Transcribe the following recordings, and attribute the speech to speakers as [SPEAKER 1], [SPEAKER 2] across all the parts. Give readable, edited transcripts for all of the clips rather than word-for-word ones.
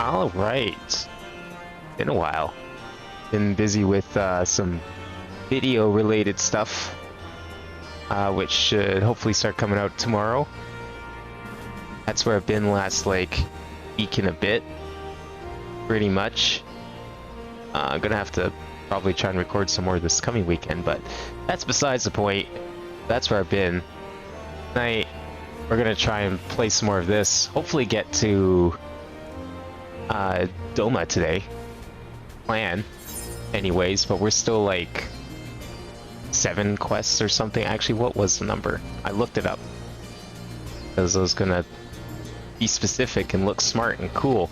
[SPEAKER 1] All right. Been a while. Been busy with some video related stuff, which should hopefully start coming out tomorrow. That's where I've been last like week and a bit, pretty much. I'm gonna have to probably try and record some more this coming weekend, but that's besides the point. That's where I've been. Tonight we're gonna try and play some more of this. Hopefully get to Doma today. Plan, anyways, but we're still like 7 quests or something. Actually, what was the number? I looked it up because I was gonna be specific and look smart and cool.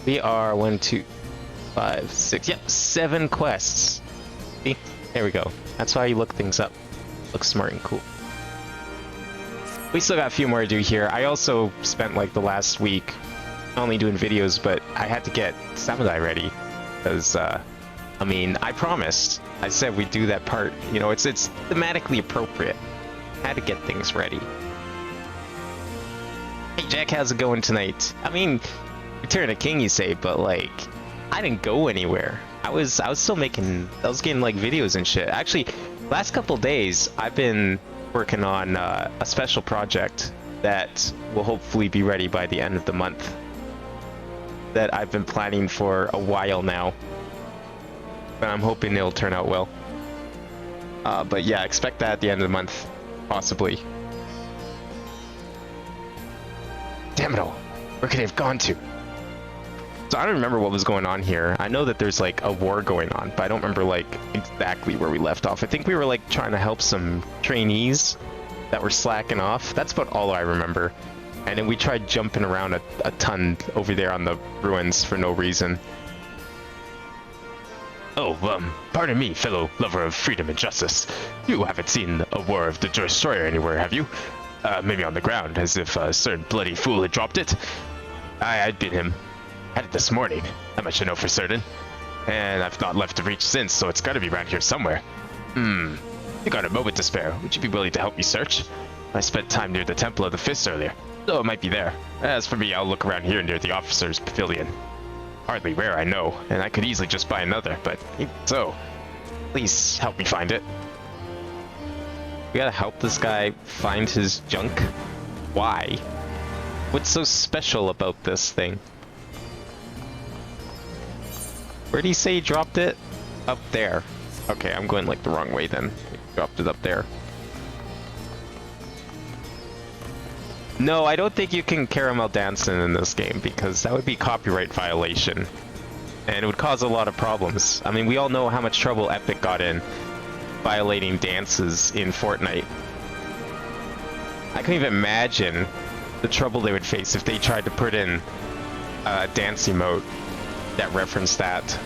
[SPEAKER 1] We are 1, 2, 5, 6. Yep, 7 quests. See, there we go. That's why you look things up. Look smart and cool. We still got a few more to do here. I also spent like the last week not only doing videos, but I had to get Samurai ready because I mean, I promised. I said we'd do that part. You know, it's thematically appropriate. Had to get things ready. Hey Jack, how's it going tonight? I mean, Return of King, you say, but like, I didn't go anywhere. I was still making. I was getting like videos and shit. Actually, last couple days I've been working on a special project that will hopefully be ready by the end of the month. That I've been planning for a while now, but I'm hoping it'll turn out well. But yeah, expect that at the end of the month, possibly. Damn it all! Where could they have gone to? So I don't remember what was going on here. I know that there's like a war going on, but I don't remember like exactly where we left off. I think we were like trying to help some trainees that were slacking off. That's about all I remember. And then we tried jumping around a ton over there on the ruins for no reason. Oh, pardon me, fellow lover of freedom and justice. You haven't seen a War of the Destroyer anywhere, have you? Maybe on the ground, as if a certain bloody fool had dropped it. I'd been him. Had it this morning, that much I know for certain. And I've not left the reach since, so it's gotta be around here somewhere. You got a moment to spare. Would you be willing to help me search? I spent time near the Temple of the Fist earlier, so it might be there. As for me, I'll look around here near the officer's pavilion. Hardly rare, I know, and I could easily just buy another, but even so, please help me find it. We gotta help this guy find his junk? Why? What's so special about this thing? Where did he say he dropped it? Up there. Okay, I'm going like the wrong way then. He dropped it up there. No, I don't think you can caramel dancing in this game because that would be copyright violation. And it would cause a lot of problems. I mean, we all know how much trouble Epic got in violating dances in Fortnite. I can even imagine the trouble they would face if they tried to put in a dance emote that referenced that.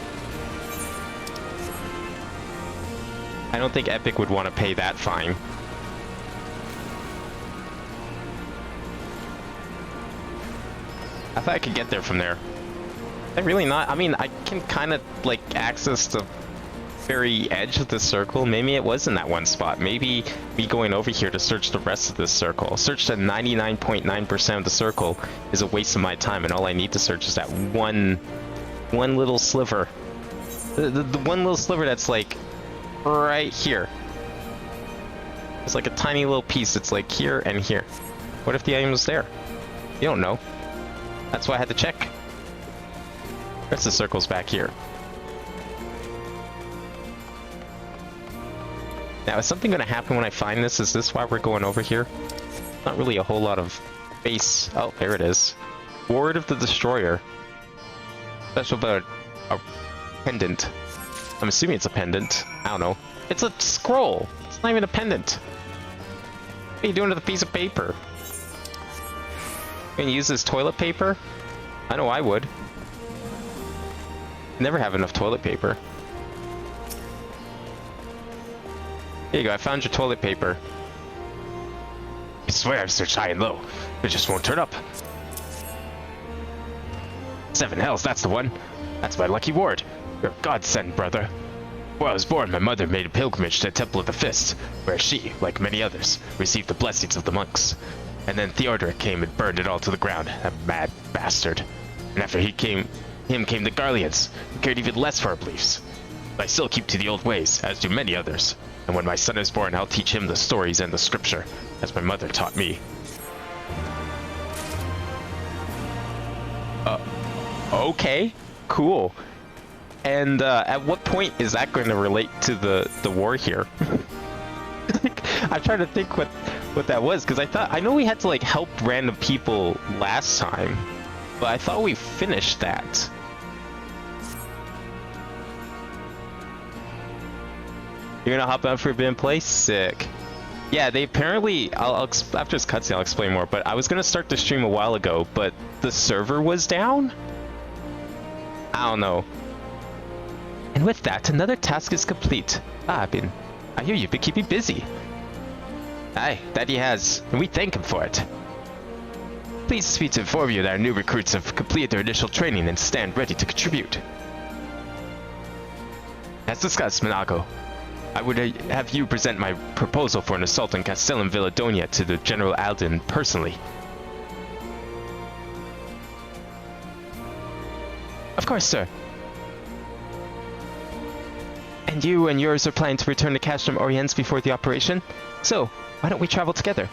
[SPEAKER 1] I don't think Epic would want to pay that fine. I thought I could get there from there. I really not. I mean, I can kind of like access the very edge of the circle. Maybe it was in that one spot. Maybe me going over here to search the rest of this circle, search the 99.9% of the circle, is a waste of my time, and all I need to search is that one little sliver. The one little sliver that's like right here. It's like a tiny little piece. It's like here and here. What if the item was there? You don't know. That's why I had to check. The rest of the circle's back here. Now, is something going to happen when I find this? Is this why we're going over here? Not really a whole lot of space. Oh, there it is. Ward of the Destroyer. Special about a pendant. I'm assuming it's a pendant. I don't know. It's a scroll. It's not even a pendant. What are you doing with a piece of paper? Gonna use this toilet paper? I know I would. Never have enough toilet paper. Here you go, I found your toilet paper. I swear I've searched high and low. It just won't turn up. 7 hells, that's the one. That's my lucky ward. You're a godsend, brother. When I was born, my mother made a pilgrimage to the Temple of the Fist, where she, like many others, received the blessings of the monks. And then Theodoric came and burned it all to the ground, a mad bastard. And after him came the Garleans, who cared even less for our beliefs. But I still keep to the old ways, as do many others. And when my son is born, I'll teach him the stories and the scripture, as my mother taught me. Okay, cool. And at what point is that going to relate to the war here? I'm trying to think what that was, because I know we had to like help random people last time, but I thought we finished that. You're gonna hop out for a bit and play? Sick. Yeah, they apparently, after this cutscene I'll explain more, but I was gonna start the stream a while ago, but the server was down? I don't know. And with that, another task is complete. I hear you've been keeping busy. Aye, that he has, and we thank him for it. Pleased to inform you that our new recruits have completed their initial training and stand ready to contribute. As discussed, Minago, I would have you present my proposal for an assault on Castellum Villadonia to the General Alden personally. Of course, sir. And you and yours are planning to return to Castrum Oriens before the operation? So, why don't we travel together?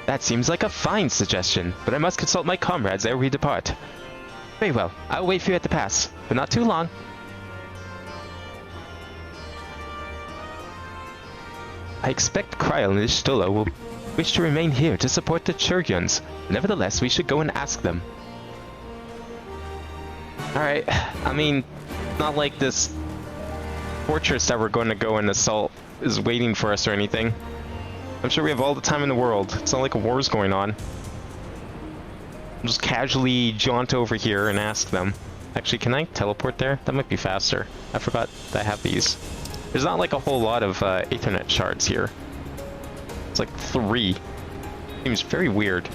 [SPEAKER 1] That seems like a fine suggestion, but I must consult my comrades ere we depart. Very well, I'll wait for you at the pass, but not too long. I expect Kryl and Ishtula will wish to remain here to support the Churyans. Nevertheless, we should go and ask them. Alright, I mean, not like this fortress that we're going to go and assault is waiting for us or anything. I'm sure we have all the time in the world. It's not like a war's going on. I'll just casually jaunt over here and ask them. Actually, can I teleport there? That might be faster. I forgot that I have these. There's not like a whole lot of Aethernet shards here. It's like 3. Seems very weird.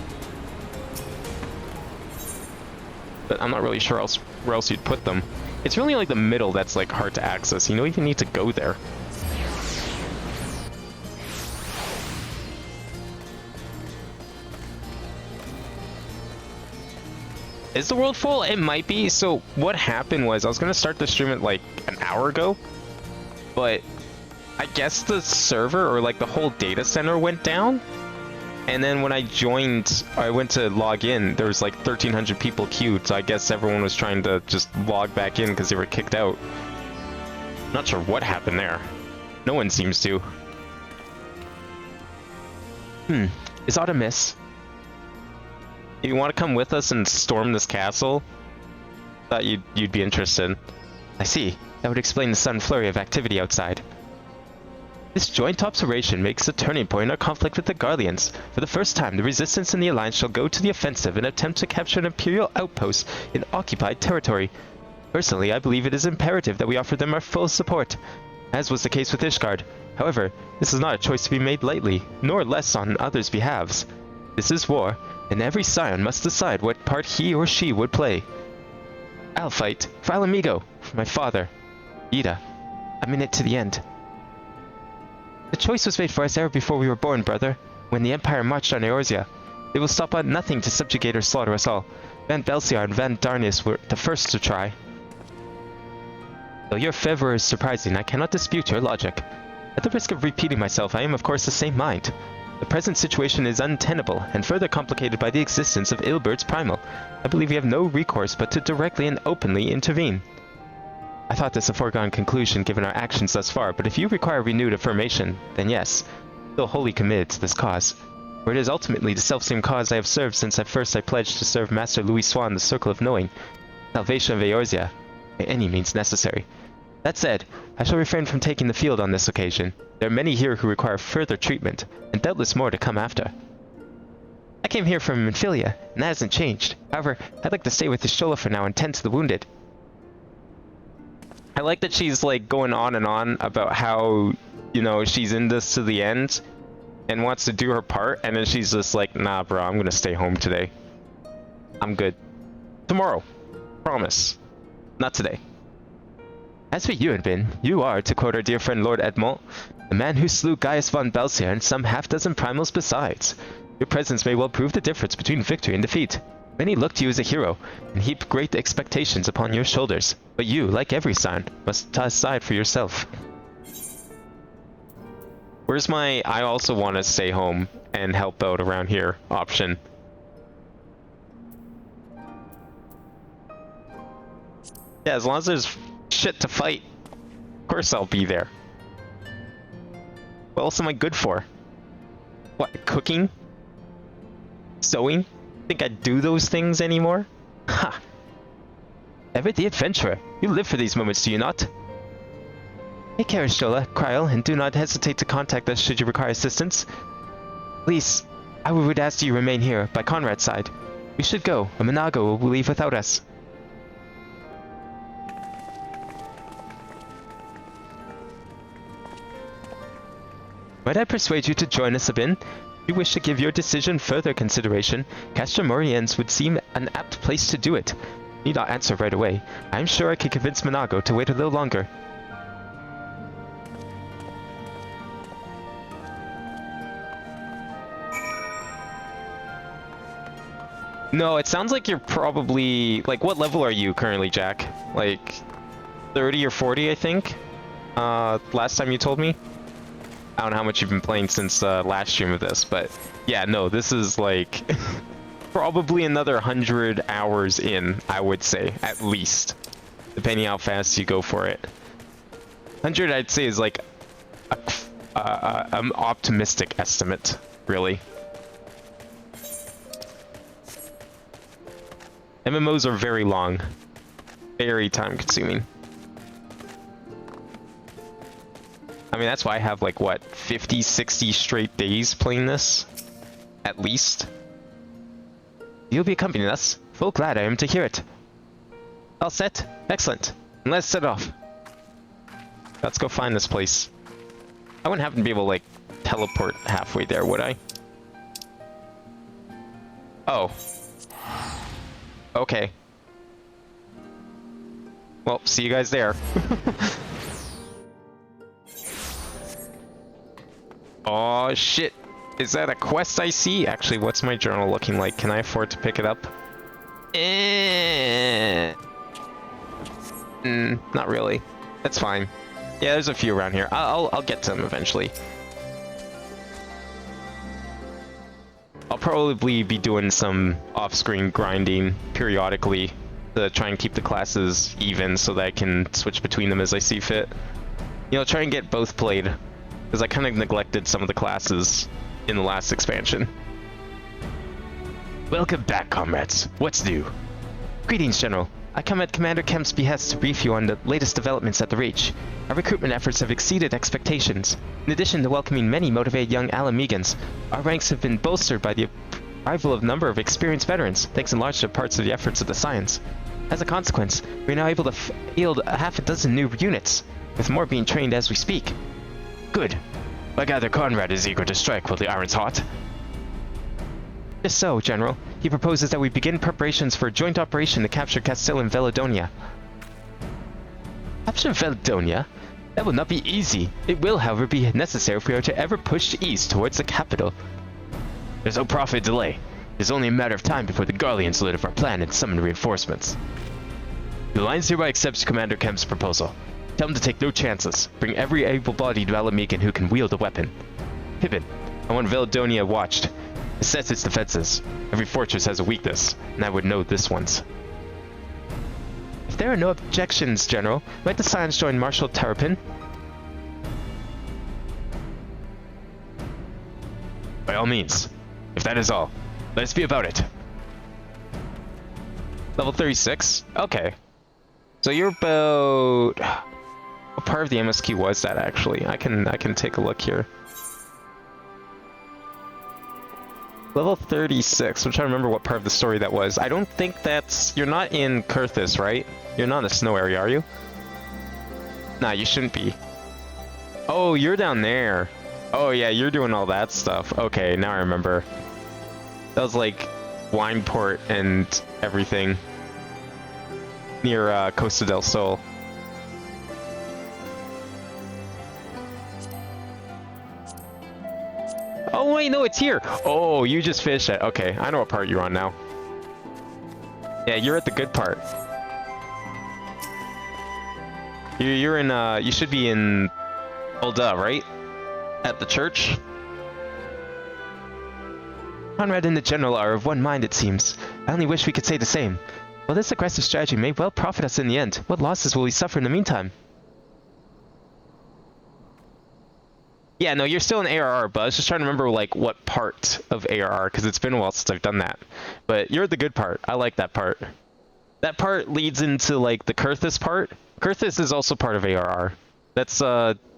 [SPEAKER 1] But I'm not really sure where else you'd put them. It's really like the middle that's like hard to access. You don't even need to go there. Is the world full? It might be. So what happened was I was gonna start the stream at like an hour ago, but I guess the server or like the whole data center went down. And then when I joined, I went to log in, there was like 1,300 people queued, so I guess everyone was trying to just log back in because they were kicked out. Not sure what happened there. No one seems to. Is Autumn Miss? If you want to come with us and storm this castle, thought you'd be interested. I see. That would explain the sudden flurry of activity outside. This joint operation makes a turning point in our conflict with the Garleans. For the first time, the Resistance and the Alliance shall go to the offensive and attempt to capture an Imperial outpost in occupied territory. Personally, I believe it is imperative that we offer them our full support, as was the case with Ishgard. However, this is not a choice to be made lightly, nor less on others' behalves. This is war, and every scion must decide what part he or she would play. I'll fight, for Al Amigo, for my father. Ida, I'm in it to the end. The choice was made for us ever before we were born, brother. When the Empire marched on Eorzea, they will stop at nothing to subjugate or slaughter us all. Van Belsiar and Van Darnius were the first to try. Though your fervor is surprising, I cannot dispute your logic. At the risk of repeating myself, I am of course the same mind. The present situation is untenable, and further complicated by the existence of Ilbert's Primal. I believe we have no recourse but to directly and openly intervene. I thought this a foregone conclusion given our actions thus far, but if you require renewed affirmation, then yes, still wholly committed to this cause. For it is ultimately the selfsame cause I have served since I pledged to serve Master Louis Swan the Circle of Knowing, salvation of Eorzea, by any means necessary. That said, I shall refrain from taking the field on this occasion. There are many here who require further treatment, and doubtless more to come after. I came here from Minfilia, and that hasn't changed. However, I'd like to stay with Ishtula for now and tend to the wounded. I like that she's like going on and on about how, you know, she's in this to the end and wants to do her part, and then she's just like, nah bro, I'm gonna stay home today. I'm good. Tomorrow. Promise. Not today. As for you, Edwin, you are, to quote our dear friend Lord Edmond, the man who slew Gaius von Belsiar and some half-dozen primals besides. Your presence may well prove the difference between victory and defeat.
[SPEAKER 2] Many look to you as a hero, and heap great expectations upon your shoulders. But you, like every son, must decide for yourself. Where's my I also want to stay home and help out around here option? Yeah, as long as there's shit to fight, of course I'll be there. What else am I good for? What, cooking? Sewing? Think I do those things anymore? Ha! Ever the adventurer. You live for these moments, do you not? Take care, Shola, Kryl, and do not hesitate to contact us should you require assistance. Please, I would ask you remain here, by Conrad's side. We should go, or Minago will leave without us. Might I persuade you to join us, Sabin? If you wish to give your decision further consideration, Castra Moriens would seem an apt place to do it. Need not answer right away. I am sure I can convince Minago to wait a little longer. No, it sounds like you're probably... Like, what level are you currently, Jack? Like, 30 or 40, I think? Last time you told me? I don't know how much you've been playing since last stream of this, but yeah, no, this is like probably another 100 hours in, I would say, at least, depending how fast you go for it. 100, I'd say, is like an optimistic estimate, really. MMOs are very long, very time-consuming. I mean, that's why I have, like, what, 50, 60 straight days playing this? At least. You'll be accompanying us. Full glad I am to hear it. All set? Excellent. And let's set off. Let's go find this place. I wouldn't happen to be able to, like, teleport halfway there, would I? Oh. Okay. Well, see you guys there. Oh shit, is that a quest I see? Actually, what's my journal looking like? Can I afford to pick it up? Not really. That's fine. Yeah, there's a few around here. I'll get to them eventually. I'll probably be doing some off-screen grinding periodically to try and keep the classes even so that I can switch between them as I see fit. You know, try and get both played. Because I kind of neglected some of the classes in the last expansion. Welcome back, comrades. What's new? Greetings, General. I come at Commander Kemp's behest to brief you on the latest developments at the Reach. Our recruitment efforts have exceeded expectations. In addition to welcoming many motivated young Alamegans, our ranks have been bolstered by the arrival of a number of experienced veterans, thanks in large parts to the efforts of the Scions. As a consequence, we are now able to field a half a dozen new units, with more being trained as we speak. Good. I gather Conrad is eager to strike while the iron's hot. Just so, General. He proposes that we begin preparations for a joint operation to capture Castile and Veladonia. Capture Veladonia? That will not be easy. It will, however, be necessary if we are to ever push east towards the capital. There's no profit in delay. It is only a matter of time before the Garleans learn of our plan and summon reinforcements. The Alliance hereby accepts Commander Kemp's proposal. Tell him to take no chances. Bring every able-bodied Valamegan who can wield a weapon. Pippin, I want Veladonia watched. Assess its defenses. Every fortress has a weakness, and I would know this one's. If there are no objections, General, might the Scions join Marshal Terrapin? By all means. If that is all, let us be about it. Level 36? Okay. So you're about... What part of the MSQ was that, actually? I can take a look here. Level 36. I'm trying to remember what part of the story that was. I don't think that's... You're not in Kurthus, right? You're not in the snow area, are you? Nah, you shouldn't be. Oh, you're down there. Oh, yeah, you're doing all that stuff. Okay, now I remember. That was like Wineport and everything. Near Costa del Sol. Oh wait, no, it's here. Oh, you just fished it. Okay, I know what part you're on now. Yeah, you're at the good part. You're in, you should be in Ulda, right? At the church? Conrad and the General are of one mind, it seems. I only wish we could say the same. While this aggressive strategy may well profit us in the end, what losses will we suffer in the meantime? Yeah, no, you're still in ARR, but I was just trying to remember, like, what part of ARR, because it's been a while since I've done that. But you're at the good part. I like that part. That part leads into, like, the Kurthus part. Kurthus is also part of ARR. That's,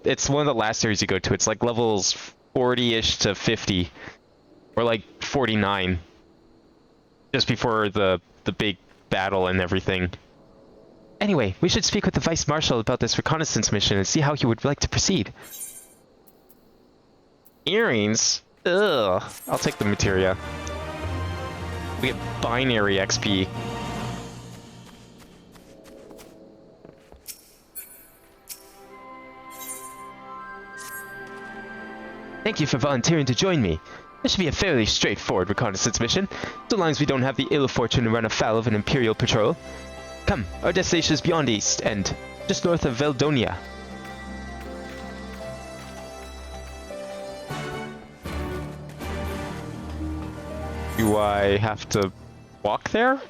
[SPEAKER 2] it's one of the last areas you go to. It's, like, levels 40-ish to 50. Or, like, 49. Just before the big battle and everything. Anyway, we should speak with the Vice Marshal about this reconnaissance mission and see how he would like to proceed. Earrings? Ugh. I'll take the materia. We get binary XP. Thank you for volunteering to join me. This should be a fairly straightforward reconnaissance mission, so long as we don't have the ill fortune to run afoul of an Imperial patrol. Come, our destination is beyond East End, just north of Veldonia. Do I have to walk there?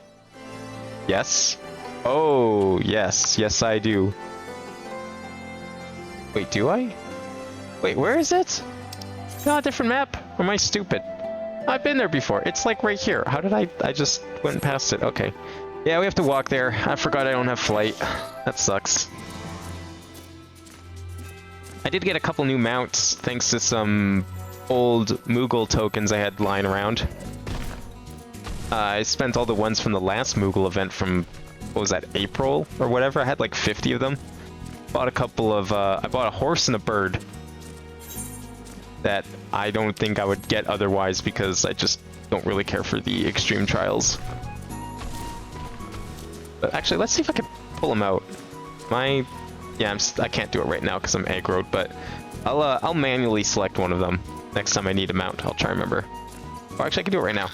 [SPEAKER 2] Yes. Oh, yes. Yes, I do. Wait, do I? Wait, where is it? No, a different map. Or am I stupid? I've been there before. It's like right here. How did I just went past it. Okay. Yeah, we have to walk there. I forgot I don't have flight. That sucks. I did get a couple new mounts thanks to some old Moogle tokens I had lying around. I spent all the ones from the last Moogle event from, what was that, April or whatever? I had like 50 of them. Bought a couple of, I bought a horse and a bird that I don't think I would get otherwise because I just don't really care for the extreme trials. But actually, let's see if I can pull them out. Yeah, I can't do it right now because I'm aggroed, but I'll manually select one of them next time I need a mount. I'll try and remember. Or actually, I can do it right now.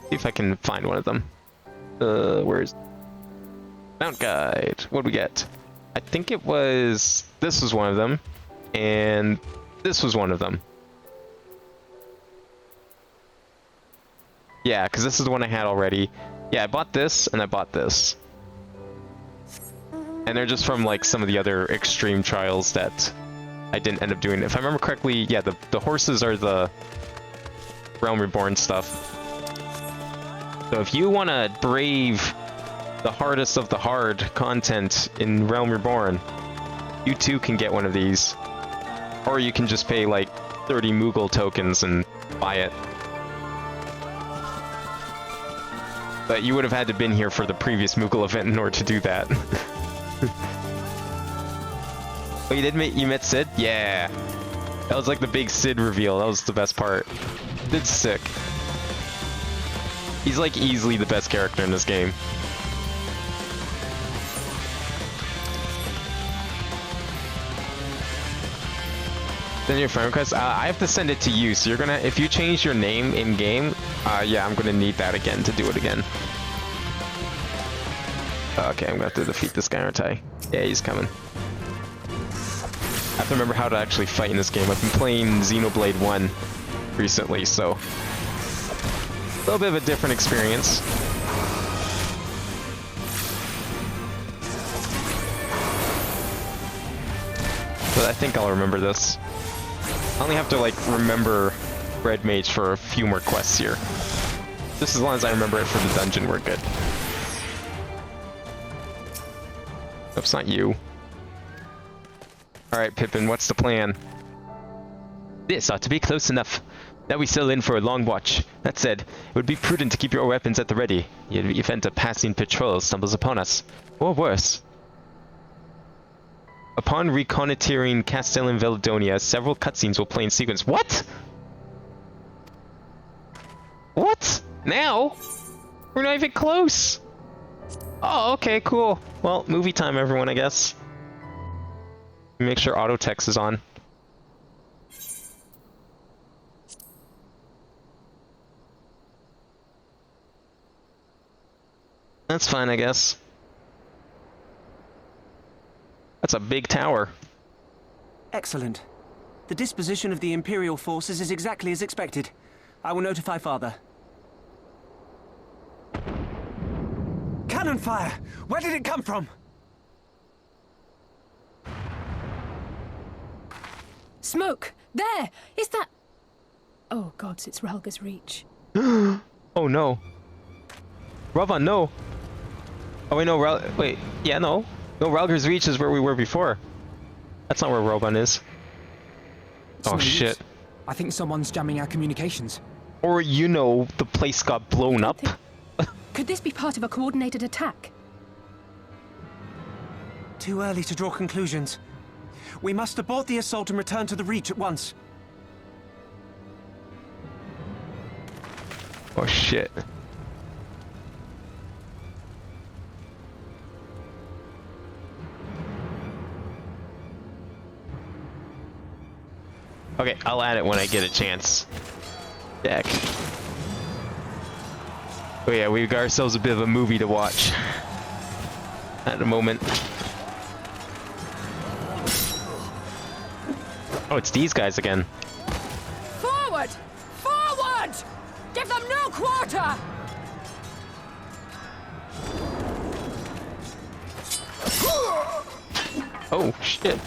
[SPEAKER 2] See if I can find one of them. Where's mount guide? What do we get? I think it was this was one of them, and this was one of them. Yeah, because this is the one I had already. Yeah, I bought this and I bought this. And they're just from like some of the other extreme trials that I didn't end up doing. If I remember correctly, yeah, the horses are the Realm Reborn stuff. So if you want to brave the hardest of the hard content in Realm Reborn, you too can get one of these. Or you can just pay like 30 Moogle tokens and buy it. But you would have had to been here for the previous Moogle event in order to do that. Oh, you met Sid? Yeah. That was like the big Sid reveal. That was the best part. Sid's sick. He's like easily the best character in this game. Then your friend request? I have to send it to you, so you're gonna, if you change your name in game, yeah, I'm gonna need that again to do it again. Okay, I'm gonna have to defeat this guy, aren't I? Yeah, he's coming. I have to remember how to actually fight in this game. I've been playing Xenoblade 1 recently, so a little bit of a different experience. But I think I'll remember this. I only have to like remember Red Mage for a few more quests here. Just as long as I remember it for the dungeon, we're good. Oops, not you. Alright, Pippin, what's the plan? This ought to be close enough. Now we sail in for a long watch. That said, it would be prudent to keep your weapons at the ready, in the event a passing patrol stumbles upon us. Or worse. Upon reconnoitering Castel and Veldonia, several cutscenes will play in sequence. What? What? Now? We're not even close. Oh, okay, cool. Well, movie time, everyone, I guess. Make sure auto text is on. That's fine, I guess. That's a big tower.
[SPEAKER 3] Excellent. The disposition of the Imperial forces is exactly as expected. I will notify Father. Cannon fire! Where did it come from?
[SPEAKER 4] Smoke! There! Is that... Oh gods, it's Ralga's Reach.
[SPEAKER 2] Oh no. Rovan, no. Oh wait, no, wait, yeah, no. No, Ralga's Reach is where we were before. That's not where Rovan is. Oh shit.
[SPEAKER 3] I think someone's jamming our communications.
[SPEAKER 2] Or, you know, the place got blown up.
[SPEAKER 4] Could this be part of a coordinated attack?
[SPEAKER 3] Too early to draw conclusions. We must abort the assault and return to the Reach at once.
[SPEAKER 2] Oh shit. Okay, I'll add it when I get a chance. Deck. Oh yeah, we got ourselves a bit of a movie to watch at the moment. Oh, it's these guys again.
[SPEAKER 4] Forward! Forward! Give them no quarter!
[SPEAKER 2] Oh, shit.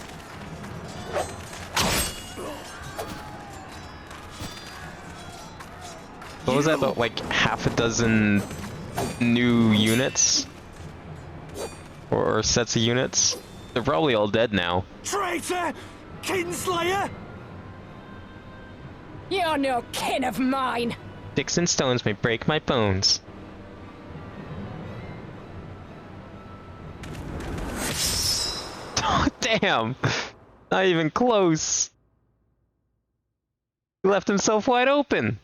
[SPEAKER 2] What was that, about like half a dozen new units? Or sets of units? They're probably all dead now.
[SPEAKER 3] Traitor! Kinslayer!
[SPEAKER 4] You're no kin of mine!
[SPEAKER 2] Sticks and stones may break my bones. Oh, damn! Not even close. He left himself wide open.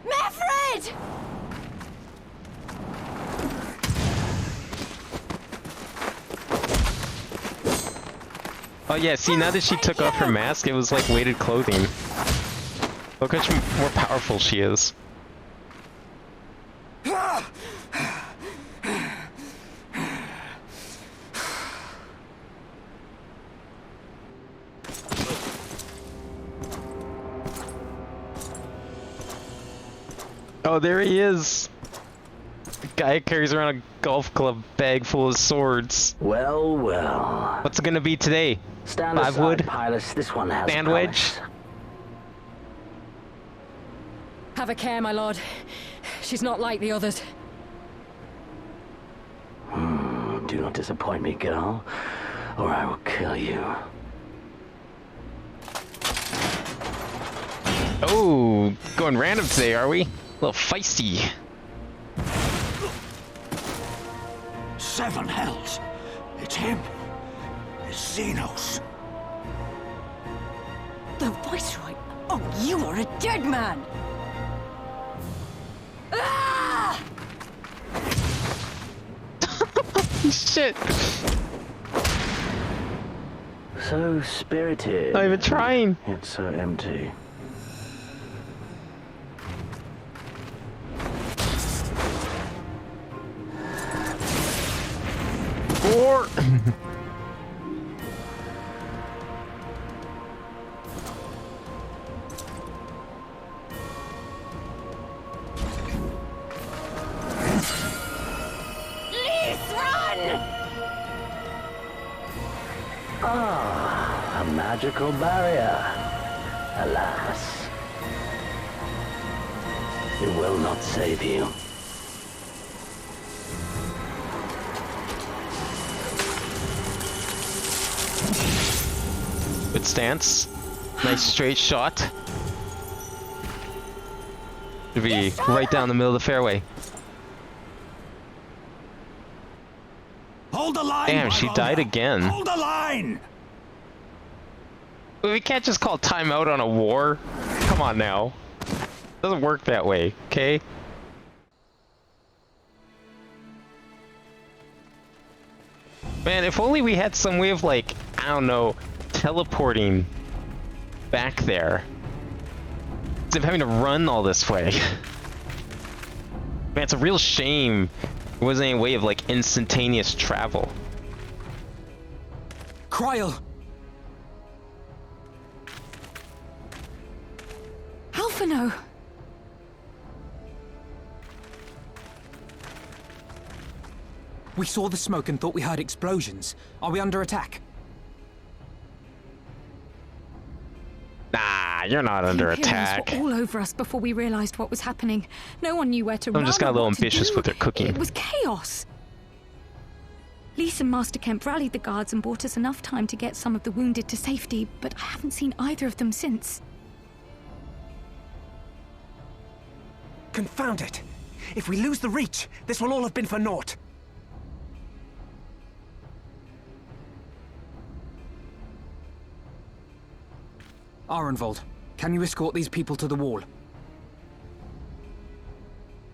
[SPEAKER 4] Mefred!
[SPEAKER 2] Oh yeah, see, now that she took off her mask, it was like weighted clothing. Look how much more powerful she is. Oh, there he is! The guy carries around a golf club bag full of swords.
[SPEAKER 5] Well, well.
[SPEAKER 2] What's it gonna be today?
[SPEAKER 5] Stand
[SPEAKER 2] Five
[SPEAKER 5] aside,
[SPEAKER 2] wood?
[SPEAKER 5] Pilus. This one has
[SPEAKER 2] Sandwich?
[SPEAKER 5] promise.
[SPEAKER 4] Have a care, my lord. She's not like the others.
[SPEAKER 5] Do not disappoint me, girl, or I will kill you.
[SPEAKER 2] Oh, going random today, are we? A little feisty.
[SPEAKER 6] 7 hells. It's him. It's Xenos.
[SPEAKER 4] The Viceroy? Oh, you are a dead man! Ah!
[SPEAKER 2] Shit!
[SPEAKER 5] So spirited.
[SPEAKER 2] Not even trying.
[SPEAKER 5] It's so empty.
[SPEAKER 2] Or
[SPEAKER 5] Ah, a magical barrier. Alas. It will not save you.
[SPEAKER 2] good stance. Nice straight shot. Should be right down the middle of the fairway.
[SPEAKER 6] Hold the line.
[SPEAKER 2] Damn, she died again.
[SPEAKER 6] Hold the line.
[SPEAKER 2] We can't just call timeout on a war. Come on now. Doesn't work that way, okay? Man, if only we had some way of, like, I don't know, teleporting back there. Instead of having to run all this way. Man, it's a real shame there wasn't any way of, like, instantaneous travel.
[SPEAKER 3] Kryl!
[SPEAKER 4] Alphino!
[SPEAKER 3] We saw the smoke and thought we heard explosions. Are we under attack?
[SPEAKER 2] Nah, you're not under attack.
[SPEAKER 4] Were all over us before we realized what was happening. No one knew where to run.
[SPEAKER 2] Someone just got a little
[SPEAKER 4] or what to
[SPEAKER 2] ambitious
[SPEAKER 4] do.
[SPEAKER 2] with their cooking.
[SPEAKER 4] It was chaos. Lise and Master Kemp rallied the guards and bought us enough time to get some of the wounded to safety, but I haven't seen either of them since.
[SPEAKER 3] Confound it! If we lose the Reach, this will all have been for naught. Arenvold, can you escort these people to the wall?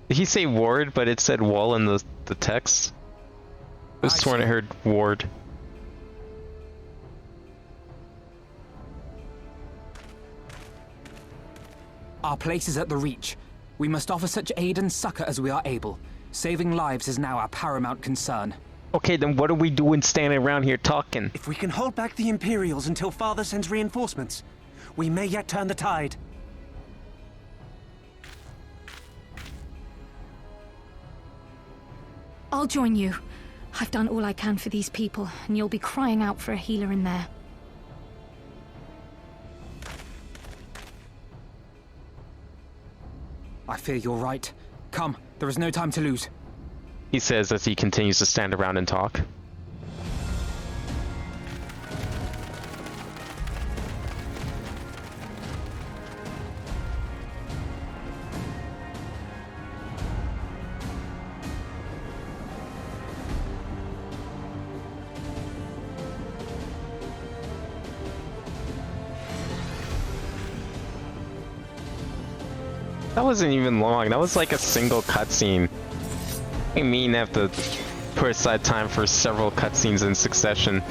[SPEAKER 2] Did he say ward, but it said wall in the text? I was sworn I heard ward.
[SPEAKER 3] Our place is at the Reach. We must offer such aid and succor as we are able. Saving lives is now our paramount concern.
[SPEAKER 2] Okay, then what are we doing standing around here talking?
[SPEAKER 3] If we can hold back the Imperials until Father sends reinforcements, we may yet turn the tide.
[SPEAKER 4] I'll join you. I've done all I can for these people, and you'll be crying out for a healer in there.
[SPEAKER 3] I fear you're right. Come, there is no time to lose.
[SPEAKER 2] He says as he continues to stand around and talk. That wasn't even long. That was like a single cutscene. I mean, have to put aside time for several cutscenes in succession.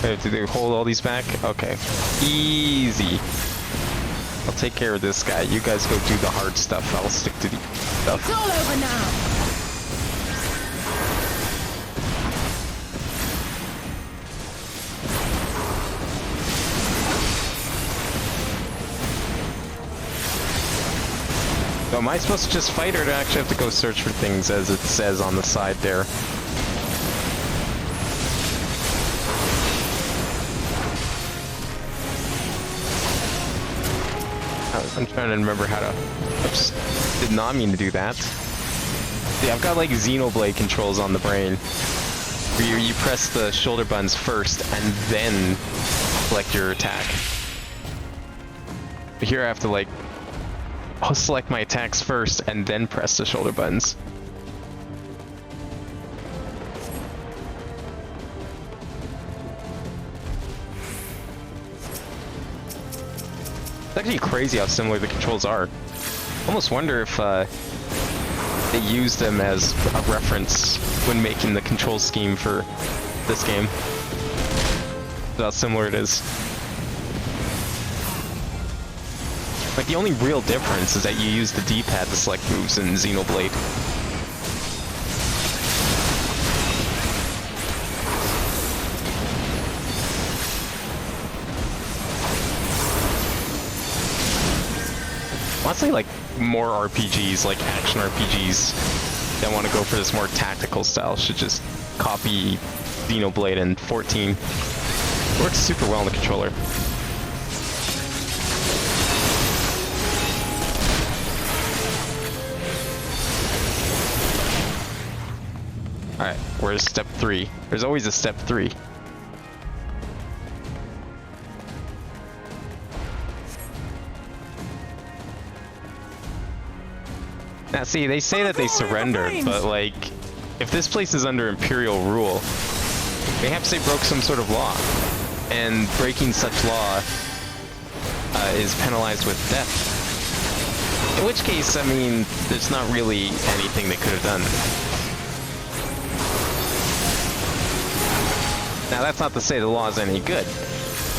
[SPEAKER 2] Did they hold all these back? Okay. Easy. I'll take care of this guy. You guys go do the hard stuff. I'll stick to the stuff.
[SPEAKER 4] It's all over now!
[SPEAKER 2] So am I supposed to just fight, or do I actually have to go search for things as it says on the side there? I'm trying to remember how to... Oops. Did not mean to do that. See, I've got like Xenoblade controls on the brain. Where you press the shoulder buttons first and then select your attack. But here I have to like... I'll select my attacks first and then press the shoulder buttons. It's actually crazy how similar the controls are. Almost wonder if they use them as a reference when making the control scheme for this game. That's how similar it is. Like, the only real difference is that you use the D-pad to select moves in Xenoblade. Honestly, like, more RPGs, like action RPGs, that want to go for this more tactical style should just copy Xenoblade and 14. It works super well on the controller. Alright, where's step 3? There's always a step 3. Now see, they say that they surrendered, but like, if this place is under Imperial rule, perhaps they broke some sort of law. And breaking such law is penalized with death. In which case, I mean, there's not really anything they could have done. Now, that's not to say the law is any good.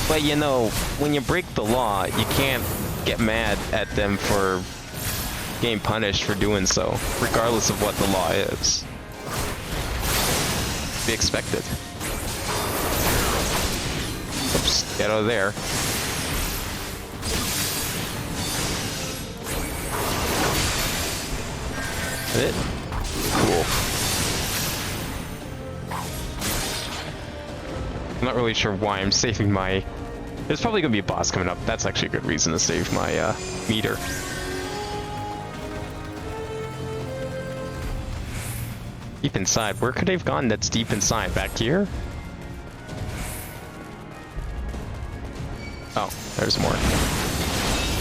[SPEAKER 2] But, you know, when you break the law, you can't get mad at them for getting punished for doing so, regardless of what the law is. Be expected. Oops, get out of there. That it? Cool. I'm not really sure why I'm saving my... There's probably gonna be a boss coming up. That's actually a good reason to save my meter. Deep inside. Where could they have gone that's deep inside? Back here? Oh, there's more.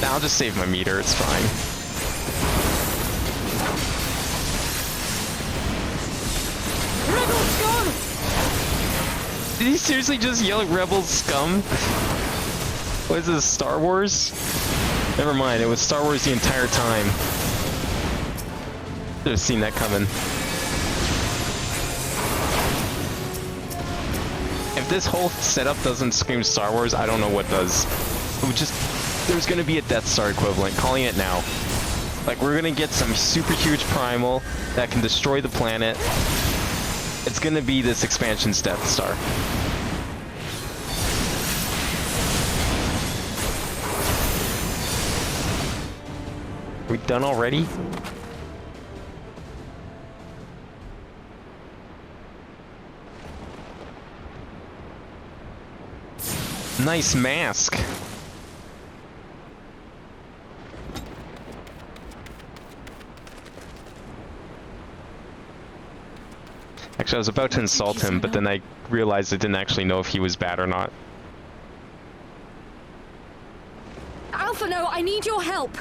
[SPEAKER 2] Now I'll just save my meter. It's fine.
[SPEAKER 7] Rebel scum!
[SPEAKER 2] Did he seriously just yell at Rebel scum? What is this, Star Wars? Never mind, it was Star Wars the entire time. Should have seen that coming. If this whole setup doesn't scream Star Wars, I don't know what does. It would just... There's gonna be a Death Star equivalent, calling it now. Like, we're gonna get some super huge primal that can destroy the planet. It's gonna be this expansion's Death Star. We done already? Nice mask. Actually, I was about to insult him, but then I realized I didn't actually know if he was bad or not.
[SPEAKER 4] Alpha, no, I need your help.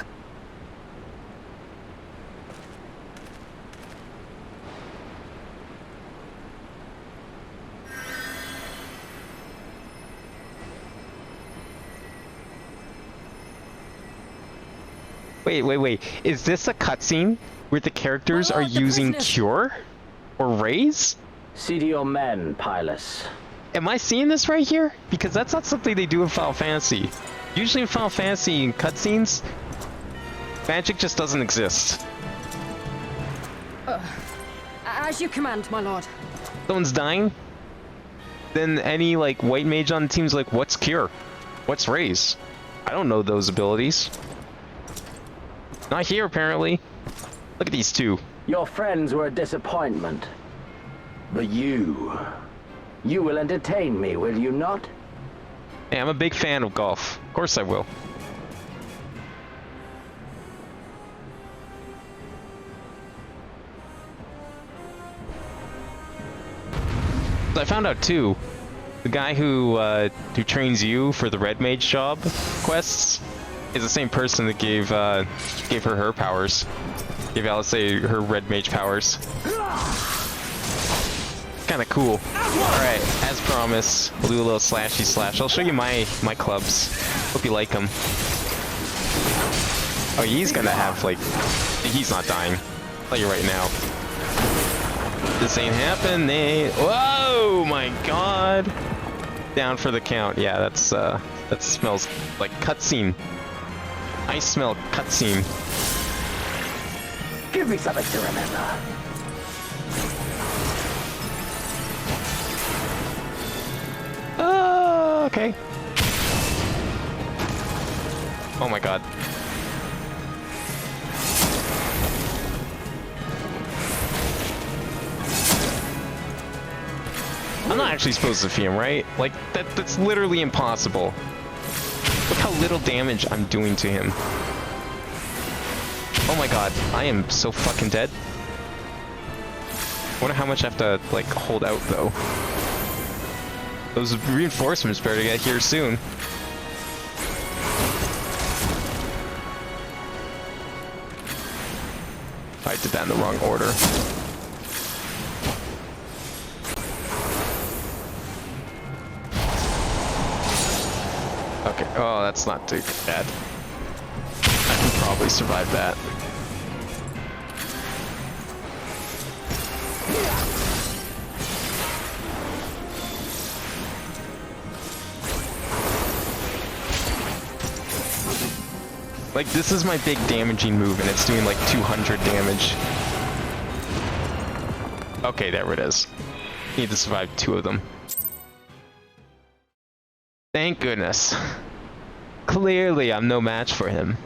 [SPEAKER 2] Wait. Is this a cutscene where the characters are using Cure? Or Raise?
[SPEAKER 5] See to your men, Pylus.
[SPEAKER 2] Am I seeing this right here? Because that's not something they do in Final Fantasy. Usually in Final Fantasy in cutscenes, magic just doesn't exist.
[SPEAKER 7] As you command, my lord.
[SPEAKER 2] Someone's dying, then any like white mage on the team's like, what's Cure? What's Raise? I don't know those abilities. Not here, apparently. Look at these two.
[SPEAKER 5] Your friends were a disappointment. But you will entertain me, will you not?
[SPEAKER 2] Hey, I'm a big fan of golf. Of course I will. I found out too, the guy who trains you for the red mage job quests is the same person that gave her powers. Gave Alice her red mage powers. Kinda cool. Alright, as promised, we'll do a little slashy slash. I'll show you my clubs. Hope you like them. Oh, he's gonna have, like... He's not dying. I'll tell you right now. This ain't happening. Whoa, my god. Down for the count. Yeah, that smells like cutscene. I smell cutscene.
[SPEAKER 5] Give me something to remember.
[SPEAKER 2] Okay. Oh my god. I'm not actually supposed to defeat him, right? Like, that's literally impossible. Look how little damage I'm doing to him. Oh my god, I am so fucking dead. Wonder how much I have to, like, hold out, though. Those reinforcements better get here soon. I did that in the wrong order. Okay, oh, that's not too bad. I can probably survive that. Like, this is my big damaging move, and it's doing like 200 damage. Okay, there it is. Need to survive 2 of them. Thank goodness. Clearly, I'm no match for him.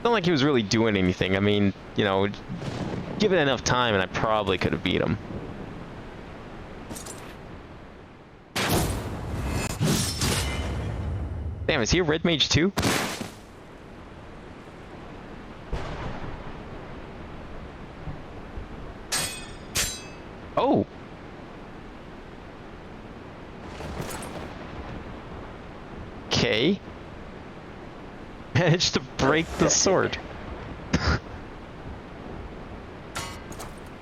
[SPEAKER 2] Not like he was really doing anything. I mean, you know, given enough time, and I probably could have beat him. Damn, is he a red mage too? Oh! Okay. Managed to break the sword.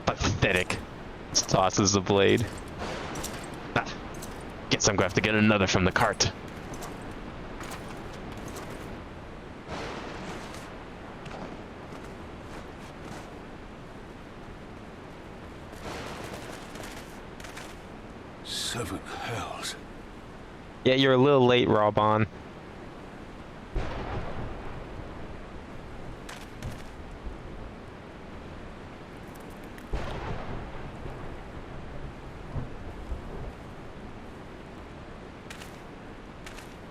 [SPEAKER 2] Pathetic. Just tosses the blade. Ah, guess I'm gonna have to get another from the cart.
[SPEAKER 6] Seven hells.
[SPEAKER 2] Yeah, you're a little late, Robon.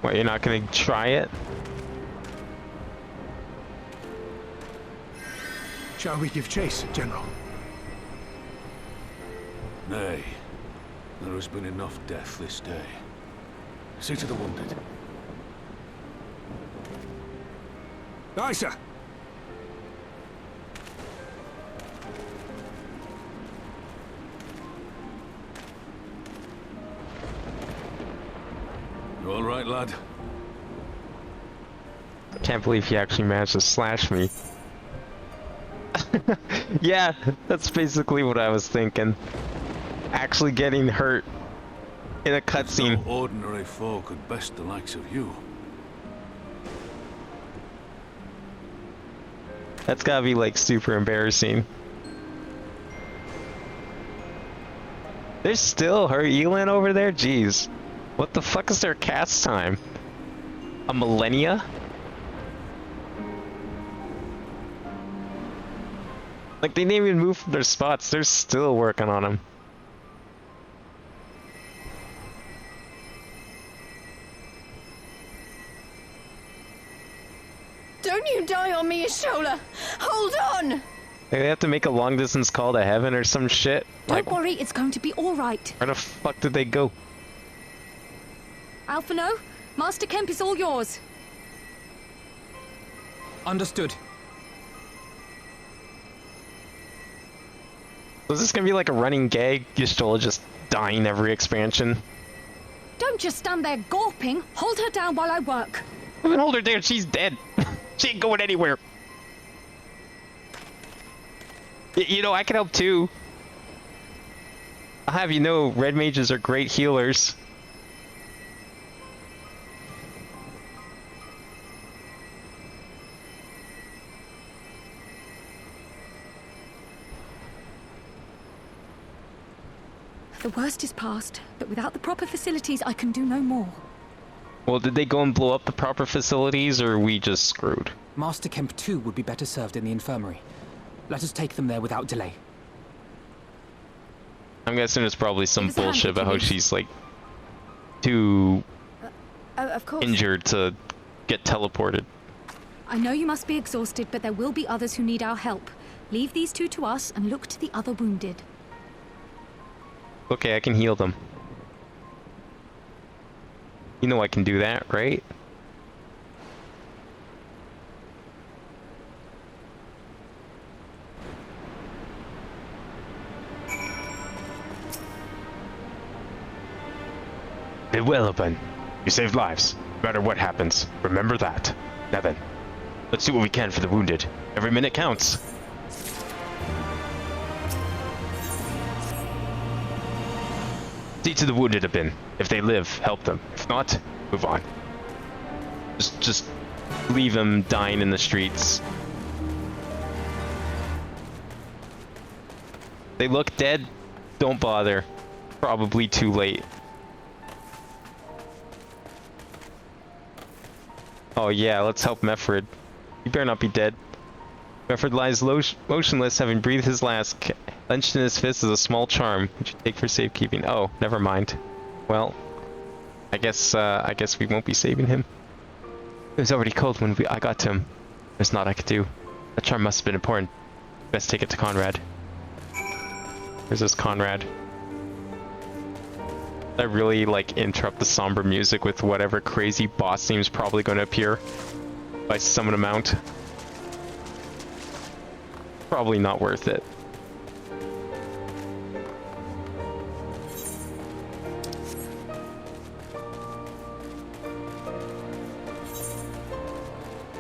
[SPEAKER 2] What, you're not gonna try it?
[SPEAKER 6] Shall we give chase, General? Nay. There has been enough death this day. See to the wounded. Aye, sir. You all right, lad?
[SPEAKER 2] Can't believe he actually managed to slash me. Yeah, that's basically what I was thinking. Actually getting hurt in a cutscene.
[SPEAKER 6] No ordinary foe could best the likes of you.
[SPEAKER 2] That's gotta be like super embarrassing. There's still her Elin over there? Jeez. What the fuck is their cast time? A millennia? Like, they didn't even move from their spots. They're still working on them.
[SPEAKER 7] Don't you die on me, Ashola! Hold on!
[SPEAKER 2] They have to make a long distance call to heaven or some shit.
[SPEAKER 4] Don't
[SPEAKER 2] Like,
[SPEAKER 4] worry, it's going to be all right.
[SPEAKER 2] where the fuck did they go?
[SPEAKER 4] Alphino, Master Kemp is all yours.
[SPEAKER 3] Understood.
[SPEAKER 2] Was this gonna be like a running gag? Y'shtola just dying every expansion?
[SPEAKER 4] Don't just stand there gawping. Hold her down while I work.
[SPEAKER 2] I mean, hold her there, she's dead. She ain't going anywhere. You know, I can help too. I'll have you know, red mages are great healers.
[SPEAKER 4] The worst is past, but without the proper facilities, I can do no more.
[SPEAKER 2] Well, did they go and blow up the proper facilities, or are we just screwed?
[SPEAKER 3] Master Kemp too would be better served in the infirmary. Let us take them there without delay.
[SPEAKER 2] I'm guessing it's probably some
[SPEAKER 4] Give us a hand,
[SPEAKER 2] bullshit about how
[SPEAKER 4] Achilles.
[SPEAKER 2] she's like too
[SPEAKER 4] Of course.
[SPEAKER 2] injured to get teleported.
[SPEAKER 4] I know you must be exhausted, but there will be others who need our help. Leave these two to us and look to the other wounded.
[SPEAKER 2] Okay, I can heal them. You know I can do that, right?
[SPEAKER 1] Did well, Open. You saved lives, no matter what happens. Remember that. Now then, let's do what we can for the wounded. Every minute counts. See to the wounded, Abin. If they live, help them. If not, move on. Just
[SPEAKER 2] leave him dying in the streets. They look dead. Don't bother. Probably too late. Oh yeah, let's help Meffred. You better not be dead. Meffred lies motionless, having breathed his last. Clenched in his fist is a small charm, which you take for safekeeping. Oh, never mind. Well, I guess we won't be saving him. It was already cold when I got to him. There's naught I could do. That charm must have been important. Best take it to Conrad. There's this Conrad. I really like interrupt the somber music with whatever crazy boss name's probably going to appear by summon amount. Probably not worth it.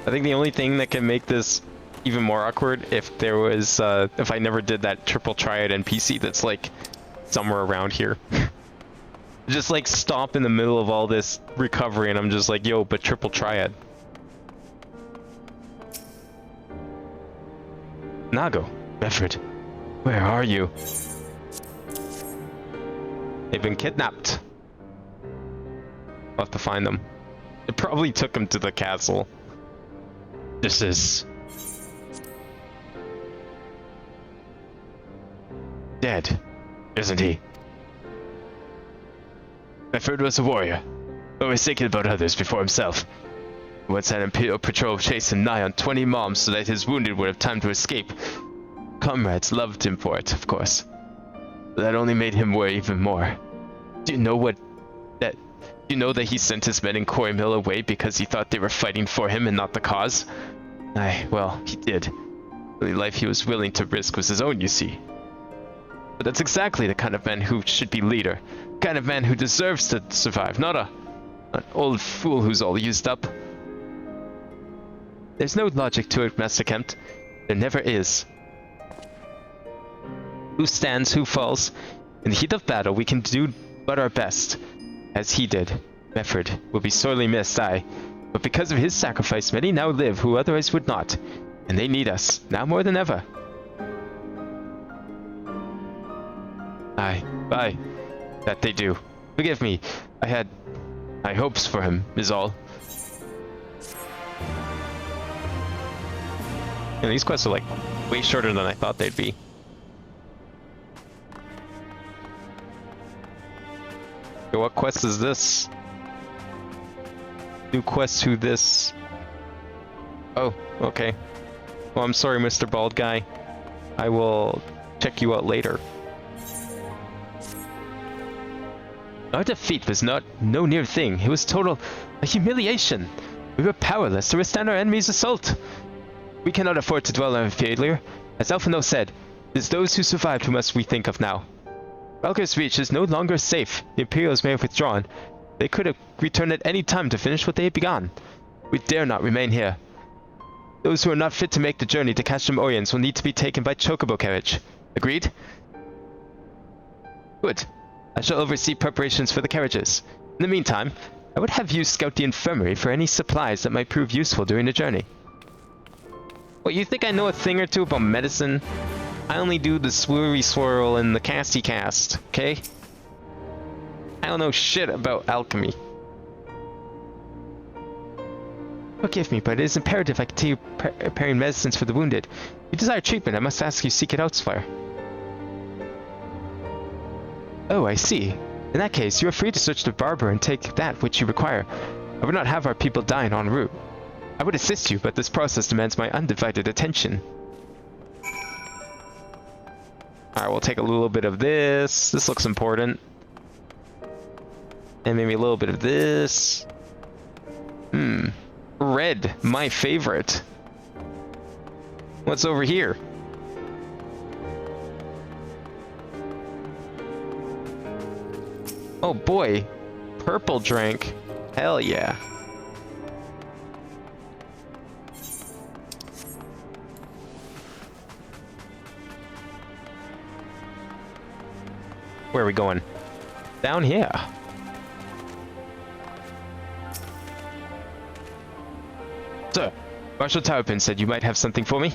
[SPEAKER 2] I think the only thing that can make this even more awkward if there was if I never did that triple triad NPC that's like somewhere around here. Just like stop in the middle of all this recovery and I'm just like, yo, but triple triad. Nago, Meffred, where are you? They've been kidnapped. I'll have to find them. It probably took them to the castle. This is... dead, isn't he? Meffred was a warrior, always thinking about others before himself. He once had Imperial Patrol chase him nigh on 20 moms so that his wounded would have time to escape. Comrades loved him for it, of course. But that only made him worry even more. Do you know that he sent his men in Quarry Mill away because he thought they were fighting for him and not the cause? Aye, well, he did. The only life he was willing to risk was his own, you see. But that's exactly the kind of man who should be leader. The kind of man who deserves to survive, not an old fool who's all used up. There's no logic to it, Master Kempt. There never is. Who stands, who falls. In the heat of battle, we can do but our best. As he did. Meffred will be sorely missed, aye. But because of his sacrifice, many now live who otherwise would not. And they need us, now more than ever. Aye, that they do. Forgive me, I had high hopes for him, is all. And these quests are like way shorter than I thought they'd be. Okay, what quest is this? New quest to this. Oh, okay. Well, I'm sorry, Mr. Bald Guy. I will check you out later. Our defeat was no near thing. It was a humiliation. We were powerless to withstand our enemy's assault. We cannot afford to dwell on failure. As Alphino said, it is those who survived who must we think of now. Valkyr's Reach is no longer safe. The Imperials may have withdrawn. They could have returned at any time to finish what they had begun. We dare not remain here. Those who are not fit to make the journey to Castrum Oriens will need to be taken by chocobo carriage. Agreed? Good. I shall oversee preparations for the carriages. In the meantime, I would have you scout the infirmary for any supplies that might prove useful during the journey. What, you think I know a thing or two about medicine? I only do the swirly swirl and the casty cast, okay? I don't know shit about alchemy. Forgive me, but it is imperative I continue preparing medicines for the wounded. If you desire treatment, I must ask you seek it elsewhere. Oh, I see. In that case, you are free to search the barber and take that which you require. I would not have our people dying en route. I would assist you, but this process demands my undivided attention. Alright, we'll take a little bit of this. This looks important. And maybe a little bit of this. Red, my favorite. What's over here? Oh boy, purple drink. Hell yeah. Where are we going? Down here. Sir, Marshal Tarpin said you might have something for me.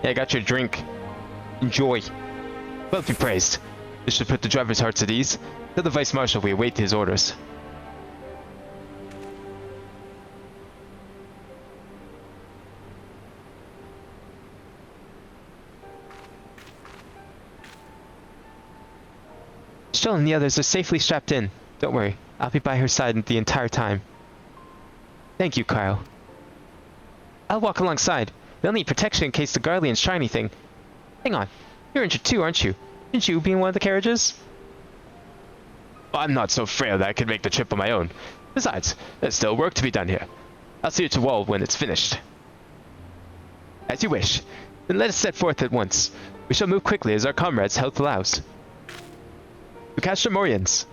[SPEAKER 2] Yeah, I got your drink. Enjoy. Well be praised. This should put the driver's hearts at ease. Tell the Vice Marshal we await his orders. Jill and the others are safely strapped in. Don't worry, I'll be by her side the entire time. Thank you, Kyle. I'll walk alongside. They'll need protection in case the Guardians try anything. Hang on, you're injured too, aren't you? Didn't you be in one of the carriages? I'm not so frail that I could make the trip on my own. Besides, there's still work to be done here. I'll see you to Wall when it's finished. As you wish. Then let us set forth at once. We shall move quickly as our comrades' health allows. To Castor Morians.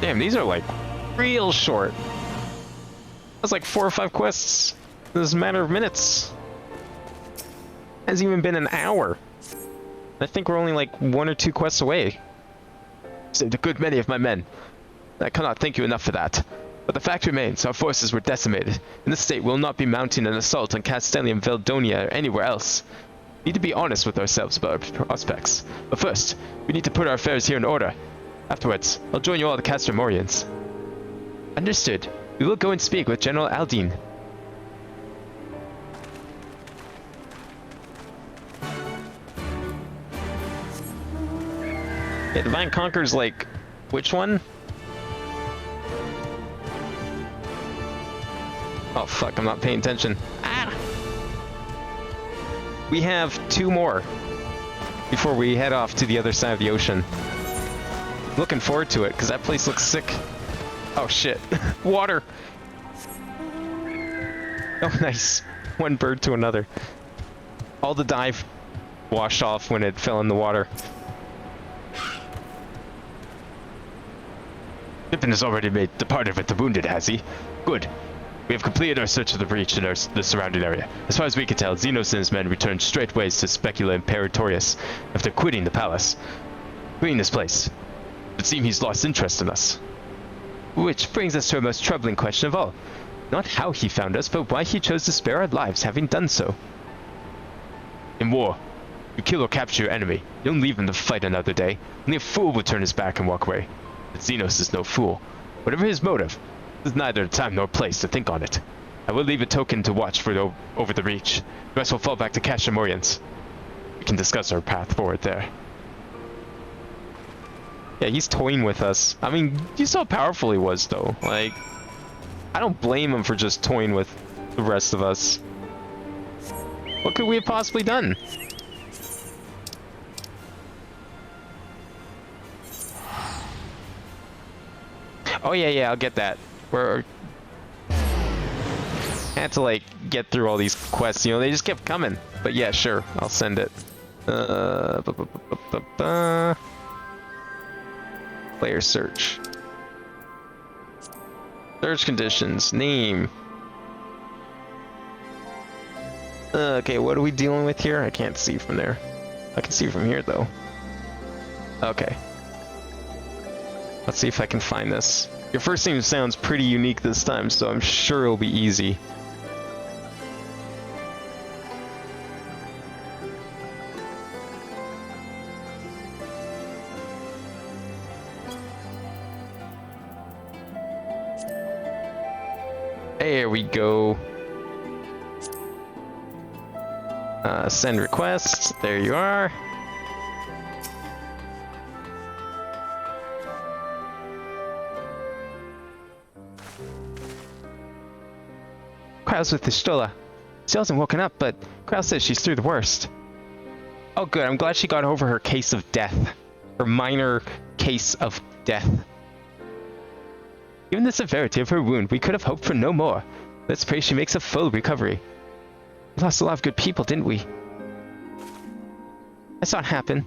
[SPEAKER 2] Damn, these are like real short. That's like 4 or 5 quests. This is a matter of minutes. Hasn't even been an hour. I think we're only like 1 or 2 quests away. Saved a good many of my men. I cannot thank you enough for that. But the fact remains, our forces were decimated, and the state will not be mounting an assault on Castellium, Valdonia, or anywhere else. We need to be honest with ourselves about our prospects. But first, we need to put our affairs here in order. Afterwards, I'll join you all at the Castor Morians. Understood. We will go and speak with General Aldine. Yeah, Divine Conqueror's like, which one? Oh fuck, I'm not paying attention. Ah! We have 2 more before we head off to the other side of the ocean. Looking forward to it, because that place looks sick. Oh shit. Water! Oh nice. One bird to another. All the dive washed off when it fell in the water. Pippin has already departed with the wounded, has he? Good. We have completed our search of the breach and the surrounding area. As far as we can tell, Xenos and his men returned straightways to Specula Imperatorius after quitting the palace. Quitting this place. It seems he's lost interest in us. Which brings us to our most troubling question of all. Not how he found us, but why he chose to spare our lives having done so. In war, you kill or capture your enemy. You don't leave him to fight another day. Only a fool would turn his back and walk away. But Xenos is no fool. Whatever his motive, there's neither time nor place to think on it. I will leave a token to watch for over the reach. The rest will fall back to Castor Morians. We can discuss our path forward there. Yeah, he's toying with us. I mean, you saw how powerful he was, though. Like, I don't blame him for just toying with the rest of us. What could we have possibly done? Oh yeah, I'll get that. I had to like get through all these quests, you know, they just kept coming. But yeah, sure, I'll send it. Player search. Search conditions. Name. Okay, what are we dealing with here? I can't see from there. I can see from here though. Okay. Let's see if I can find this. Your first name sounds pretty unique this time, so I'm sure it'll be easy. There we go. Send request. There you are. Krau's with the Stola. She hasn't woken up, but Krau says she's through the worst. Oh good, I'm glad she got over her case of death. Her minor case of death. Given the severity of her wound, we could have hoped for no more. Let's pray she makes a full recovery. We lost a lot of good people, didn't we? I saw it happen.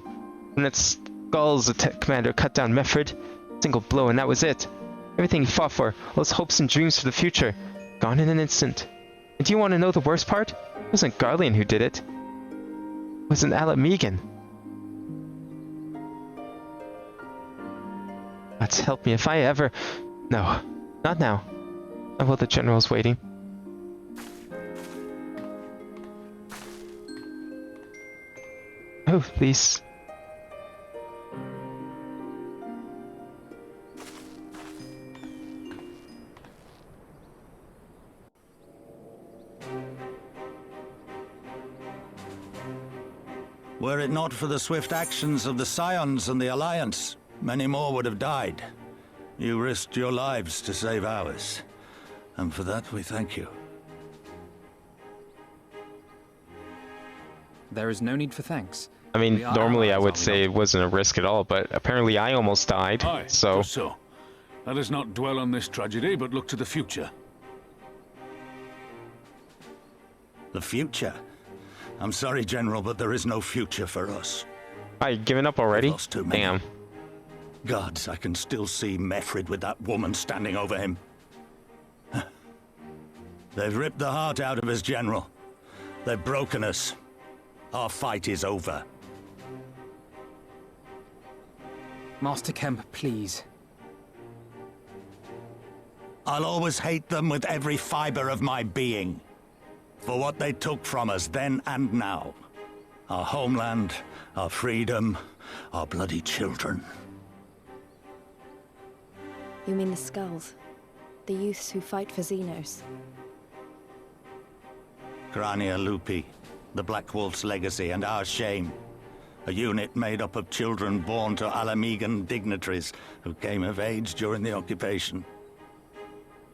[SPEAKER 2] When that Skull's commander cut down Mefred. Single blow and that was it. Everything he fought for, all his hopes and dreams for the future, gone in an instant. And do you want to know the worst part? It wasn't Garlean who did it. was an Alamegan. Let's help me if I ever... No, not now. Not while the general's waiting. Oh, please.
[SPEAKER 8] Were it not for the swift actions of the Scions and the Alliance, many more would have died. You risked your lives to save ours, and for that we thank you.
[SPEAKER 3] There is no need for thanks.
[SPEAKER 2] I mean,
[SPEAKER 3] We are
[SPEAKER 2] normally I
[SPEAKER 3] allies,
[SPEAKER 2] would
[SPEAKER 3] are we
[SPEAKER 2] say
[SPEAKER 3] not?
[SPEAKER 2] it wasn't a risk at all, but apparently I almost died,
[SPEAKER 6] Aye,
[SPEAKER 2] so...
[SPEAKER 6] just so. Let us not dwell on this tragedy, but look to the future.
[SPEAKER 8] The future? I'm sorry, General, but there is no future for us.
[SPEAKER 2] I given up already?
[SPEAKER 8] We've lost too many.
[SPEAKER 2] Damn.
[SPEAKER 8] Gods, I can still see Mefrid with that woman standing over him. They've ripped the heart out of us, General. They've broken us. Our fight is over.
[SPEAKER 3] Master Kemp, please.
[SPEAKER 8] I'll always hate them with every fiber of my being. For what they took from us then and now. Our homeland, our freedom, our bloody children.
[SPEAKER 9] You mean the Skulls? The youths who fight for Xenos?
[SPEAKER 8] Grania Lupi, the Black Wolf's legacy and our shame. A unit made up of children born to Alamegan dignitaries who came of age during the occupation.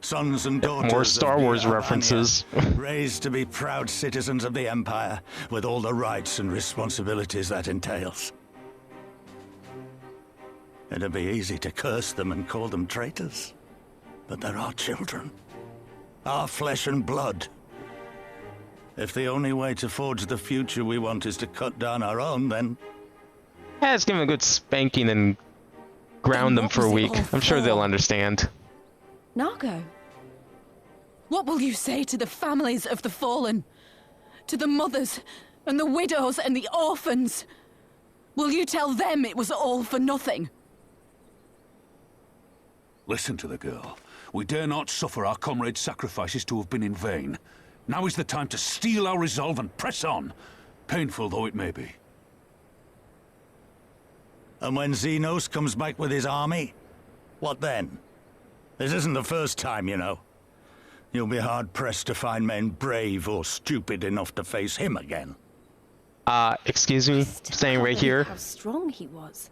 [SPEAKER 8] Sons and daughters
[SPEAKER 2] More
[SPEAKER 8] of
[SPEAKER 2] Star
[SPEAKER 8] the
[SPEAKER 2] Wars
[SPEAKER 8] Albania,
[SPEAKER 2] references.
[SPEAKER 8] raised to be proud citizens of the Empire, with all the rights and responsibilities that entails. It'd be easy to curse them and call them traitors. But they're our children. Our flesh and blood. If the only way to forge the future we want is to cut down our own, then...
[SPEAKER 2] Yeah, let's give them a good spanking and ground them
[SPEAKER 7] what
[SPEAKER 2] for a
[SPEAKER 7] was it
[SPEAKER 2] week.
[SPEAKER 7] all
[SPEAKER 2] I'm sure they'll
[SPEAKER 7] for?
[SPEAKER 2] understand.
[SPEAKER 9] Nargo?
[SPEAKER 7] What will you say to the families of the fallen? To the mothers, and the widows, and the orphans? Will you tell them it was all for nothing?
[SPEAKER 6] Listen to the girl. We dare not suffer our comrades' sacrifices to have been in vain. Now is the time to steel our resolve and press on, painful though it may be.
[SPEAKER 8] And when Xenos comes back with his army, what then? This isn't the first time, you know. You'll be hard-pressed to find men brave or stupid enough to face him again.
[SPEAKER 2] Excuse me,
[SPEAKER 9] Still
[SPEAKER 2] staying
[SPEAKER 9] can't
[SPEAKER 2] right
[SPEAKER 9] believe
[SPEAKER 2] here.
[SPEAKER 9] How strong he was.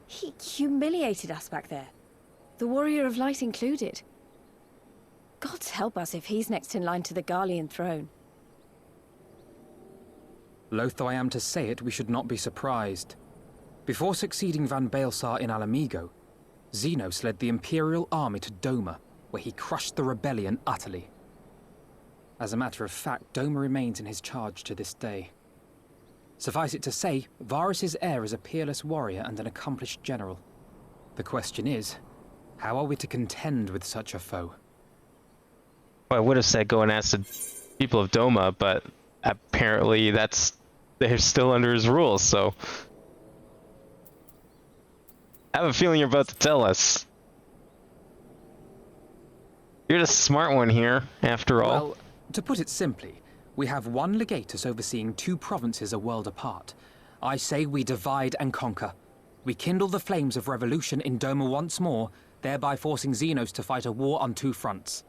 [SPEAKER 9] He humiliated us back there. The Warrior of Light included. Gods help us if he's next in line to the Garlean throne.
[SPEAKER 3] Loath though I am to say it, we should not be surprised. Before succeeding Van Baelsar in Alamigo, Xenos led the Imperial army to Doma, where he crushed the rebellion utterly. As a matter of fact, Doma remains in his charge to this day. Suffice it to say, Varus's heir is a peerless warrior and an accomplished general. The question is, how are we to contend with such a foe?
[SPEAKER 2] Well, I would have said go and ask the people of Doma, but apparently they're still under his rules, so... I have a feeling you're about to tell us. You're the smart one here, after all.
[SPEAKER 3] Well, to put it simply, we have one legatus overseeing two provinces a world apart. I say we divide and conquer. We kindle the flames of revolution in Doma once more, thereby forcing Xenos to fight a war on two fronts.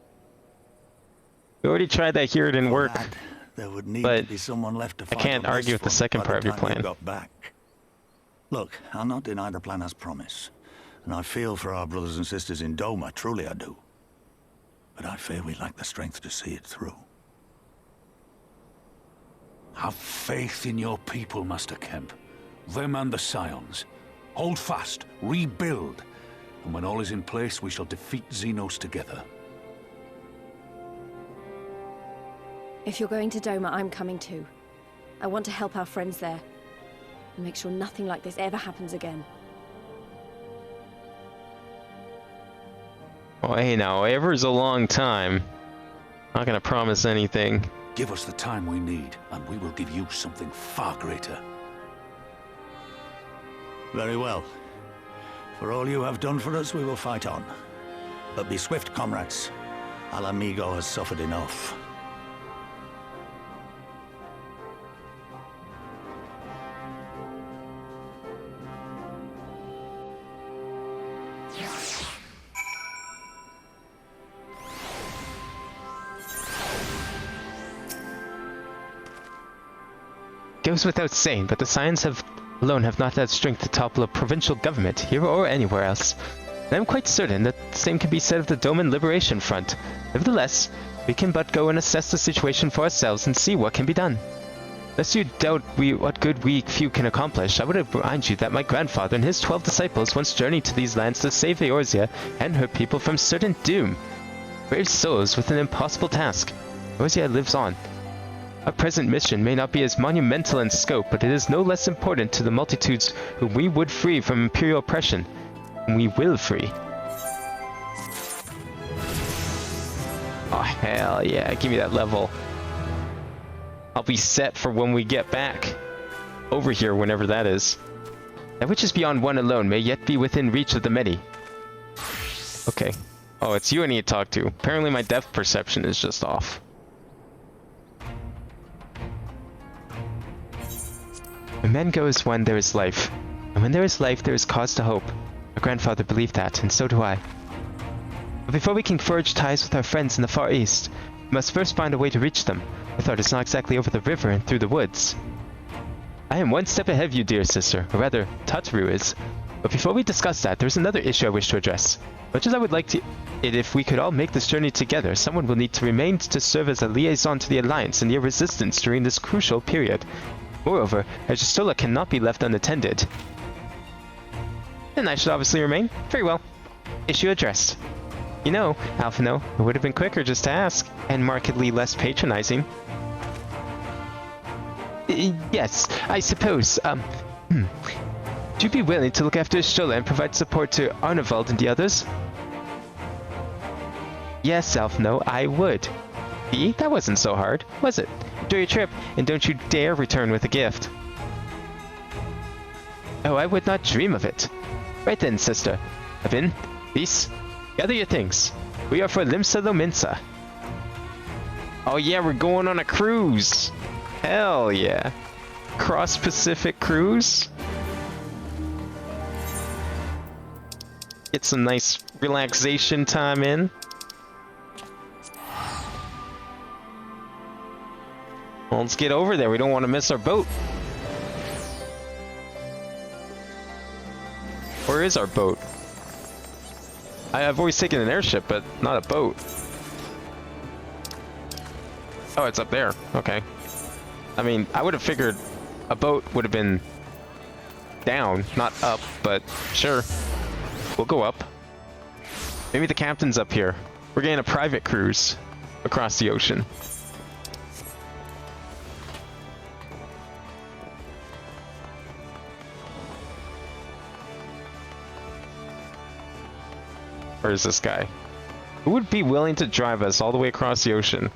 [SPEAKER 2] We already tried that here, it didn't work.
[SPEAKER 8] That, there would need
[SPEAKER 2] but
[SPEAKER 8] to be someone left to
[SPEAKER 2] I
[SPEAKER 8] fight
[SPEAKER 2] can't
[SPEAKER 8] on this
[SPEAKER 2] argue with the
[SPEAKER 8] front
[SPEAKER 2] second
[SPEAKER 8] by
[SPEAKER 2] part of your
[SPEAKER 8] time you
[SPEAKER 2] plan.
[SPEAKER 8] got back. Look, I'll not deny the plan as promised. And I feel for our brothers and sisters in Doma, truly I do. But I fear we lack the strength to see it through.
[SPEAKER 6] Have faith in your people, Master Kemp. Them and the Scions. Hold fast, rebuild. And when all is in place, we shall defeat Xenos together.
[SPEAKER 9] If you're going to Doma, I'm coming too. I want to help our friends there. And make sure nothing like this ever happens again.
[SPEAKER 2] Well, hey now, ever's a long time. Not gonna promise anything.
[SPEAKER 6] Give us the time we need, and we will give you something far greater.
[SPEAKER 8] Very well. For all you have done for us, we will fight on. But be swift, comrades. Alamigo has suffered enough.
[SPEAKER 2] Goes without saying, but the Scions alone have not had strength to topple a provincial government, here or anywhere else. And I'm quite certain that the same can be said of the Doman Liberation Front. Nevertheless, we can but go and assess the situation for ourselves and see what can be done. Lest you doubt what good we few can accomplish, I would remind you that my grandfather and his 12 disciples once journeyed to these lands to save Eorzea and her people from certain doom. Brave souls with an impossible task. Eorzea lives on. Our present mission may not be as monumental in scope, but it is no less important to the multitudes whom we would free from imperial oppression. And we will free. Oh, hell yeah, give me that level. I'll be set for when we get back over here, whenever that is. That which is beyond one alone may yet be within reach of the many. Okay. Oh, it's you I need to talk to. Apparently my depth perception is just off. When men go as one, there is life. And when there is life, there is cause to hope. My grandfather believed that, and so do I. But before we can forge ties with our friends in the Far East, we must first find a way to reach them. I thought it's not exactly over the river and through the woods. I am one step ahead of you, dear sister, or rather, Tataru is. But before we discuss that, there's another issue I wish to address. Much as I would like it if we could all make this journey together, someone will need to remain to serve as a liaison to the Alliance and near resistance during this crucial period. Moreover, Agistola cannot be left unattended. Then I should obviously remain. Very well. Issue addressed. You know, Alphino, it would have been quicker just to ask, and markedly less patronizing. Yes, I suppose, would you be willing to look after Agistola and provide support to Arnevald and the others? Yes, Alphino, I would. See, that wasn't so hard, was it? Enjoy your trip, and don't you dare return with a gift. Oh, I would not dream of it. Right then, sister. Avin, Beast, gather your things. We are for Limsa Lominsa. Oh yeah, we're going on a cruise. Hell yeah. Cross-Pacific cruise. Get some nice relaxation time in. Well, let's get over there. We don't want to miss our boat. Where is our boat? I've always taken an airship, but not a boat. Oh, it's up there. Okay. I mean, I would have figured a boat would have been down, not up, but sure. We'll go up. Maybe the captain's up here. We're getting a private cruise across the ocean. Where is this guy? Who would be willing to drive us all the way across the ocean?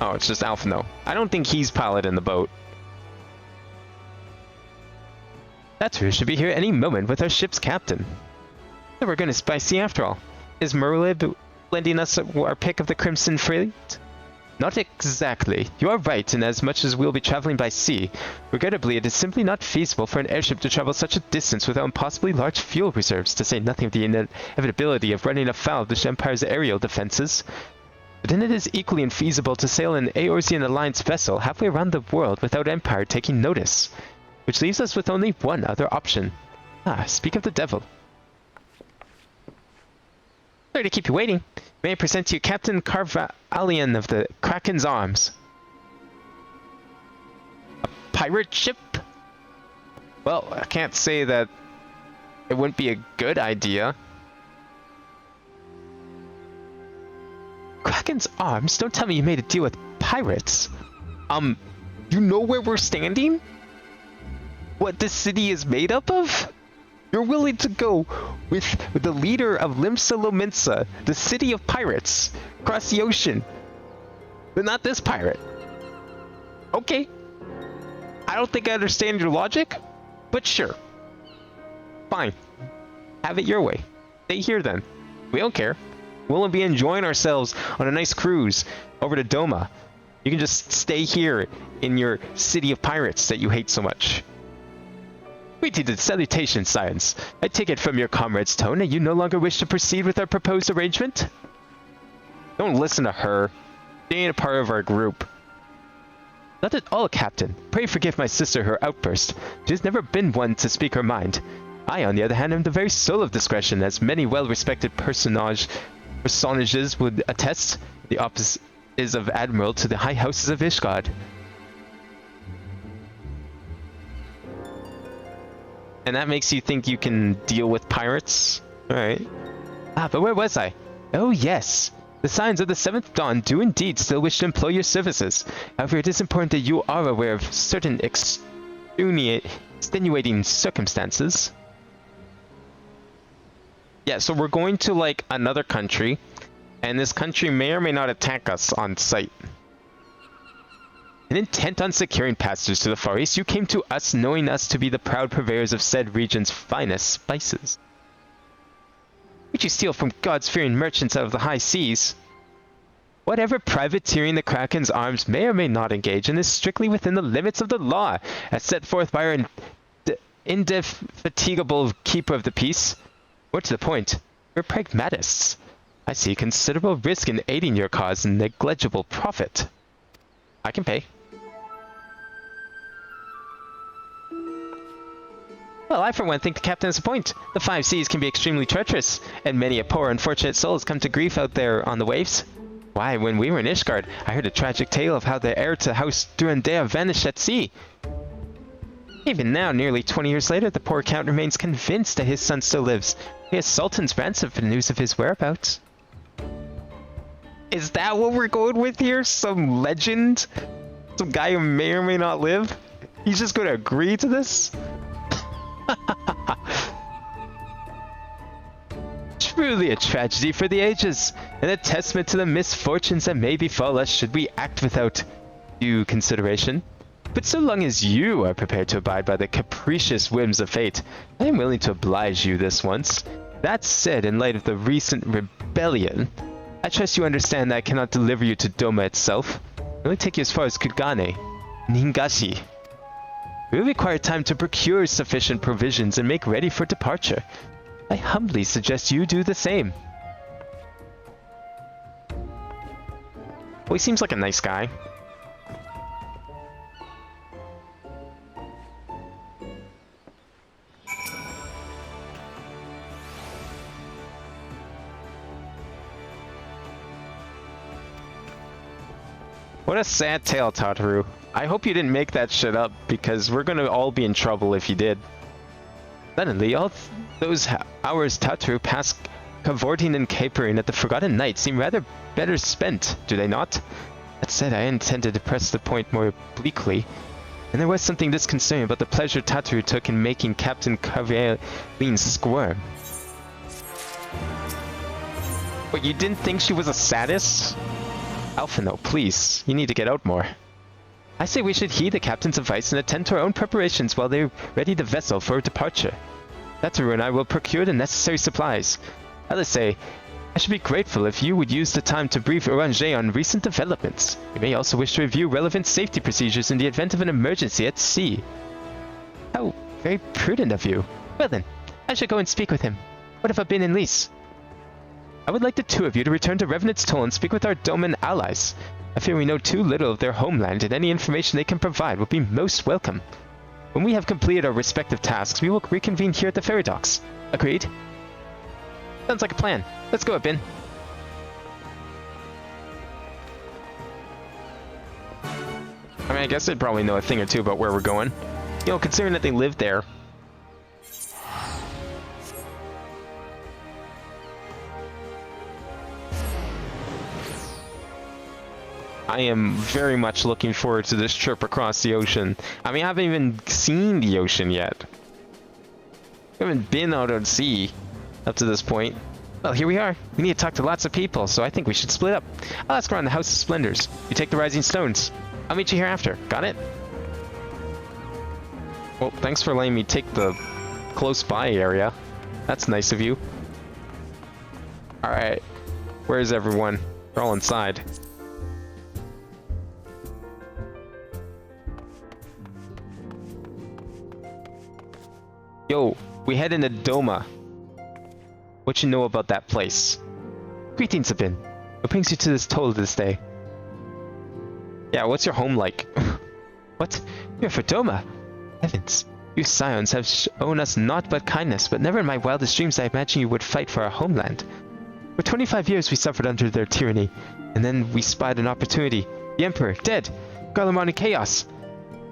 [SPEAKER 2] Oh, it's just Alphino. I don't think he's piloting the boat. Tataru should be here any moment with our ship's captain. So we're going to by sea after all. Is Merlib lending us our pick of the Crimson Fleet? Not exactly. You are right in as much as we'll be traveling by sea. Regrettably, it is simply not feasible for an airship to travel such a distance without impossibly large fuel reserves, to say nothing of the inevitability of running afoul of the Empire's aerial defenses. But then it is equally infeasible to sail an Eorzean Alliance vessel halfway around the world without Empire taking notice. Which leaves us with only one other option. Ah, speak of the devil. Sorry to keep you waiting. May I present to you Captain Carvalian of the Kraken's Arms. A pirate ship? Well, I can't say that it wouldn't be a good idea. Kraken's Arms? Don't tell me you made a deal with pirates. You know where we're standing? What this city is made up of? You're willing to go with the leader of Limsa Lominsa, the city of pirates, across the ocean, but not this pirate. Okay. I don't think I understand your logic, but sure. Fine. Have it your way. Stay here then. We don't care. We'll be enjoying ourselves on a nice cruise over to Doma. You can just stay here in your city of pirates that you hate so much. Greetings, salutations, Science. I take it from your comrade's tone that you no longer wish to proceed with our proposed arrangement? Don't listen to her. She ain't a part of our group. Not at all, Captain. Pray forgive my sister her outburst. She has never been one to speak her mind. I, on the other hand, am the very soul of discretion, as many well-respected personages would attest. The opposite is of Admiral to the high houses of Ishgard. And that makes you think you can deal with pirates? Alright. But where was I? Oh yes! The Scions of the Seventh Dawn do indeed still wish to employ your services. However, it is important that you are aware of certain extenuating circumstances. Yeah, so we're going to, like, another country, and this country may or may not attack us on sight. And intent on securing passage to the Far East, you came to us knowing us to be the proud purveyors of said region's finest spices, which you steal from God's-fearing merchants out of the high seas. Whatever privateering the Kraken's arms may or may not engage in is strictly within the limits of the law, as set forth by our indefatigable keeper of the peace. More to the point, we're pragmatists. I see considerable risk in aiding your cause and negligible profit. I can pay. Well, I for one think the captain has a point. The 5 seas can be extremely treacherous, and many a poor unfortunate soul has come to grief out there on the waves. Why, when we were in Ishgard, I heard a tragic tale of how the heir to House Durandea vanished at sea. Even now, nearly 20 years later, the poor count remains convinced that his son still lives. He has Sultan's ransom for news of his whereabouts. Is that what we're going with here? Some legend? Some guy who may or may not live? He's just going to agree to this? Truly a tragedy for the ages, and a testament to the misfortunes that may befall us should we act without due consideration. But so long as you are prepared to abide by the capricious whims of fate, I am willing to oblige you this once. That said, in light of the recent rebellion, I trust you understand that I cannot deliver you to Doma itself. I'll only take you as far as Kugane and Hingashi. We will require time to procure sufficient provisions and make ready for departure. I humbly suggest you do the same. Well, he seems like a nice guy. What a sad tale, Tataru. I hope you didn't make that shit up, because we're gonna all be in trouble if you did. Suddenly, all those hours Tataru passed cavorting and capering at the Forgotten Night seem rather better spent, do they not? That said, I intended to press the point more obliquely, and there was something disconcerting about the pleasure Tataru took in making Captain Carvaline squirm. But you didn't think she was a sadist? Alphino, please, you need to get out more. I say we should heed the captain's advice and attend to our own preparations while they ready the vessel for departure. Tataru and I will procure the necessary supplies. Others say, I should be grateful if you would use the time to brief Oranger on recent developments. You may also wish to review relevant safety procedures in the event of an emergency at sea. How very prudent of you. Well then, I should go and speak with him. What have I been in lease? I would like the two of you to return to Revenant's Toll and speak with our Doman allies. I fear we know too little of their homeland, and any information they can provide will be most welcome. When we have completed our respective tasks, we will reconvene here at the ferry docks. Agreed? Sounds like a plan. Let's go, Bin. I mean, I guess they'd probably know a thing or two about where we're going. You know, considering that they live there. I am very much looking forward to this trip across the ocean. I mean, I haven't even seen the ocean yet. I haven't been out at sea up to this point. Well, here we are. We need to talk to lots of people, so I think we should split up. I'll ask around the House of Splendors. You take the Rising Stones. I'll meet you here after. Got it? Well, thanks for letting me take the close by area. That's nice of you. Alright. Where's everyone? They're all inside. Yo, we head into Doma. What you know about that place? Greetings, Abin. What brings you to this toll this day? Yeah, what's your home like? What? You're for Doma? Heavens. You scions have shown us naught but kindness, but never in my wildest dreams I imagined you would fight for our homeland. For 25 years we suffered under their tyranny, and then we spied an opportunity. The Emperor, dead! Garlemald in chaos!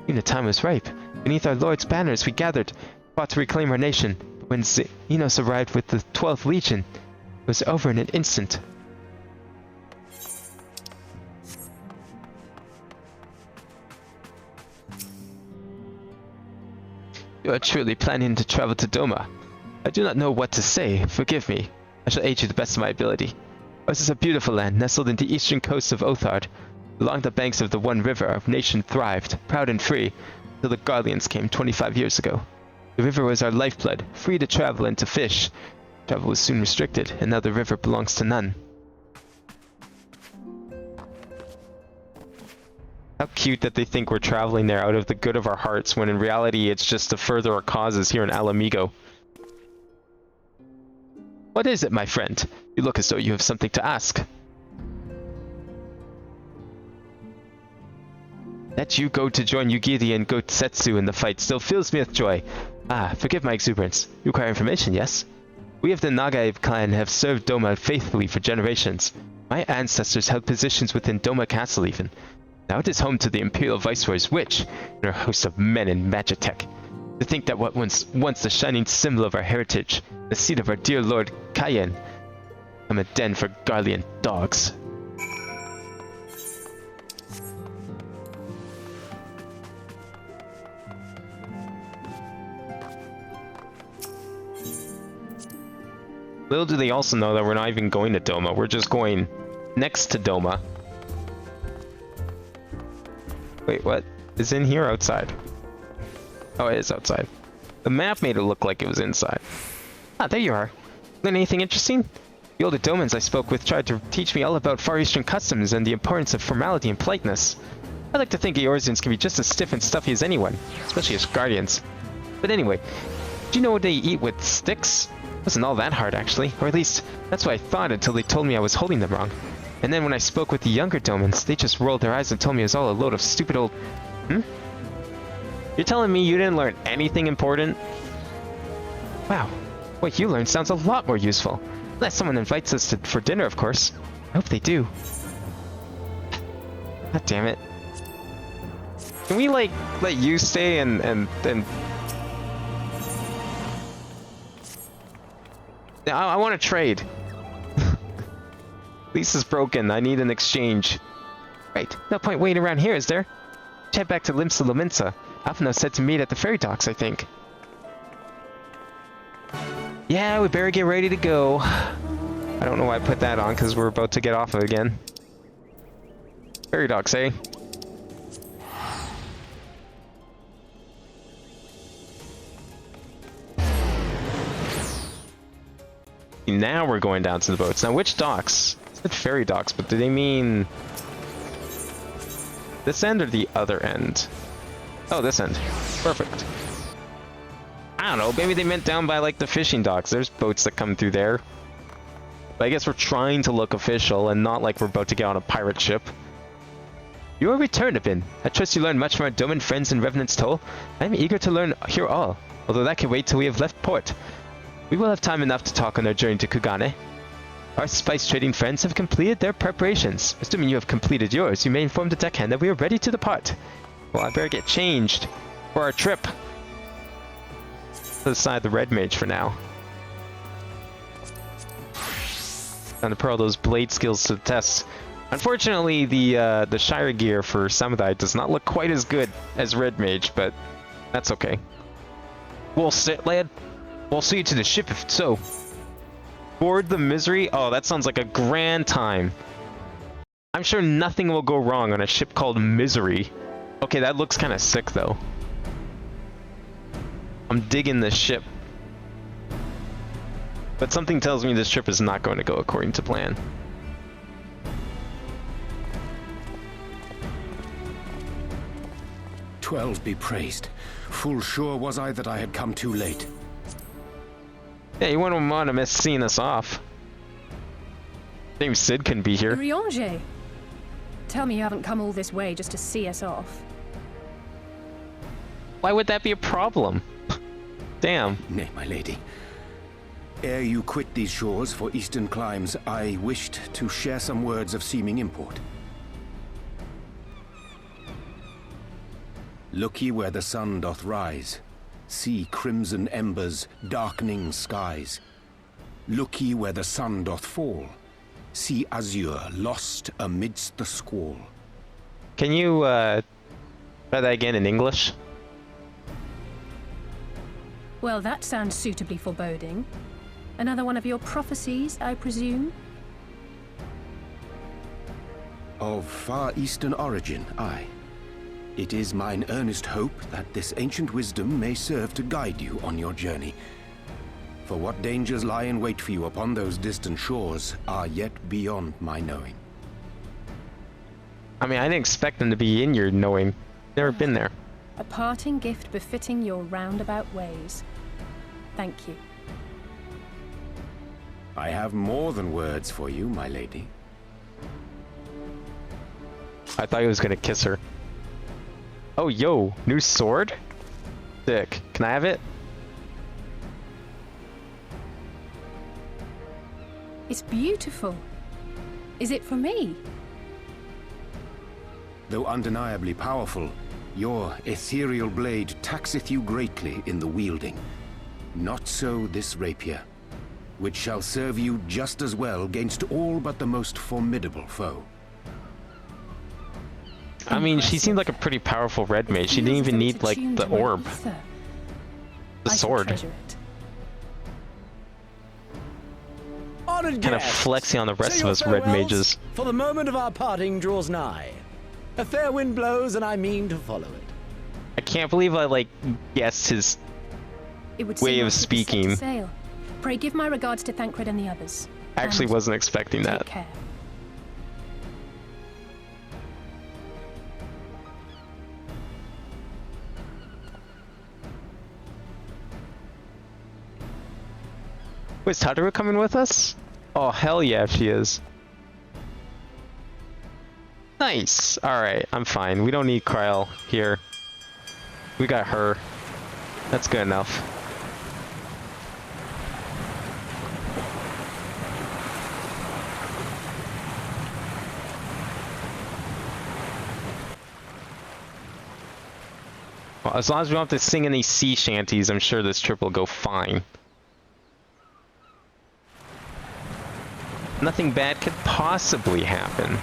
[SPEAKER 2] Even the time was ripe. Beneath our Lord's banners we gathered, fought to reclaim our nation. But when Xenos arrived with the 12th Legion, it was over in an instant. You are truly planning to travel to Doma. I do not know what to say. Forgive me. I shall aid you to the best of my ability. Ours is a beautiful land nestled in the eastern coast of Othard. Along the banks of the One River, our nation thrived, proud and free, until the Guardians came 25 years ago. The river was our lifeblood, free to travel and to fish. Travel was soon restricted, and now the river belongs to none. How cute that they think we're traveling there out of the good of our hearts, when in reality it's just to further our causes here in Alamigo. What is it, my friend? You look as though you have something to ask. That you go to join Yugiri and Gotsetsu in the fight still fills me with joy. Ah, forgive my exuberance. You require information, yes? We of the Nagai clan have served Doma faithfully for generations. My ancestors held positions within Doma Castle even. Now it is home to the Imperial Viceroy's witch and her host of men in Magitech. To think that what was once the shining symbol of our heritage, the seat of our dear Lord Cayenne, become a den for Garlean dogs. Little do they also know that we're not even going to Doma, we're just going next to Doma. Wait, what? Is in here or outside? Oh, it is outside. The map made it look like it was inside. Ah, there you are. Learn anything interesting? The older Domans I spoke with tried to teach me all about Far Eastern customs and the importance of formality and politeness. I like to think Eorzeans can be just as stiff and stuffy as anyone, especially as Guardians. But anyway, do you know what they eat with sticks? It wasn't all that hard, actually. Or at least, that's what I thought until they told me I was holding them wrong. And then when I spoke with the younger Domans, they just rolled their eyes and told me it was all a load of stupid old... You're telling me you didn't learn anything important? Wow, what you learned sounds a lot more useful. Unless someone invites us for dinner, of course. I hope they do. God damn it. Can we, like, let you stay and I want to trade. Lisa's broken. I need an exchange. Right, no point waiting around here, is there? Head back to Limsa Lominsa. Alphino said to meet at the ferry docks, I think. Yeah, we better get ready to go. I don't know why I put that on, because we're about to get off of it again. Ferry docks, eh? Now we're going down to the boats. Now, which docks? It said ferry docks, but do they mean this end or the other end? Oh, this end. Perfect. I don't know, maybe they meant down by, like, the fishing docks. There's boats that come through there. But I guess we're trying to look official and not like we're about to get on a pirate ship. You are returned, Abin. I trust you learned much from our Doman friends in Revenant's Toll. I am eager to learn here all, although that can wait till we have left port. We will have time enough to talk on our journey to Kugane. Our spice trading friends have completed their preparations. Assuming you have completed yours, you may inform the deckhand that we are ready to depart. Well, I better get changed for our trip. To the side of the Red Mage for now. Time to put all those blade skills to the test. Unfortunately, the Shire gear for Samurai does not look quite as good as Red Mage, but that's okay. We'll sit, lad. We'll see you to the ship if so. Board the Misery? Oh, that sounds like a grand time. I'm sure nothing will go wrong on a ship called Misery. Okay, that looks kind of sick, though. I'm digging this ship. But something tells me this trip is not going to go according to plan.
[SPEAKER 10] "12 be praised. Full sure was I that I had come too late."
[SPEAKER 2] Yeah, you wouldn't want to miss seeing us off. James Sid can be here.
[SPEAKER 9] Riange! Tell me you haven't come all this way just to see us off.
[SPEAKER 2] Why would that be a problem? Damn.
[SPEAKER 10] Nay, my lady. Ere you quit these shores for eastern climes, I wished to share some words of seeming import. Look ye where the sun doth rise. See crimson embers, darkening skies. Look ye where the sun doth fall. See azure lost amidst the squall.
[SPEAKER 2] Can you, try that again in English?
[SPEAKER 9] Well, that sounds suitably foreboding. Another one of your prophecies, I presume?
[SPEAKER 10] Of far eastern origin, aye. It is mine earnest hope that this ancient wisdom may serve to guide you on your journey. For what dangers lie in wait for you upon those distant shores are yet beyond my knowing.
[SPEAKER 2] I mean, I didn't expect them to be in your knowing. Never been there.
[SPEAKER 9] A parting gift befitting your roundabout ways. Thank you.
[SPEAKER 10] I have more than words for you, my lady.
[SPEAKER 2] I thought he was gonna kiss her. Oh, yo, new sword? Sick. Can I have it?
[SPEAKER 9] It's beautiful. Is it for me?
[SPEAKER 10] Though undeniably powerful, your ethereal blade taxeth you greatly in the wielding. Not so this rapier, which shall serve you just as well against all but the most formidable foe.
[SPEAKER 2] I mean, she seemed like a pretty powerful red mage. She didn't even need, like, the orb. The sword.
[SPEAKER 11] Honored
[SPEAKER 2] Kind of
[SPEAKER 11] guests,
[SPEAKER 2] flexing on the rest
[SPEAKER 11] say
[SPEAKER 2] of
[SPEAKER 11] your
[SPEAKER 2] us red
[SPEAKER 11] farewells,
[SPEAKER 2] mages.
[SPEAKER 11] For the moment of our parting draws nigh. A fair wind blows, and I mean to follow it.
[SPEAKER 2] I can't believe I, like, guessed his way of speaking.
[SPEAKER 9] Pray give my regards to Thancred and the others.
[SPEAKER 2] I actually wasn't expecting that.
[SPEAKER 9] Take care.
[SPEAKER 2] Wait, is Tataru coming with us? Oh, hell yeah, she is. Nice! Alright, I'm fine. We don't need Kryl here. We got her. That's good enough. Well, as long as we don't have to sing any sea shanties, I'm sure this trip will go fine. Nothing bad could possibly happen.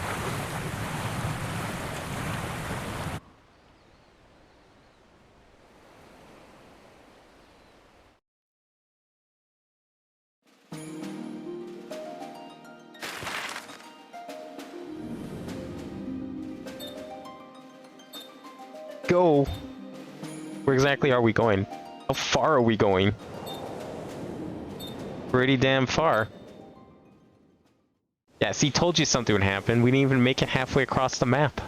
[SPEAKER 2] Go. Where exactly are we going? How far are we going? Pretty damn far. Yeah, see, told you something would happen. We didn't even make it halfway across the map.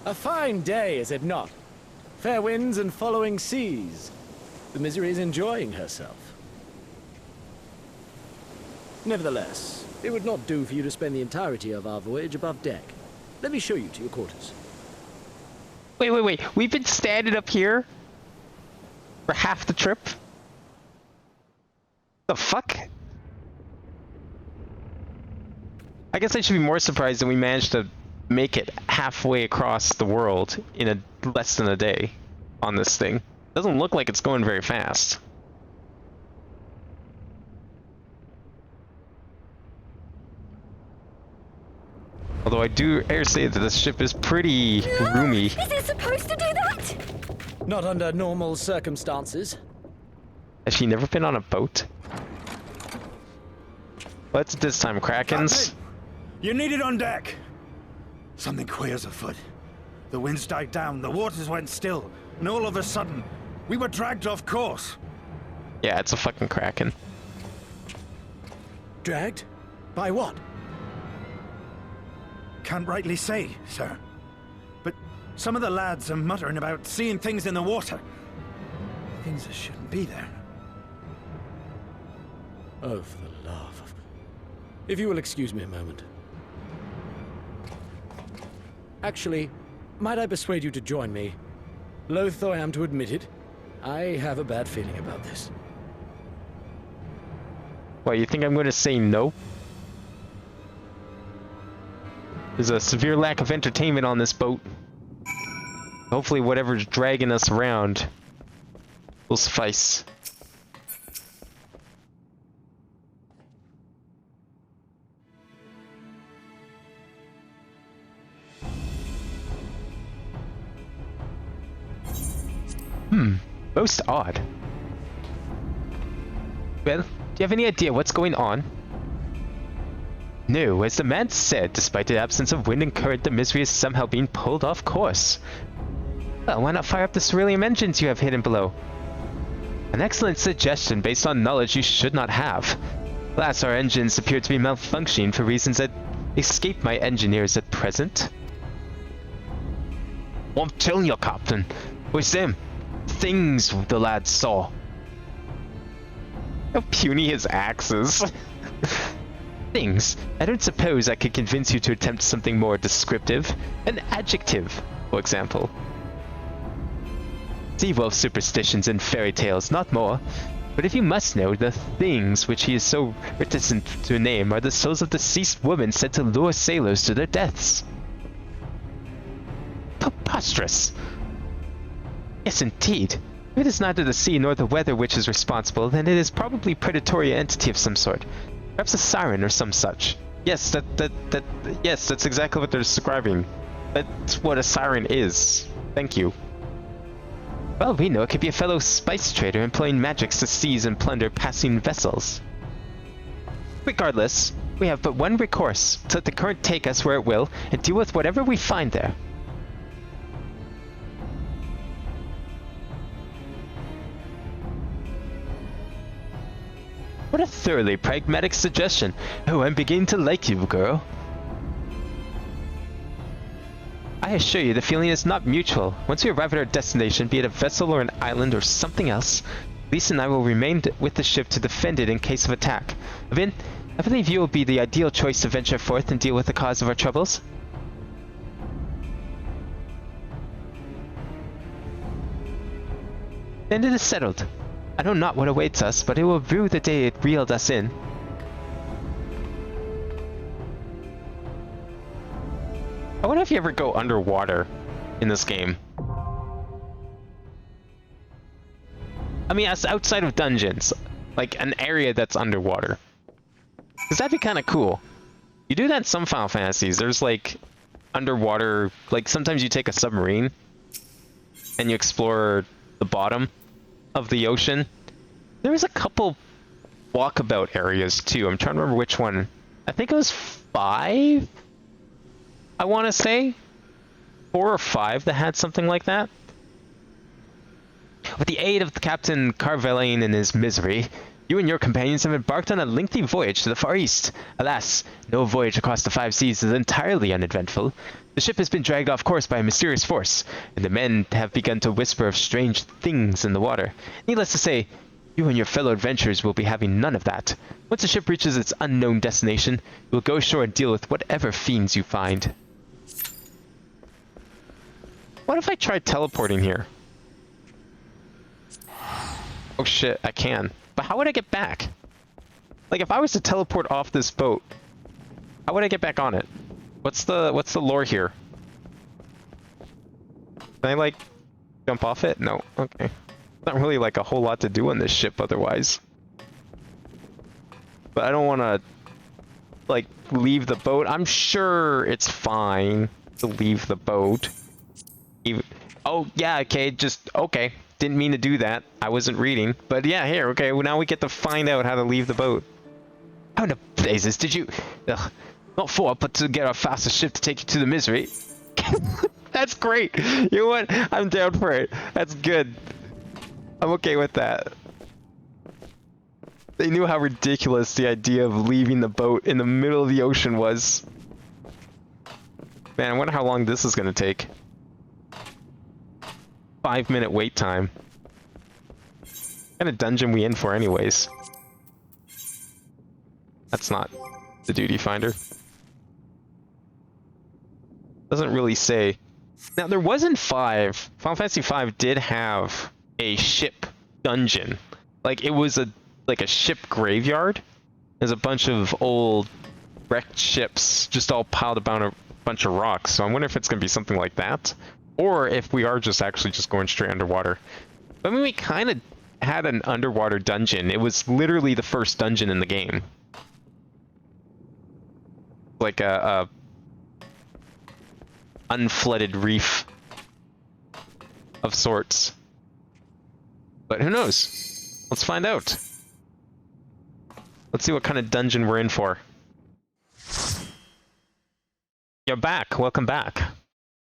[SPEAKER 11] A fine day, is it not? Fair winds and following seas. The Misery is enjoying herself. Nevertheless, it would not do for you to spend the entirety of our voyage above deck. Let me show you to your quarters.
[SPEAKER 2] Wait. We've been standing up here for half the trip? The fuck? I guess I should be more surprised that we managed to make it halfway across the world in less than a day on this thing. Doesn't look like it's going very fast. Although I do dare say that this ship is pretty roomy.
[SPEAKER 4] Is it supposed to do that?
[SPEAKER 11] Not under normal circumstances.
[SPEAKER 2] Has she never been on a boat? What's this time, Krakens?
[SPEAKER 10] Captain, you need it on deck. Something queer's afoot. The winds died down, the waters went still, and all of a sudden, we were dragged off course.
[SPEAKER 2] Yeah, it's a fucking Kraken.
[SPEAKER 11] Dragged? By what?
[SPEAKER 10] Can't rightly say, sir. But some of the lads are muttering about seeing things in the water. Things that shouldn't be there.
[SPEAKER 11] Oh, for the love of... If you will excuse me a moment. Actually, might I persuade you to join me? Loath though I am to admit it, I have a bad feeling about this.
[SPEAKER 2] What, you think I'm going to say no? There's a severe lack of entertainment on this boat. Hopefully whatever's dragging us around will suffice. Most odd. Well, do you have any idea what's going on? No, as the man said, despite the absence of wind and current, the Misery is somehow being pulled off course. Well, why not fire up the ceruleum engines you have hidden below? An excellent suggestion based on knowledge you should not have. Alas, our engines appear to be malfunctioning for reasons that escape my engineers at present. Well, I'm telling you, Captain. With them things the lads saw. How puny his axes. Things. I don't suppose I could convince you to attempt something more descriptive. An adjective, for example. Sea-wolf superstitions and fairy tales, not more. But if you must know, the things which he is so reticent to name are the souls of deceased women said to lure sailors to their deaths. Preposterous! Yes, indeed. If it is neither the sea nor the weather which is responsible, then it is probably a predatory entity of some sort. Perhaps a siren or some such. Yes, yes, that's exactly what they're describing. That's what a siren is. Thank you. Well, we know it could be a fellow spice trader employing magics to seize and plunder passing vessels. Regardless, we have but one recourse, to let the current take us where it will, and deal with whatever we find there. What a thoroughly pragmatic suggestion. Oh, I'm beginning to like you, girl. I assure you the feeling is not mutual. Once we arrive at our destination, be it a vessel or an island or something else, Lisa and I will remain with the ship to defend it in case of attack. Vin, I believe you will be the ideal choice to venture forth and deal with the cause of our troubles. Then it is settled. I know not what awaits us, but it will rue the day it reeled us in. I wonder if you ever go underwater in this game. I mean, as outside of dungeons, like an area that's underwater. Because that'd be kind of cool. You do that in some Final Fantasies. There's like underwater, like sometimes you take a submarine and you explore the bottom of the ocean. There was a couple walkabout areas too. I'm trying to remember which one. I think it was 5. I want to say 4 or 5 that had something like that. With the aid of Captain Carveline and his Misery, you and your companions have embarked on a lengthy voyage to the Far East. Alas, no voyage across the 5 seas is entirely uneventful. The ship has been dragged off course by a mysterious force, and the men have begun to whisper of strange things in the water. Needless to say, you and your fellow adventurers will be having none of that. Once the ship reaches its unknown destination, you will go ashore and deal with whatever fiends you find. What if I tried teleporting here? Oh shit, I can. But how would I get back? Like, if I was to teleport off this boat, how would I get back on it? What's the lore here? Can I, like, jump off it? No. Okay. Not really, like, a whole lot to do on this ship otherwise. But I don't want to like, leave the boat. I'm sure it's fine to leave the boat. Even, oh, yeah, okay, just, okay. Didn't mean to do that. I wasn't reading. But yeah, here, okay, well, now we get to find out how to leave the boat. How in the blazes did you... Ugh, not for, but to get a faster ship to take you to the misery. That's great. You know what? I'm down for it. That's good. I'm okay with that. They knew how ridiculous the idea of leaving the boat in the middle of the ocean was. Man, I wonder how long this is gonna take. 5-minute wait time. What kind of dungeon we in for anyways? That's not the duty finder. Doesn't really say. Now there wasn't 5. Final Fantasy V did have a ship dungeon. Like it was a ship graveyard. There's a bunch of old wrecked ships just all piled about a bunch of rocks. So I wonder if it's gonna be something like that. Or if we are just actually just going straight underwater. I mean, we kind of had an underwater dungeon. It was literally the first dungeon in the game. Like a unflooded reef of sorts. But who knows? Let's find out. Let's see what kind of dungeon we're in for. You're back. Welcome back.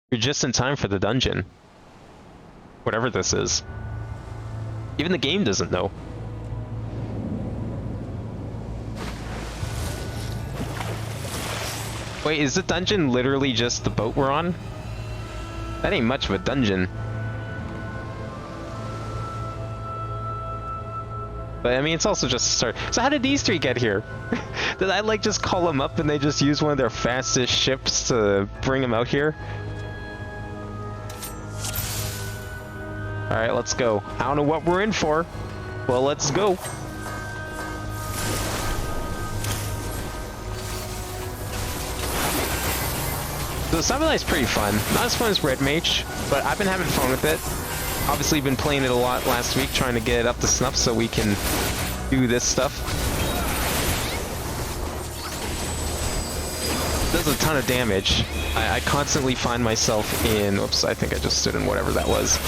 [SPEAKER 2] You're just in time for the dungeon. Whatever this is. Even the game doesn't know. Wait, is the dungeon literally just the boat we're on? That ain't much of a dungeon. But I mean, it's also just a start. So how did these three get here? Did I like just call them up and they just use one of their fastest ships to bring them out here? Alright, let's go. I don't know what we're in for. Well, let's go. So Sabulai's pretty fun. Not as fun as Red Mage, but I've been having fun with it. Obviously been playing it a lot last week, trying to get it up to snuff so we can do this stuff. Does a ton of damage. I constantly find myself in... Oops, I think I just stood in whatever that was.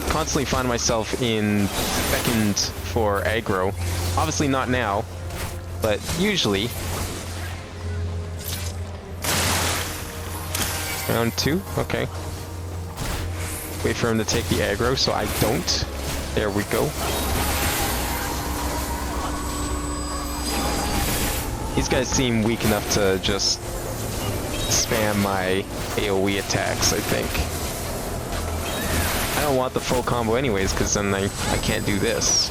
[SPEAKER 2] Constantly find myself in second for aggro. Obviously not now, but usually. Round 2? Okay. Wait for him to take the aggro so I don't. There we go. These guys seem weak enough to just spam my AoE attacks, I think. I don't want the full combo anyways, because then I can't do this.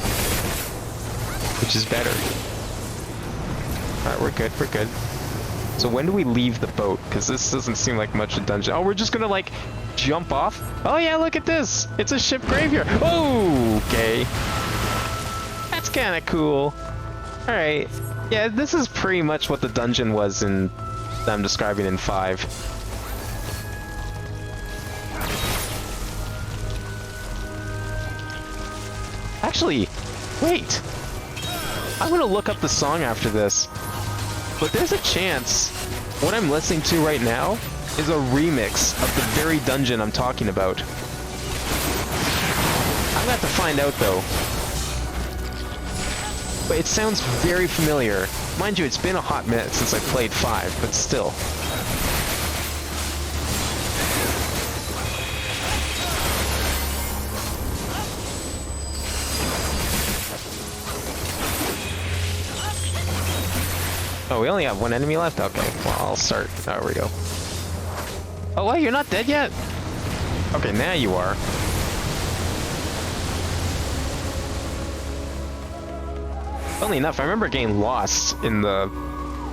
[SPEAKER 2] Which is better. Alright, we're good, we're good. So when do we leave the boat? Because this doesn't seem like much a dungeon. Oh, we're just gonna, like, jump off? Oh yeah, look at this! It's a ship graveyard! Oh, okay. That's kinda cool. Alright. Yeah, this is pretty much what the dungeon was in... I'm describing in 5. Actually, wait! I'm gonna look up the song after this. But there's a chance what I'm listening to right now is a remix of the very dungeon I'm talking about. I'm gonna have to find out though. But it sounds very familiar. Mind you, it's been a hot minute since I played 5, but still. Oh, we only have one enemy left? Okay, well, I'll start. There we go. Oh, wait, you're not dead yet? Okay, now you are. Funnily enough, I remember getting lost in the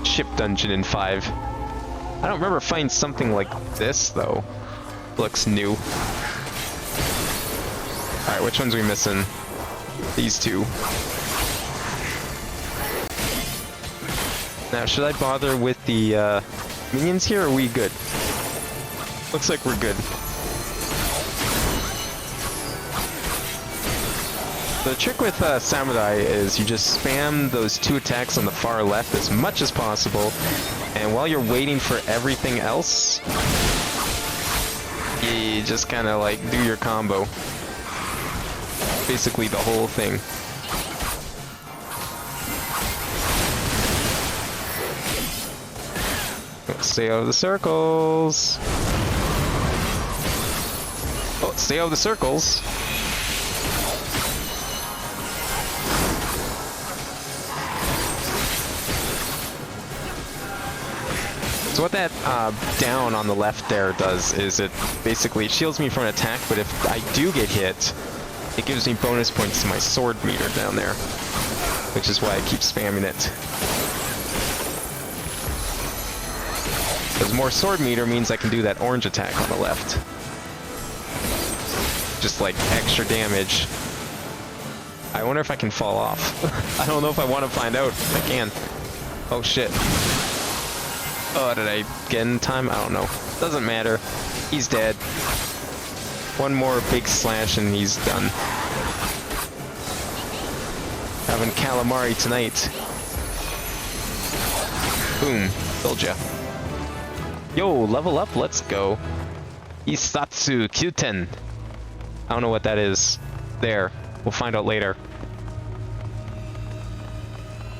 [SPEAKER 2] ship dungeon in 5. I don't remember finding something like this, though. Looks new. Alright, which ones are we missing? These two. Now, should I bother with the minions here, or are we good? Looks like we're good. The trick with Samurai is you just spam those 2 attacks on the far left as much as possible, and while you're waiting for everything else, you just kind of like do your combo. Basically the whole thing. Stay out of the circles. Oh, stay out of the circles. So what that down on the left there does is it basically shields me from an attack, but if I do get hit, it gives me bonus points to my sword meter down there, which is why I keep spamming it. Because more sword meter means I can do that orange attack on the left. Just like extra damage. I wonder if I can fall off. I don't know if I want to find out. I can. Oh shit. Oh, did I get in time? I don't know. Doesn't matter. He's dead. One more big slash and he's done. Having calamari tonight. Boom. Told ya. Yo, level up, let's go. Isatsu Kyuten. I don't know what that is. There. We'll find out later.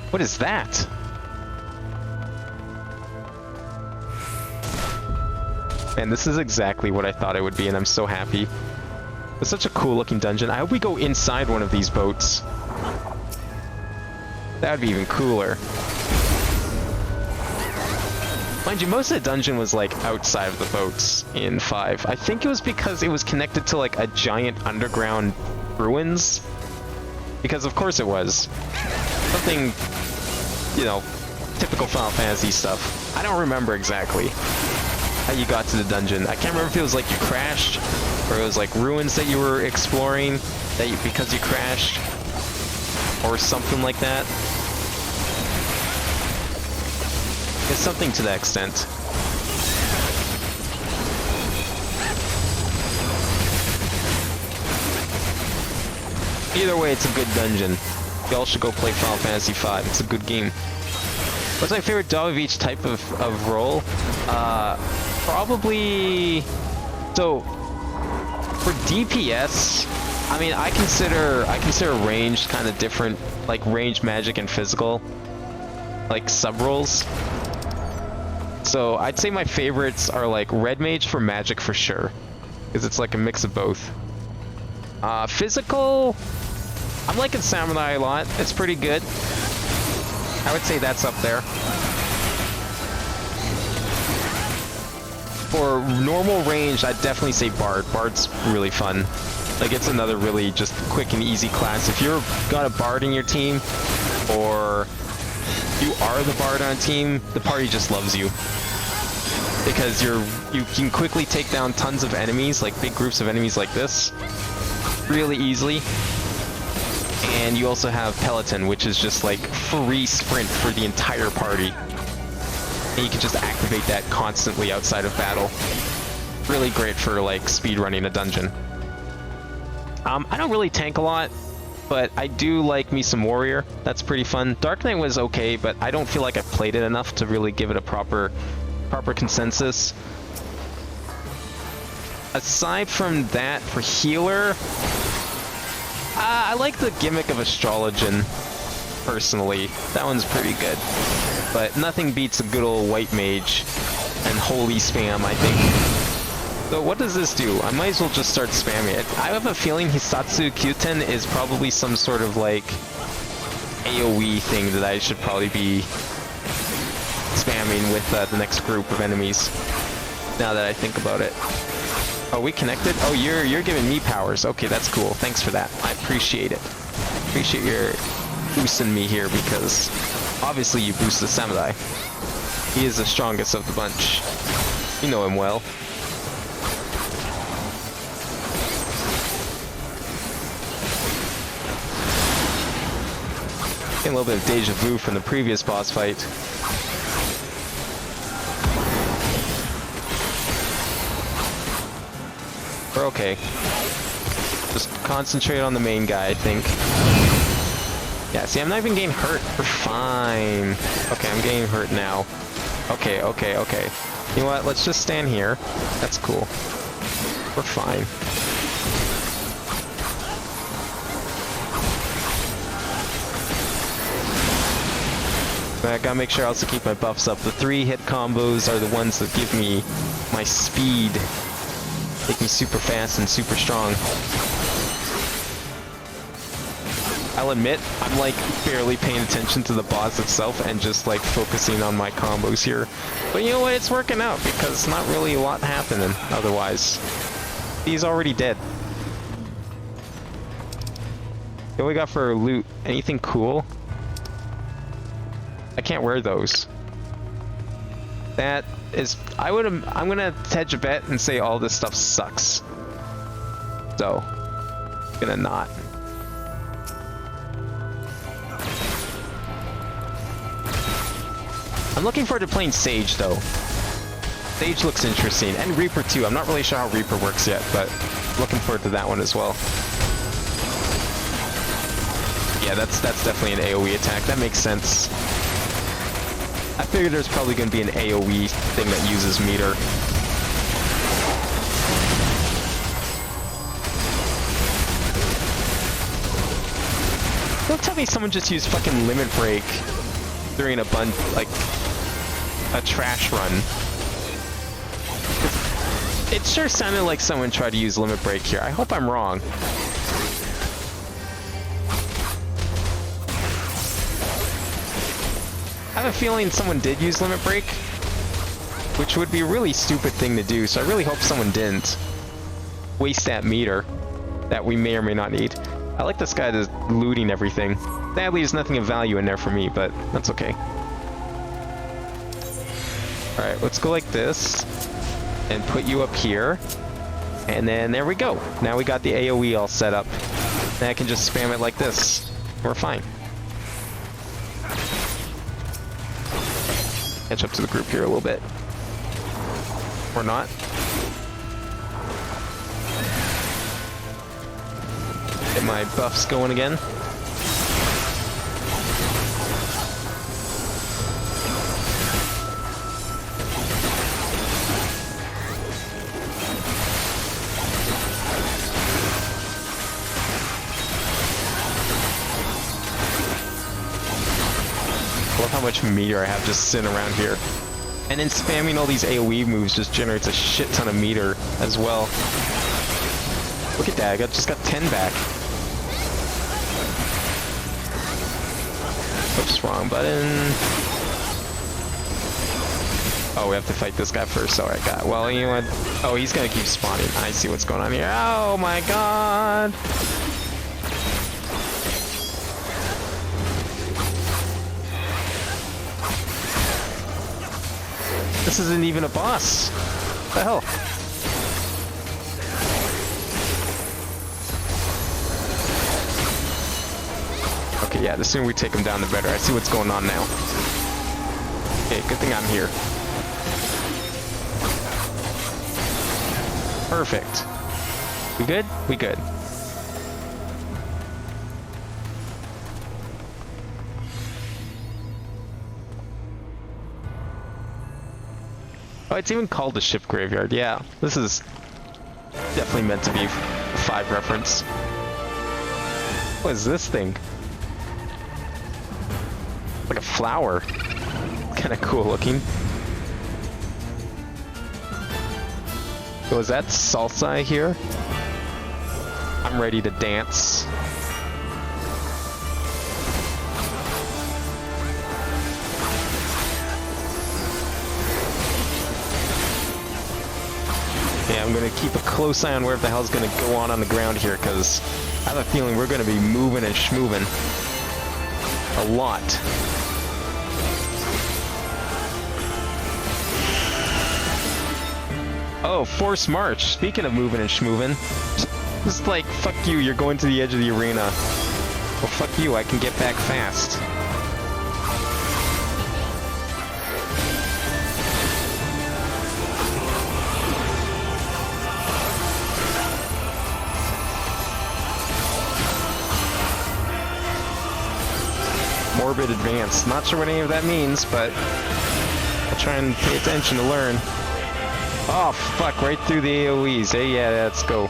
[SPEAKER 2] What is that? Man, this is exactly what I thought it would be, and I'm so happy. It's such a cool looking dungeon. I hope we go inside one of these boats. That would be even cooler. Mind you, most of the dungeon was like outside of the boats in 5. I think it was because it was connected to like a giant underground ruins. Because of course it was. Something, you know, typical Final Fantasy stuff. I don't remember exactly how you got to the dungeon. I can't remember if it was like you crashed, or it was like ruins that you were exploring that you, because you crashed, or something like that. It's something to that extent. Either way, it's a good dungeon. Y'all should go play Final Fantasy V. It's a good game. What's my favorite dog of each type of role? Probably... So, for DPS, I mean, I consider ranged kind of different, like ranged magic and physical, like sub-roles. So, I'd say my favorites are like Red Mage for magic for sure, because it's like a mix of both. Physical, I'm liking Samurai a lot. It's pretty good. I would say that's up there. For normal range, I'd definitely say Bard. Bard's really fun. Like, it's another really just quick and easy class. If you've got a Bard in your team, or you are the Bard on a team, the party just loves you. Because you can quickly take down tons of enemies, like big groups of enemies like this, really easily. And you also have Peloton, which is just like free sprint for the entire party. And you can just activate that constantly outside of battle. Really great for like speedrunning a dungeon. I don't really tank a lot, but I do like me some Warrior. That's pretty fun. Dark Knight was okay, but I don't feel like I played it enough to really give it a proper consensus. Aside from that, for healer, I like the gimmick of Astrologian, personally. That one's pretty good. But nothing beats a good old white mage and holy spam, I think. So what does this do? I might as well just start spamming it. I have a feeling Hisatsu Kyuten is probably some sort of like AoE thing that I should probably be spamming with the next group of enemies, now that I think about it. Are we connected? Oh, you're giving me powers. Okay, that's cool. Thanks for that. I appreciate it. Appreciate your boosting me here, because obviously you boost the Samurai. He is the strongest of the bunch. You know him well. Getting a little bit of deja vu from the previous boss fight. We're okay. Just concentrate on the main guy, I think. Yeah, see, I'm not even getting hurt. We're fine. Okay, I'm getting hurt now. Okay. You know what? Let's just stand here. That's cool. We're fine. But I gotta make sure I also keep my buffs up. The 3-hit combos are the ones that give me my speed. Make me super fast and super strong. I'll admit, I'm like barely paying attention to the boss itself and just like focusing on my combos here. But you know what? It's working out because not really a lot happening otherwise. He's already dead. What we got for loot? Anything cool? I can't wear those. That is, I'm gonna hedge a bet and say all this stuff sucks. So, gonna not. I'm looking forward to playing Sage though. Sage looks interesting, and Reaper too. I'm not really sure how Reaper works yet, but looking forward to that one as well. Yeah, that's definitely an AoE attack. That makes sense. I figured there's probably going to be an AoE thing that uses meter. Don't tell me someone just used fucking Limit Break during a trash run. It sure sounded like someone tried to use Limit Break here. I hope I'm wrong. I have a feeling someone did use Limit Break, which would be a really stupid thing to do, so I really hope someone didn't waste that meter that we may or may not need. I like this guy that's looting everything. Sadly, there's nothing of value in there for me, but that's okay. Alright, let's go like this, and put you up here, and then there we go. Now we got the AoE all set up. Then I can just spam it like this. We're fine. Catch up to the group here a little bit. Or not. Get my buffs going again. I love how much meter I have just sitting around here. And then spamming all these AoE moves just generates a shit ton of meter as well. Look at that, I just got 10 back. Oops, wrong button. Oh, we have to fight this guy first. Alright, God. Well, you know what? Oh, he's gonna keep spawning. I see what's going on here. Oh my god! This isn't even a boss. What the hell? Okay, yeah, the sooner we take him down, the better. I see what's going on now. Okay, good thing I'm here. Perfect. We good? We good. Oh, it's even called the ship graveyard. Yeah, this is definitely meant to be a 5 reference. What is this thing? Like a flower. Kind of cool looking. So is that salsa here? I'm ready to dance. Yeah, I'm gonna keep a close eye on where the hell's gonna go on the ground here, because I have a feeling we're gonna be moving and schmoving a lot. Oh, Force March. Speaking of moving and schmoving, just like, fuck you, you're going to the edge of the arena. Well, fuck you, I can get back fast. Morbid advance. Not sure what any of that means, but I'll try and pay attention to learn. Oh, fuck, right through the AoEs. Hey, yeah, let's go.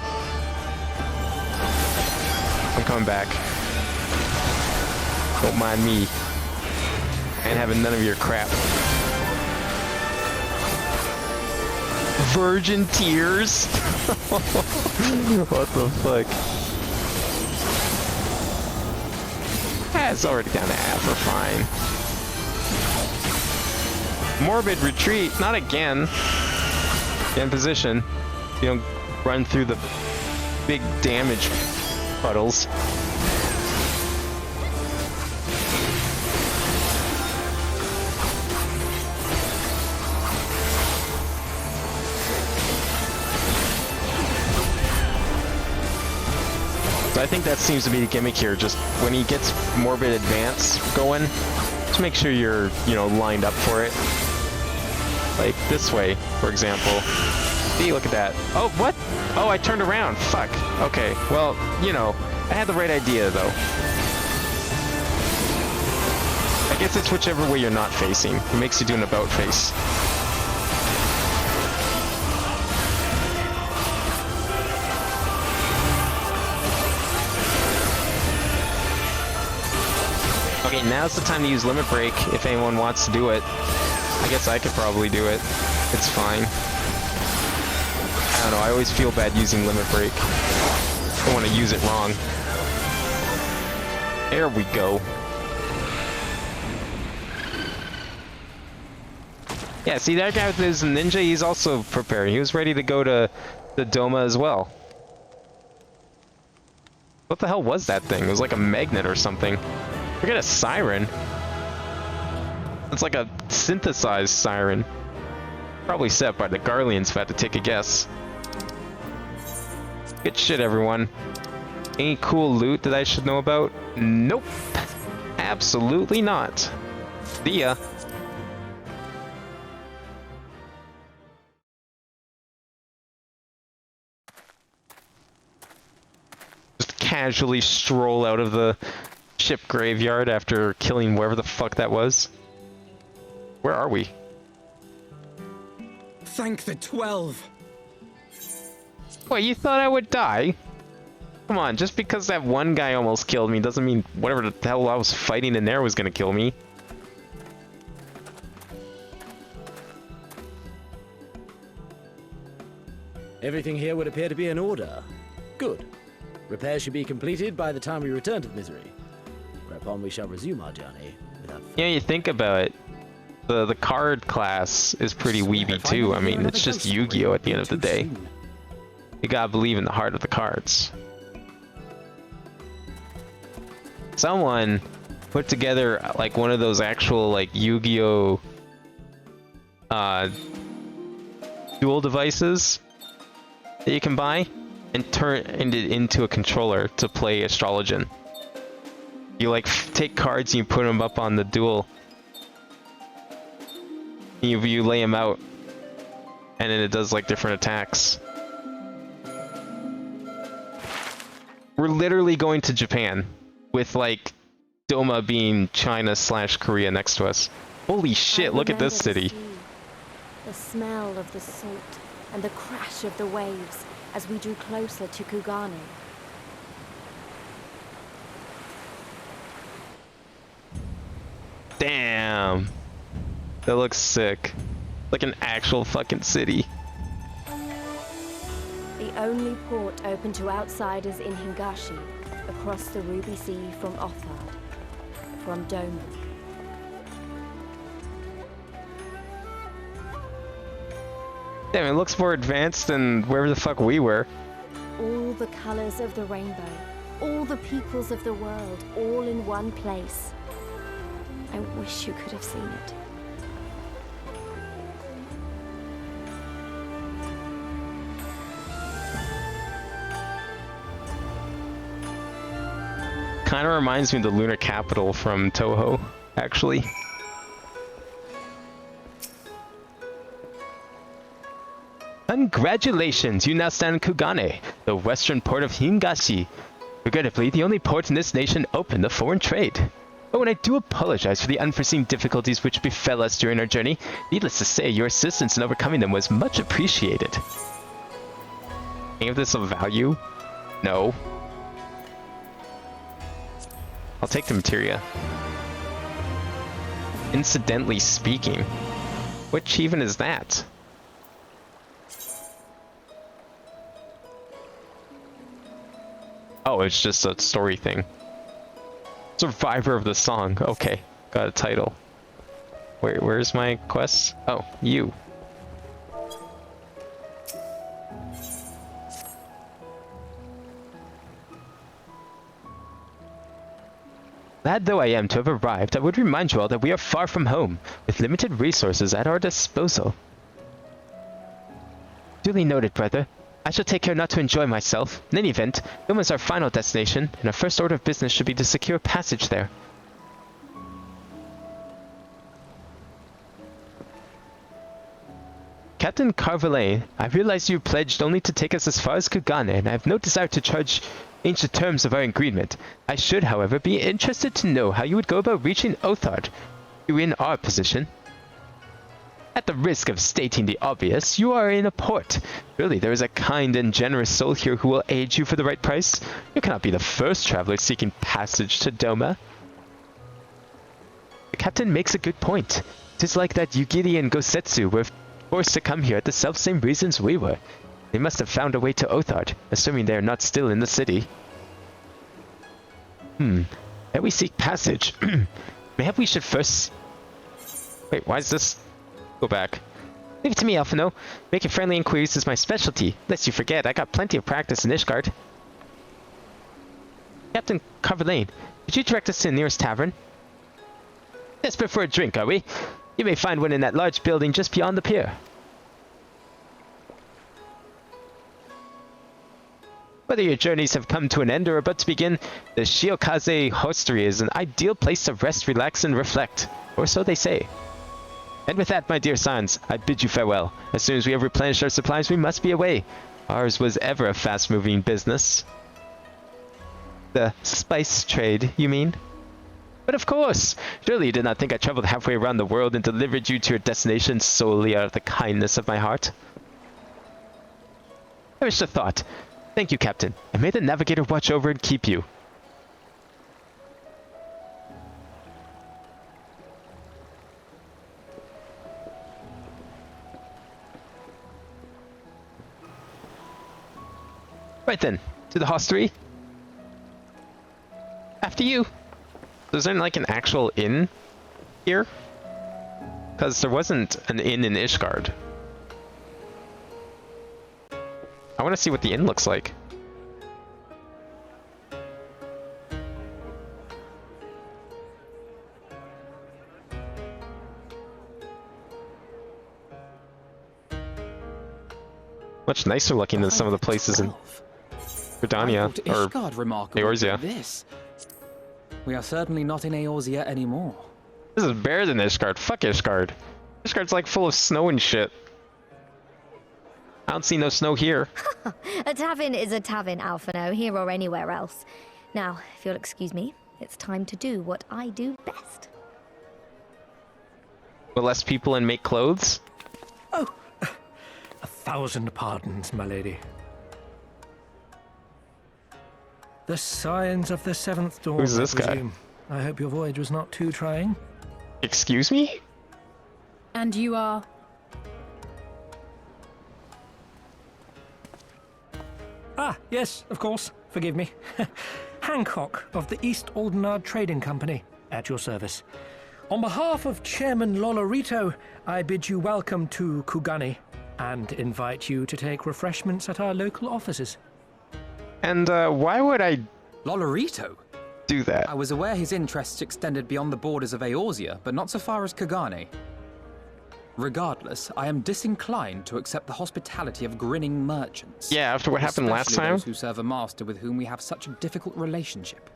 [SPEAKER 2] I'm coming back. Don't mind me. I ain't having none of your crap. Virgin tears? What the fuck? It's already down to half, we're fine. Morbid retreat, not again. Get in position. You don't run through the big damage puddles. I think that seems to be the gimmick here. Just when he gets Morbid Advance going, just make sure you're, you know, lined up for it. Like this way, for example. See, look at that. Oh, what? Oh, I turned around. Fuck. Okay, well, you know, I had the right idea, though. I guess it's whichever way you're not facing. It makes you do an about face. Okay, now's the time to use Limit Break if anyone wants to do it. I guess I could probably do it. It's fine. I don't know, I always feel bad using Limit Break. I don't want to use it wrong. There we go. Yeah, see that guy with his ninja, he's also prepared. He was ready to go to the Doma as well. What the hell was that thing? It was like a magnet or something. Look at a siren. It's like a synthesized siren. Probably set by the Garleans if I had to take a guess. Good shit, everyone. Any cool loot that I should know about? Nope. Absolutely not. See ya. Just casually stroll out of the ship graveyard after killing wherever the fuck that was. Where are we?
[SPEAKER 3] Thank the 12.
[SPEAKER 2] Wait, you thought I would die? Come on, just because that one guy almost killed me doesn't mean whatever the hell I was fighting in there was gonna kill me.
[SPEAKER 11] Everything here would appear to be in order. Good. Repairs should be completed by the time we return to the Misery, whereupon we shall resume our journey without...
[SPEAKER 2] Yeah, you think about it. The card class is pretty weeby too. I mean, it's just Yu-Gi-Oh! At the end of the day. You gotta believe in the heart of the cards. Someone put together like one of those actual like Yu-Gi-Oh! Dual devices that you can buy and turn it into a controller to play Astrologian. You like take cards and you put them up on the dual. You lay them out, and then it does like different attacks. We're literally going to Japan, with like Doma being China/Korea next to us. Holy shit! Look at this city.
[SPEAKER 9] The smell of the salt and the crash of the waves as we drew closer to Kugane.
[SPEAKER 2] Damn. That looks sick. Like an actual fucking city.
[SPEAKER 9] The only port open to outsiders in Hingashi, across the Ruby Sea from Othard, from Doma.
[SPEAKER 2] Damn, it looks more advanced than wherever the fuck we were.
[SPEAKER 9] All the colors of the rainbow, all the peoples of the world, all in one place. I wish you could have seen it.
[SPEAKER 2] Kind of reminds me of the Lunar Capital from Toho, actually. Congratulations! You now stand in Kugane, the western port of Hingashi. Regrettably, the only port in this nation open to foreign trade. Oh, and I do apologize for the unforeseen difficulties which befell us during our journey. Needless to say, your assistance in overcoming them was much appreciated. Any of this of value? No. I'll take the materia. Incidentally speaking, which even is that? Oh, it's just a story thing. Survivor of the song. Okay, got a title. Where's my quest? Oh, you. Glad though I am to have arrived, I would remind you all that we are far from home, with limited resources at our disposal. Duly noted, brother. I shall take care not to enjoy myself. In any event, Doma is our final destination, and our first order of business should be to secure passage there. Captain Carvalhain, I realize you pledged only to take us as far as Kugane, and I have no desire to change the terms of our agreement. I should, however, be interested to know how you would go about reaching Othard. You in our position. At the risk of stating the obvious, you are in a port. Really, there is a kind and generous soul here who will aid you for the right price. You cannot be the first traveler seeking passage to Doma. The captain makes a good point. It is like that Yugiri and Gosetsu were forced to come here at the self-same reasons we were. They must have found a way to Othard, assuming they are not still in the city. That we seek passage. Maybe we should first... Wait, why is this... Go back. Leave it to me, Alphino. Making friendly inquiries is my specialty. Lest you forget, I got plenty of practice in Ishgard. Captain Carvalhain, could you direct us to the nearest tavern? Desperate for a drink, are we? You may find one in that large building just beyond the pier. Whether your journeys have come to an end or are about to begin, the Shiokaze Hostery is an ideal place to rest, relax, and reflect. Or so they say. And with that, my dear sons, I bid you farewell. As soon as we have replenished our supplies, we must be away. Ours was ever a fast-moving business. The spice trade, you mean? But of course! Surely you did not think I traveled halfway around the world and delivered you to your destination solely out of the kindness of my heart? Perish the thought. Thank you, Captain, and may the Navigator watch over and keep you. Right then, to the hostery. After you. Is there like an actual inn here? Because there wasn't an inn in Ishgard. I want to see what the inn looks like. Much nicer looking than some of the places in Gridania or Eorzea.
[SPEAKER 3] This. We are certainly not in Eorzea anymore.
[SPEAKER 2] This is better than Ishgard. Fuck Ishgard. Ishgard's like full of snow and shit. I don't see no snow here.
[SPEAKER 12] A tavern is a tavern, Alphino, here or anywhere else. Now, if you'll excuse me, it's time to do what I do best.
[SPEAKER 2] Molest people and make clothes?
[SPEAKER 13] Oh, 1,000 pardons, my lady. The signs of the seventh dawn.
[SPEAKER 2] Who's this guy?
[SPEAKER 13] I hope your voyage was not too trying.
[SPEAKER 2] Excuse me?
[SPEAKER 7] And you are?
[SPEAKER 13] Ah, yes, of course. Forgive me. Hancock of the East Aldenard Trading Company, at your service. On behalf of Chairman Lolorito, I bid you welcome to Kugane and invite you to take refreshments at our local offices.
[SPEAKER 2] And why would I
[SPEAKER 3] Lolorito?
[SPEAKER 2] Do that?
[SPEAKER 3] I was aware his interests extended beyond the borders of Eorzea, but not so far as Kugane. Regardless, I am disinclined to accept the hospitality of grinning merchants.
[SPEAKER 2] Yeah, after what happened last time?
[SPEAKER 3] Those who serve a master with whom we have such a difficult relationship.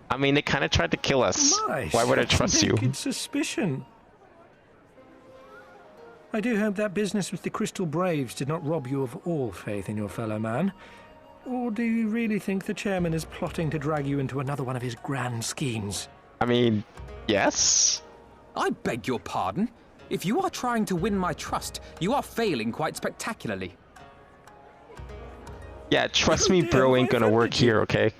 [SPEAKER 2] I mean, they kind of tried to kill us. Why would I trust you?
[SPEAKER 13] Naked suspicion. I do hope that business with the Crystal Braves did not rob you of all faith in your fellow man. Or do you really think the chairman is plotting to drag you into another one of his grand schemes?
[SPEAKER 2] I mean, yes?
[SPEAKER 3] I beg your pardon. If you are trying to win my trust, you are failing quite spectacularly.
[SPEAKER 2] Yeah, trust me, bro ain't gonna work here, okay?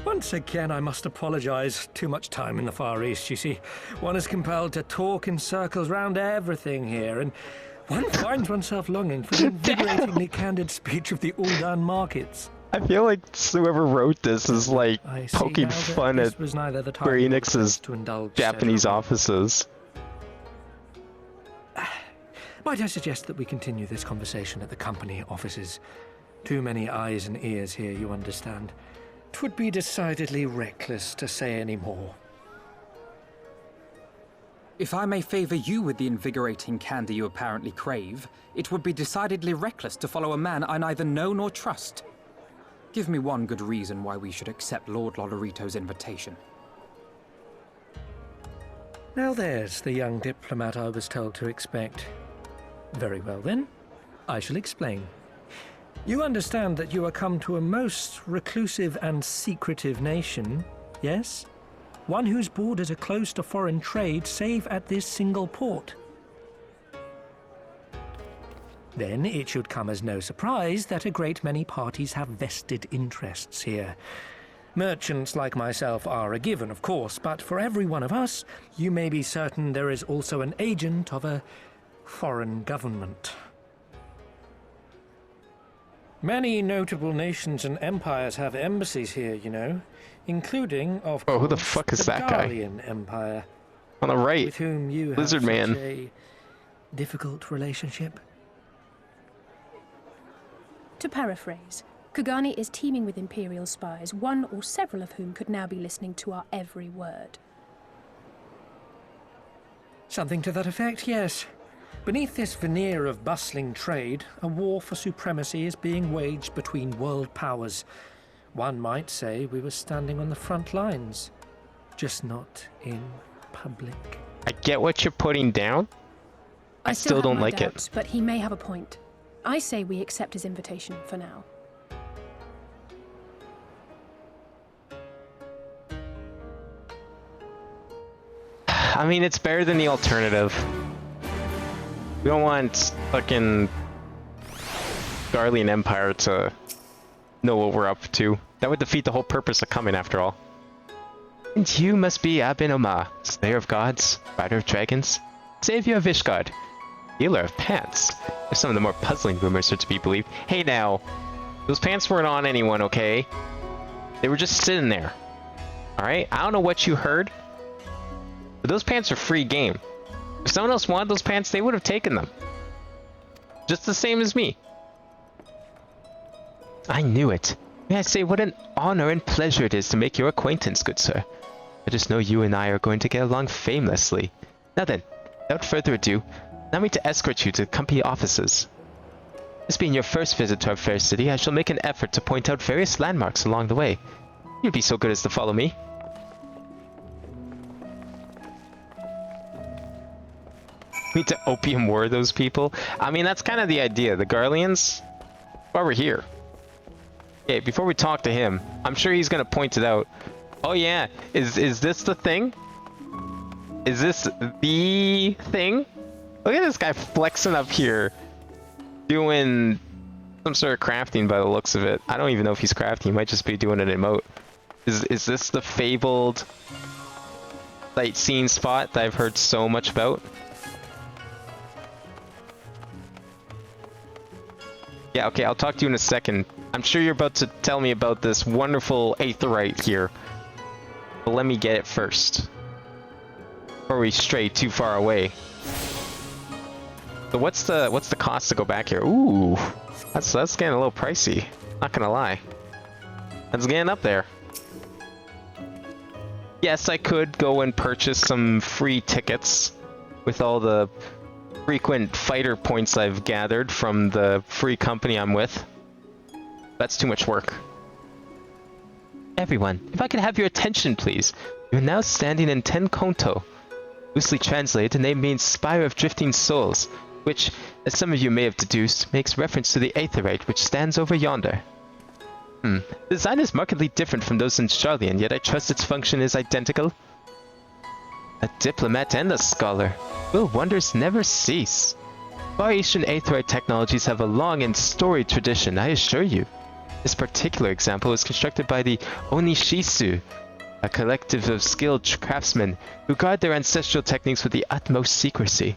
[SPEAKER 13] Once again, I must apologize. Too much time in the Far East, you see. One is compelled to talk in circles round everything here, and one finds oneself longing for the invigoratingly candid speech of the Uldan markets.
[SPEAKER 2] I feel like whoever wrote this is like poking fun at Square Enix's Japanese offices.
[SPEAKER 13] Might I suggest that we continue this conversation at the company offices? Too many eyes and ears here, you understand. 'Twould be decidedly reckless to say any more.
[SPEAKER 3] If I may favor you with the invigorating candy you apparently crave, it would be decidedly reckless to follow a man I neither know nor trust. Give me one good reason why we should accept Lord Lolorito's invitation.
[SPEAKER 13] Now there's the young diplomat I was told to expect. Very well then, I shall explain. You understand that you are come to a most reclusive and secretive nation, yes? One whose borders are closed to foreign trade save at this single port. Then it should come as no surprise that a great many parties have vested interests here. Merchants like myself are a given, of course, but for every one of us, you may be certain there is also an agent of a foreign government. Many notable nations and empires have embassies here, you know, including, of course,
[SPEAKER 2] who the fuck is that guy?
[SPEAKER 13] Garlean Empire.
[SPEAKER 2] On the right,
[SPEAKER 13] with whom you
[SPEAKER 2] Lizard
[SPEAKER 13] have
[SPEAKER 2] Man.
[SPEAKER 13] such a difficult relationship.
[SPEAKER 14] To paraphrase, Kugani is teeming with Imperial spies, one or several of whom could now be listening to our every word.
[SPEAKER 13] Something to that effect, yes. Beneath this veneer of bustling trade, a war for supremacy is being waged between world powers. One might say we were standing on the front lines, just not in public.
[SPEAKER 2] I get what you're putting down. I still don't like
[SPEAKER 14] it. But he may have a point. I say we accept his invitation for now.
[SPEAKER 2] I mean, it's better than the alternative. We don't want fucking Garlean Empire to know what we're up to. That would defeat the whole purpose of coming, after all. And you must be Abin Oma, Slayer of Gods, Rider of Dragons, Savior of Ishgard, Healer of Pants. If some of the more puzzling rumors are to be believed. Hey now, those pants weren't on anyone, okay? They were just sitting there. Alright? I don't know what you heard, but those pants are free game. If someone else wanted those pants, they would have taken them. Just the same as me. I knew it. May I say what an honor and pleasure it is to make your acquaintance, good sir. I just know you and I are going to get along famously. Now then, without further ado, allow me to escort you to the company offices. This being your first visit to our fair city, I shall make an effort to point out various landmarks along the way. You'd be so good as to follow me. We need to opium war those people. I mean, that's kind of the idea. The Garleans, while we're here. Okay, before we talk to him, I'm sure he's gonna point it out. Oh yeah, is this the thing? Is this the thing? Look at this guy flexing up here, doing some sort of crafting by the looks of it. I don't even know if he's crafting. He might just be doing an emote. Is this the fabled sightseeing spot that I've heard so much about? Yeah, okay, I'll talk to you in a second. I'm sure you're about to tell me about this wonderful aetheryte here. But let me get it first. Before we stray too far away. So what's the cost to go back here? Ooh, that's getting a little pricey. Not gonna lie. That's getting up there. Yes, I could go and purchase some free tickets with all the frequent fighter points I've gathered from the free company I'm with. That's too much work. Everyone, if I could have your attention, please. You're now standing in Ten Konto. Loosely translated, the name means Spire of Drifting Souls, which, as some of you may have deduced, makes reference to the aetheryte which stands over yonder. The design is markedly different from those in Charlian, yet I trust its function is identical. A diplomat and a scholar. Will wonders never cease? Far Eastern Aetheroid technologies have a long and storied tradition, I assure you. This particular example was constructed by the Onishisu, a collective of skilled craftsmen who guard their ancestral techniques with the utmost secrecy.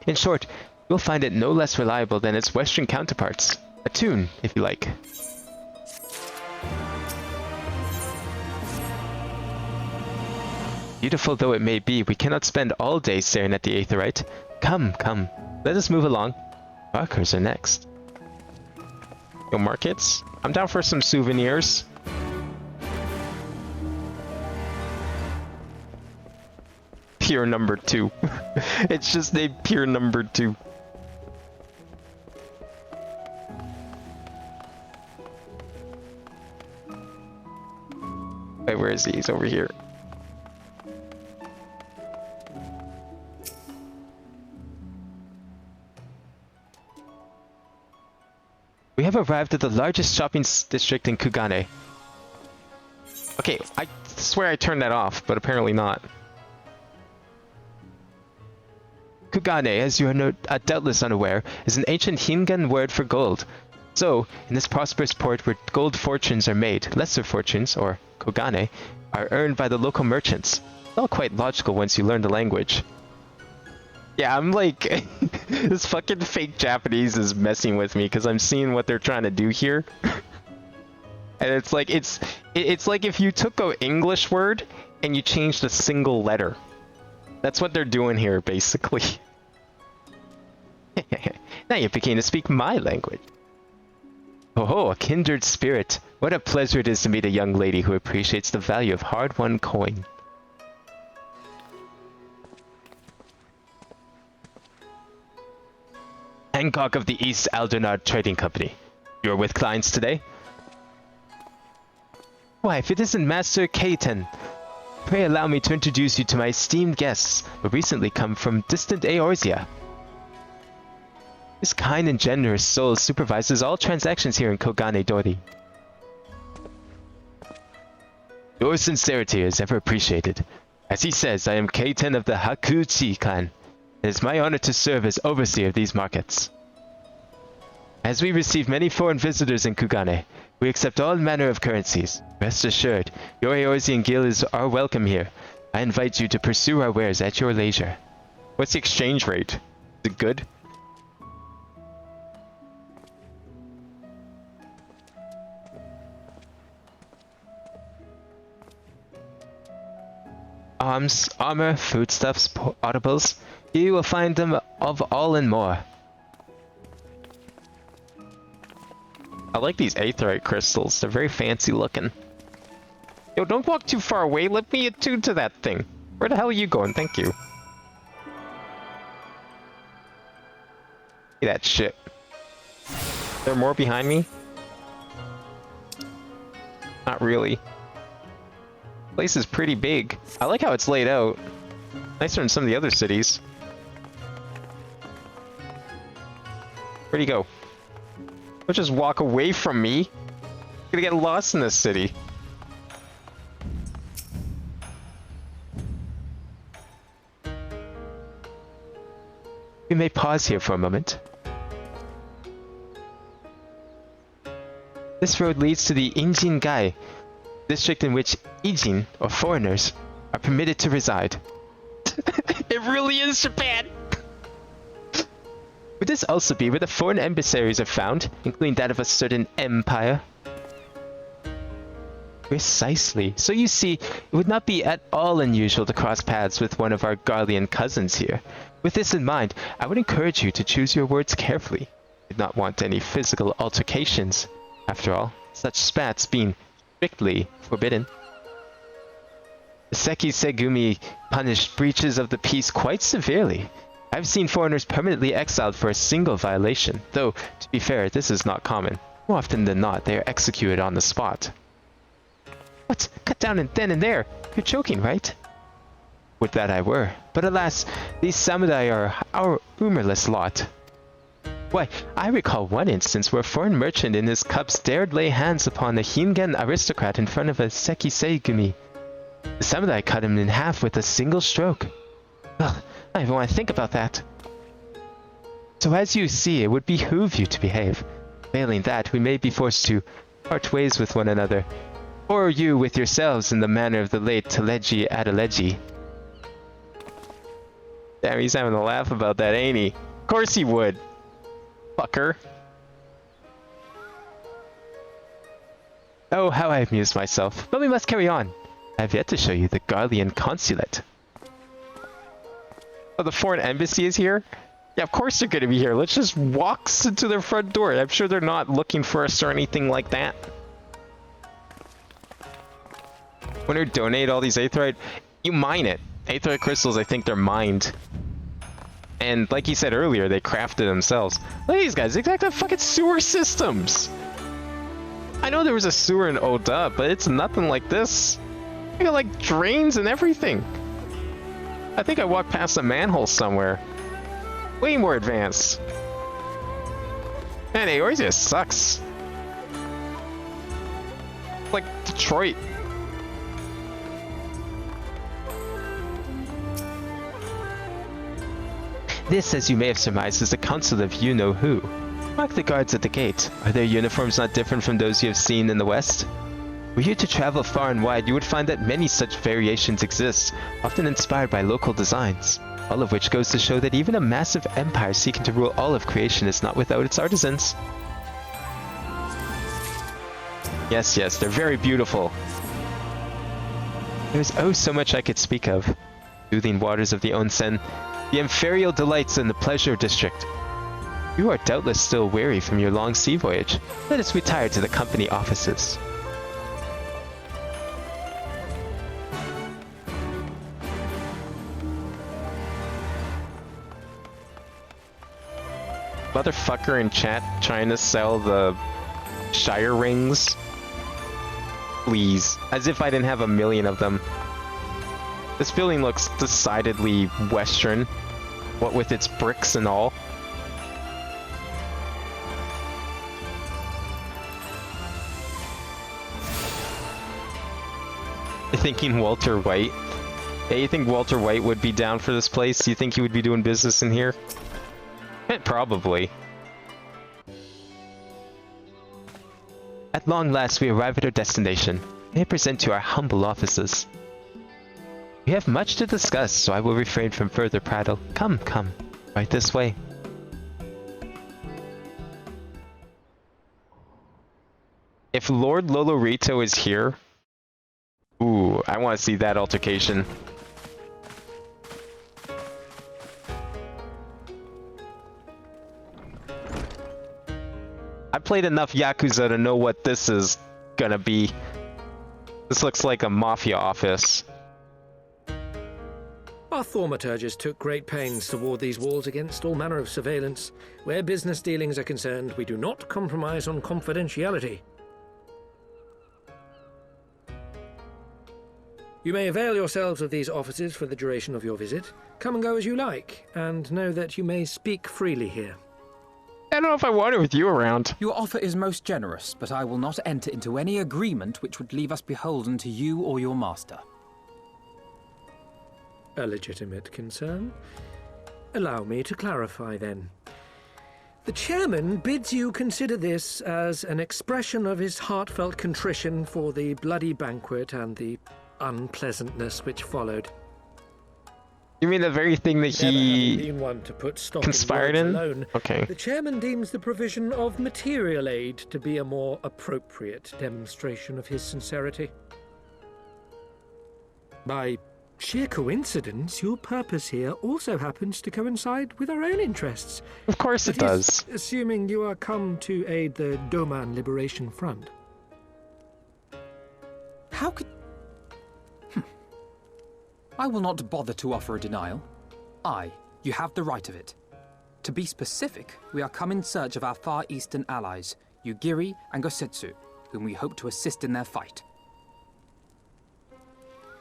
[SPEAKER 2] In short, you'll find it no less reliable than its Western counterparts. A tune, if you like. Beautiful though it may be, we cannot spend all day staring at the Aetheryte. Come, come, let us move along. Markers are next. Yo, markets? I'm down for some souvenirs. Pier number 2. It's just named Pier number 2. Wait, where is he? He's over here. We have arrived at the largest shopping district in Kugane. Okay, I swear I turned that off, but apparently not. Kugane, as you are doubtless unaware, is an ancient Hingan word for gold. So, in this prosperous port where gold fortunes are made, lesser fortunes, or kogane, are earned by the local merchants. It's all quite logical once you learn the language. Yeah, I'm like, this fucking fake Japanese is messing with me because I'm seeing what they're trying to do here. And it's like, it's like if you took an English word and you changed a single letter. That's what they're doing here, basically. Now you're beginning to speak my language. Oh, a kindred spirit. What a pleasure it is to meet a young lady who appreciates the value of hard-won coin. Hancock of the East Aldernard Trading Company. You're with clients today? Why, if it isn't Master Keiten. Pray allow me to introduce you to my esteemed guests, who recently come from distant Eorzea. This kind and generous soul supervises all transactions here in Kogane Dori. Your sincerity is ever appreciated. As he says, I am Keiten of the Hakuchi clan. It is my honor to serve as overseer of these markets. As we receive many foreign visitors in Kugane, we accept all manner of currencies. Rest assured, your Eorzean guilds are welcome here. I invite you to pursue our wares at your leisure. What's the exchange rate? Is it good? Arms, armor, foodstuffs, audibles. You will find them of all and more. I like these aetheryte crystals. They're very fancy looking. Yo, don't walk too far away. Let me attune to that thing. Where the hell are you going? Thank you. See that shit. Is there more behind me? Not really. Place is pretty big. I like how it's laid out. Nicer than some of the other cities. Where'd he go? Don't just walk away from me. I'm gonna get lost in this city. We may pause here for a moment. This road leads to the Injin-gai, district in which Ijin, or foreigners, are permitted to reside. It really is Japan! Would this also be where the foreign emissaries are found, including that of a certain empire? Precisely. So you see, it would not be at all unusual to cross paths with one of our Garlean cousins here. With this in mind, I would encourage you to choose your words carefully. You do not want any physical altercations. After all, such spats being strictly forbidden. The Seki Segumi punished breaches of the peace quite severely. I've seen foreigners permanently exiled for a single violation, though, to be fair, this is not common. More often than not, they are executed on the spot. What? Cut down and then and there! You're joking, right? Would that I were. But alas, these samurai are our humorless lot. Why, I recall one instance where a foreign merchant in his cups dared lay hands upon a Hingan aristocrat in front of a Seki Segumi. The samurai cut him in half with a single stroke. Ugh, I don't even want to think about that. So as you see, it would behoove you to behave. Failing that, we may be forced to part ways with one another. Or you with yourselves in the manner of the late Teleji Adeleji. Damn, he's having a laugh about that, ain't he? Of course he would. Fucker. Oh, how I amused myself. But we must carry on. I have yet to show you the Garlean consulate. Oh, the foreign embassy is here? Yeah, of course they're gonna be here. Let's just walk to their front door. I'm sure they're not looking for us or anything like that. When you donate all these aetherite, you mine it. Aetherite crystals, I think they're mined. And like you said earlier, they crafted themselves. Look at these guys, they got the fucking sewer systems. I know there was a sewer in Oda, but it's nothing like this. They got like drains and everything. I think I walked past a manhole somewhere. Way more advanced. Man, Eorzea just sucks. Like Detroit. This, as you may have surmised, is the council of you-know-who. Mark the guards at the gate. Are their uniforms not different from those you have seen in the West? Were you to travel far and wide, you would find that many such variations exist, often inspired by local designs. All of which goes to show that even a massive empire seeking to rule all of creation is not without its artisans. Yes, yes, they're very beautiful. There's oh so much I could speak of. Soothing waters of the onsen, the inferior delights in the pleasure district. You are doubtless still weary from your long sea voyage. Let us retire to the company offices. Motherfucker in chat trying to sell the Shire rings. Please. As if I didn't have a million of them. This building looks decidedly Western. What with its bricks and all. You're thinking Walter White? Yeah, you think Walter White would be down for this place? You think he would be doing business in here? Probably. At long last we arrive at our destination. May I present to our humble offices. We have much to discuss, so I will refrain from further prattle. Come, come. Right this way. If Lord Lolorito is here... Ooh, I want to see that altercation. I played enough Yakuza to know what this is gonna be. This looks like a mafia office.
[SPEAKER 13] Our thaumaturgists took great pains to ward these walls against all manner of surveillance. Where business dealings are concerned, we do not compromise on confidentiality. You may avail yourselves of these offices for the duration of your visit. Come and go as you like, and know that you may speak freely here.
[SPEAKER 2] I don't know if I want it with you around.
[SPEAKER 3] Your offer is most generous, but I will not enter into any agreement which would leave us beholden to you or your master.
[SPEAKER 13] A legitimate concern. Allow me to clarify then. The chairman bids you consider this as an expression of his heartfelt contrition for the bloody banquet and the unpleasantness which followed.
[SPEAKER 2] You mean the very thing that he
[SPEAKER 13] been one to put stop
[SPEAKER 2] conspired in?
[SPEAKER 13] Alone.
[SPEAKER 2] Okay.
[SPEAKER 13] The chairman deems the provision of material aid to be a more appropriate demonstration of his sincerity. By sheer coincidence, your purpose here also happens to coincide with our own interests.
[SPEAKER 2] Of course it does.
[SPEAKER 13] Assuming you are come to aid the Doman Liberation Front.
[SPEAKER 3] How could... I will not bother to offer a denial. You have the right of it. To be specific, we are come in search of our Far Eastern allies, Yugiri and Gosetsu, whom we hope to assist in their fight.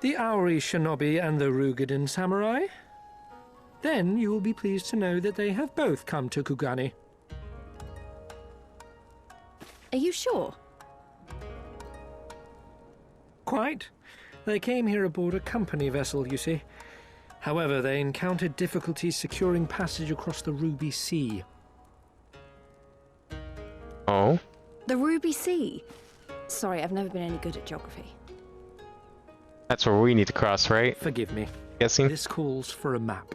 [SPEAKER 13] The Aori Shinobi and the Rugadan Samurai? Then you will be pleased to know that they have both come to Kugani.
[SPEAKER 9] Are you sure?
[SPEAKER 13] Quite. They came here aboard a company vessel, you see. However, they encountered difficulties securing passage across the Ruby Sea.
[SPEAKER 1] Oh?
[SPEAKER 9] The Ruby Sea? Sorry, I've never been any good at geography.
[SPEAKER 1] That's where we need to cross, right?
[SPEAKER 13] Forgive me.
[SPEAKER 1] Guessing?
[SPEAKER 13] This calls for a map.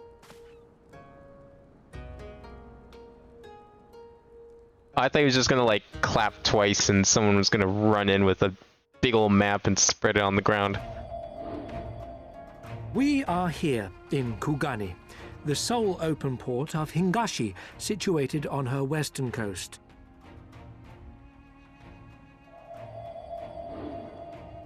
[SPEAKER 1] I thought he was just gonna, like, clap twice and someone was gonna run in with a big old map and spread it on the ground.
[SPEAKER 13] We are here in Kugani, the sole open port of Hingashi, situated on her western coast.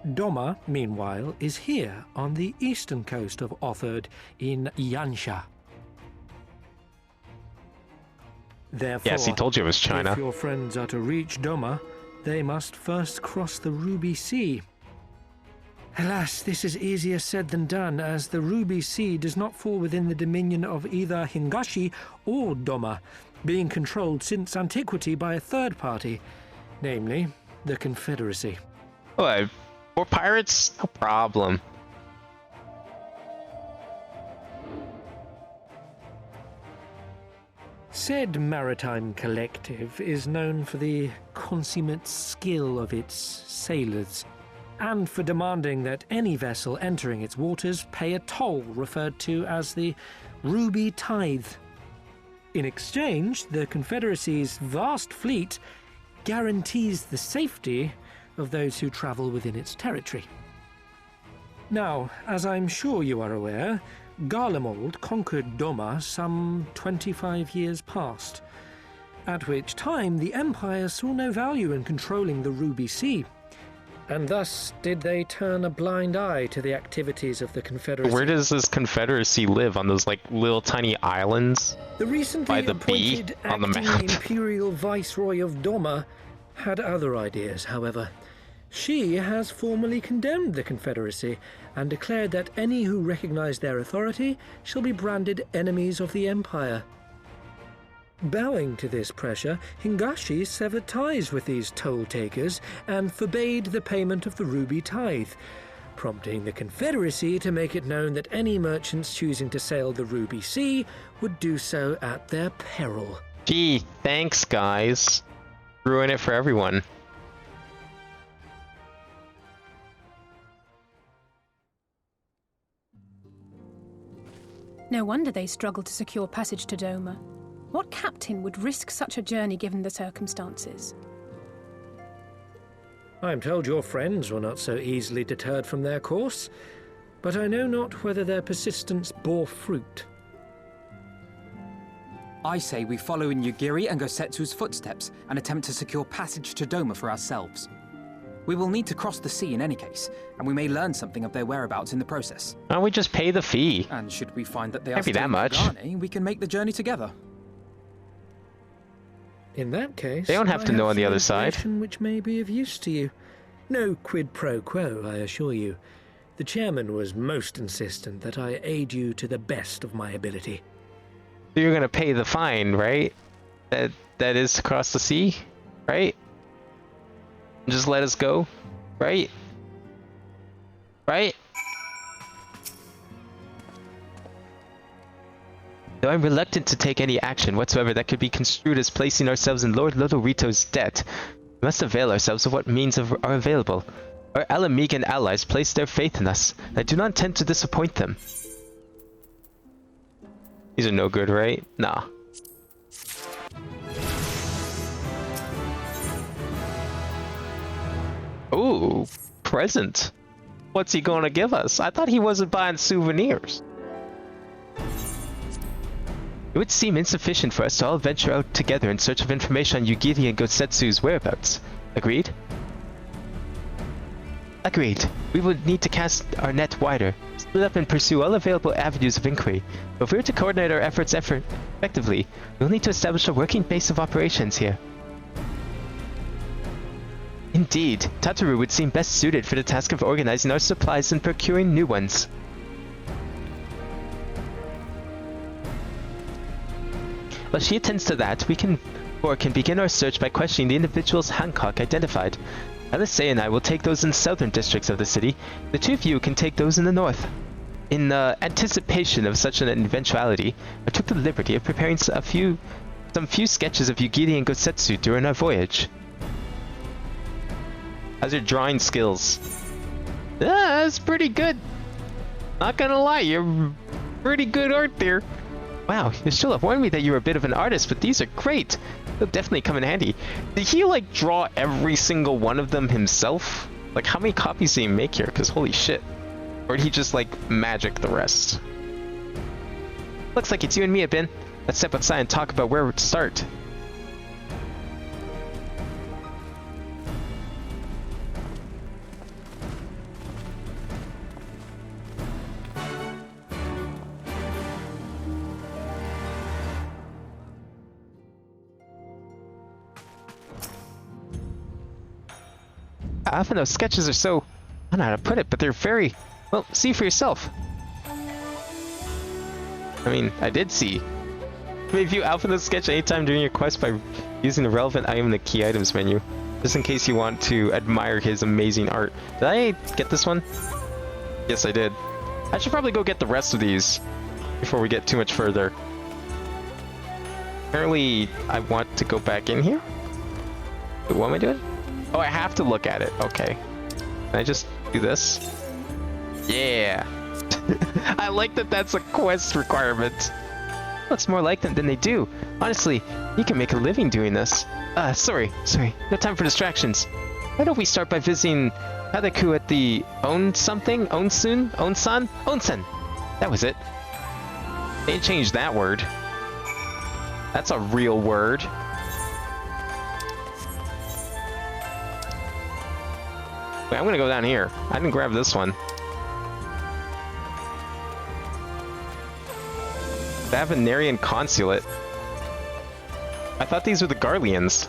[SPEAKER 13] Doma, meanwhile, is here on the eastern coast of Otherd in Yansha. Therefore,
[SPEAKER 1] yes, he told you it was China.
[SPEAKER 13] If your friends are to reach Doma, they must first cross the Ruby Sea. Alas, this is easier said than done, as the Ruby Sea does not fall within the dominion of either Hingashi or Doma, being controlled since antiquity by a third party, namely the Confederacy.
[SPEAKER 1] What? For pirates? No problem.
[SPEAKER 13] Said maritime collective is known for the consummate skill of its sailors, and for demanding that any vessel entering its waters pay a toll referred to as the Ruby Tithe. In exchange, the Confederacy's vast fleet guarantees the safety of those who travel within its territory. Now, as I'm sure you are aware, Garlemald conquered Doma some 25 years past, at which time the Empire saw no value in controlling the Ruby Sea, and thus did they turn a blind eye to the activities of the Confederacy.
[SPEAKER 1] Where does this Confederacy live? On those, like, little tiny islands?
[SPEAKER 13] The recently
[SPEAKER 1] by the B
[SPEAKER 13] appointed
[SPEAKER 1] on the
[SPEAKER 13] acting
[SPEAKER 1] map?
[SPEAKER 13] Imperial Viceroy of Doma had other ideas, however. She has formally condemned the Confederacy and declared that any who recognize their authority shall be branded enemies of the Empire. Bowing to this pressure, Hingashi severed ties with these toll-takers and forbade the payment of the Ruby Tithe, prompting the Confederacy to make it known that any merchants choosing to sail the Ruby Sea would do so at their peril.
[SPEAKER 1] Gee, thanks, guys. Ruin it for everyone.
[SPEAKER 14] No wonder they struggled to secure passage to Doma. What captain would risk such a journey given the circumstances?
[SPEAKER 13] I am told your friends were not so easily deterred from their course, but I know not whether their persistence bore fruit.
[SPEAKER 3] I say we follow in Yugiri and Gosetsu's footsteps and attempt to secure passage to Doma for ourselves. We will need to cross the sea in any case, and we may learn something of their whereabouts in the process.
[SPEAKER 1] Why don't we just pay the fee?
[SPEAKER 3] And should we find that they are
[SPEAKER 1] Can't be
[SPEAKER 3] still
[SPEAKER 1] that
[SPEAKER 3] in
[SPEAKER 1] much.
[SPEAKER 3] Kugane, we can make the journey together.
[SPEAKER 13] In that case,
[SPEAKER 1] They don't have to
[SPEAKER 13] I
[SPEAKER 1] know on the
[SPEAKER 13] some
[SPEAKER 1] other side.
[SPEAKER 13] information which may be of use to you. No quid pro quo, I assure you. The chairman was most insistent that I aid you to the best of my ability.
[SPEAKER 1] So you're gonna pay the fine, right? That is to cross the sea, right? Just let us go, right? Right? Though I'm reluctant to take any action whatsoever that could be construed as placing ourselves in Lord Lodorito's debt, we must avail ourselves of what means are available. Our Alamegan allies place their faith in us, and I do not intend to disappoint them. These are no good, right? Nah. Ooh, present. What's he gonna give us? I thought he wasn't buying souvenirs. It would seem insufficient for us to all venture out together in search of information on Yugiri and Gosetsu's whereabouts. Agreed? Agreed. We would need to cast our net wider, split up and pursue all available avenues of inquiry. But if we were to coordinate our efforts effectively, we'll need to establish a working base of operations here. Indeed, Tataru would seem best suited for the task of organizing our supplies and procuring new ones. While she attends to that, we can begin our search by questioning the individuals Hancock identified.
[SPEAKER 2] Alisei and I will take those in the southern districts of the city. The two of you can take those in the north. In anticipation of such an eventuality, I took the liberty of preparing some few sketches of Yugiri and Gosetsu during our voyage. How's your drawing skills? That's pretty good. Not gonna lie, you're pretty good art there. Wow, you should have warned me that you were a bit of an artist, but these are great. They'll definitely come in handy. Did he like draw every single one of them himself? Like how many copies did he make here? Because holy shit. Or did he just like magic the rest? Looks like it's you and me, Ben. Let's step outside and talk about where to start. Often those sketches are so, I don't know how to put it, but they're very, well, see for yourself. I mean, I did see. Maybe view Alpha sketch anytime during your quest by using the relevant item in the key items menu, just in case you want to admire his amazing art. Did I get this one? Yes, I did. I should probably go get the rest of these before we get too much further. Apparently, I want to go back in here. Wait, what am I doing? Oh, I have to look at it. Okay. Can I just do this? Yeah. I like that that's a quest requirement. Looks more like them than they do. Honestly, you can make a living doing this. Sorry. No time for distractions. Why don't we start by visiting Hadaku at the Onsen? That was it. They changed that word. That's a real word. Wait, I'm gonna go down here. I didn't grab this one. The Avenarian Consulate. I thought these were the Garleans.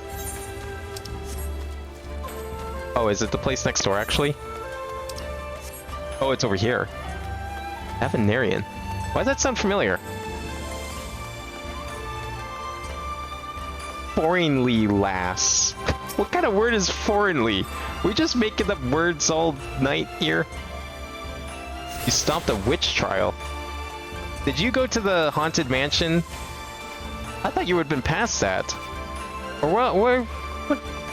[SPEAKER 2] Oh, is it the place next door, actually? Oh, it's over here. Avenarian. Why does that sound familiar? Foreignly, lass. What kind of word is foreignly? We're just making up words all night here. You stopped a witch trial. Did you go to the haunted mansion? I thought you would have been past that. Or what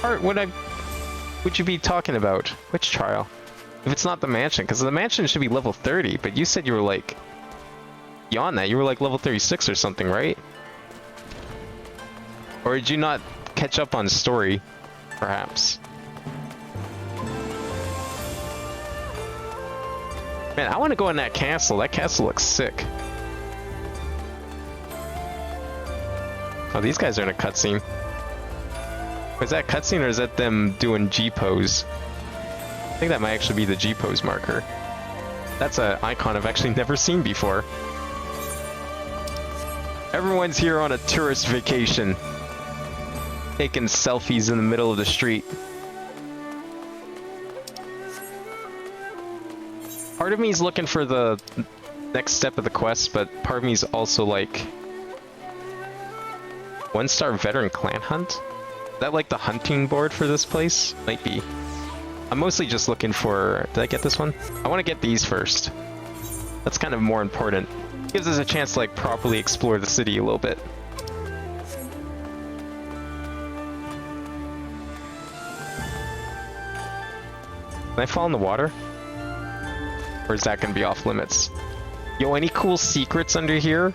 [SPEAKER 2] part would you be talking about? Witch trial? If it's not the mansion, because the mansion should be level 30, but you said you were like beyond that. You were like level 36 or something, right? Or did you not catch up on story, perhaps? Man, I want to go in that castle. That castle looks sick. Oh, these guys are in a cutscene. Is that cutscene or is that them doing G-pose? I think that might actually be the G-pose marker. That's an icon I've actually never seen before. Everyone's here on a tourist vacation. Taking selfies in the middle of the street. Part of me is looking for the next step of the quest, but part of me is also like... 1-star veteran clan hunt? Is that like the hunting board for this place? Might be. I'm mostly just looking for... Did I get this one? I want to get these first. That's kind of more important. Gives us a chance to like properly explore the city a little bit. Can I fall in the water? Or is that going to be off limits? Yo, any cool secrets under here?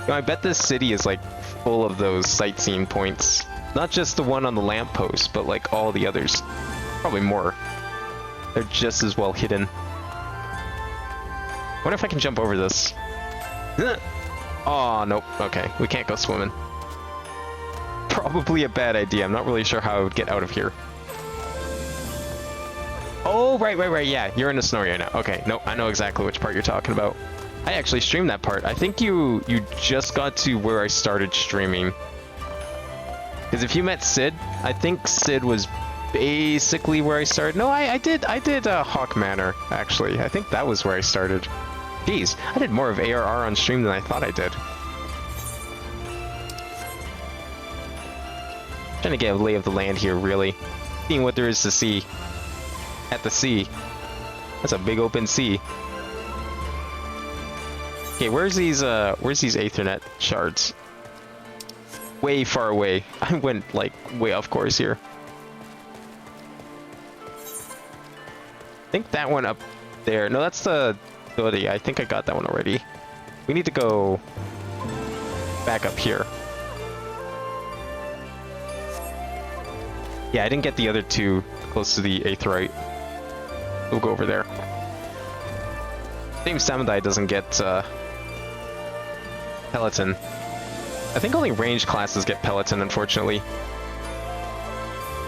[SPEAKER 2] Yo, I bet this city is like full of those sightseeing points. Not just the one on the lamppost, but like all the others. Probably more. They're just as well hidden. Wonder if I can jump over this. Oh, nope. Okay, we can't go swimming. Probably a bad idea. I'm not really sure how I would get out of here. Oh, right. Yeah, you're in the snow area now. Okay, nope. I know exactly which part you're talking about. I actually streamed that part. I think you just got to where I started streaming. Because if you met Sid, I think Sid was basically where I started. No, I did Hawk Manor, actually. I think that was where I started. Jeez, I did more of ARR on stream than I thought I did. Trying to get a lay of the land here, really. Seeing what there is to see. at the sea. That's a big open sea. Okay, where's these Aethernet shards? Way far away. I went like way off course here. I think that one up there. No, that's the ability. I think I got that one already. We need to go back up here. Yeah, I didn't get the other two close to the Aetherite. We'll go over there. Same Samurai doesn't get Peloton. I think only range classes get Peloton, unfortunately.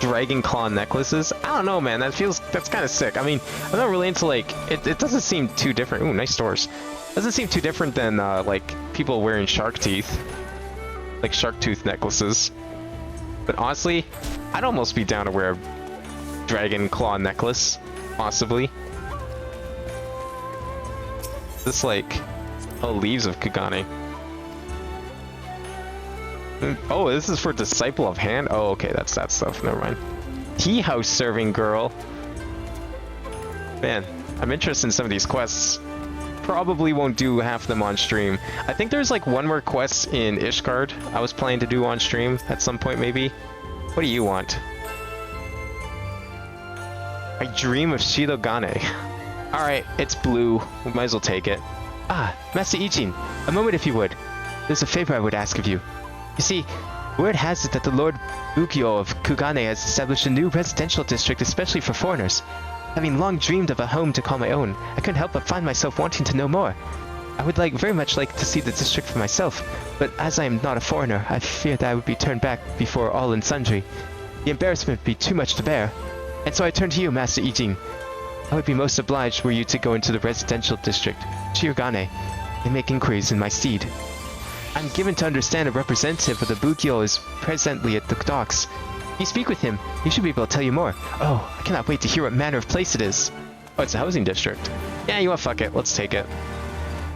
[SPEAKER 2] Dragon Claw necklaces? I don't know, man. That's kind of sick. I mean, I'm not really into, like, it doesn't seem too different. Ooh, nice stores. Doesn't seem too different than, like, people wearing shark teeth. Like, shark tooth necklaces. But honestly, I'd almost be down to wear a Dragon Claw necklace. Possibly. This, like, oh, leaves of Kugane. Oh, this is for Disciple of Hand? Oh, okay, that's that stuff. Never mind. Tea house serving girl. Man, I'm interested in some of these quests. Probably won't do half of them on stream. I think there's like one more quest in Ishgard I was planning to do on stream at some point, maybe. What do you want? I dream of Shidogane. Alright, it's blue. We might as well take it. Ah, Master Ijin, a moment if you would. There's a favor I would ask of you. You see, word has it that the Lord Bugyo of Kugane has established a new residential district especially for foreigners. Having long dreamed of a home to call my own, I couldn't help but find myself wanting to know more. I would very much like to see the district for myself, but as I am not a foreigner, I fear that I would be turned back before all and sundry. The embarrassment would be too much to bear. And so I turn to you, Master Ijin. I would be most obliged were you to go into the residential district, Chiogane, and make inquiries in my stead. I'm given to understand a representative of the Bugyo is presently at the docks. If you speak with him, he should be able to tell you more. Oh, I cannot wait to hear what manner of place it is. Oh, it's a housing district. Yeah, you know what, fuck it, let's take it.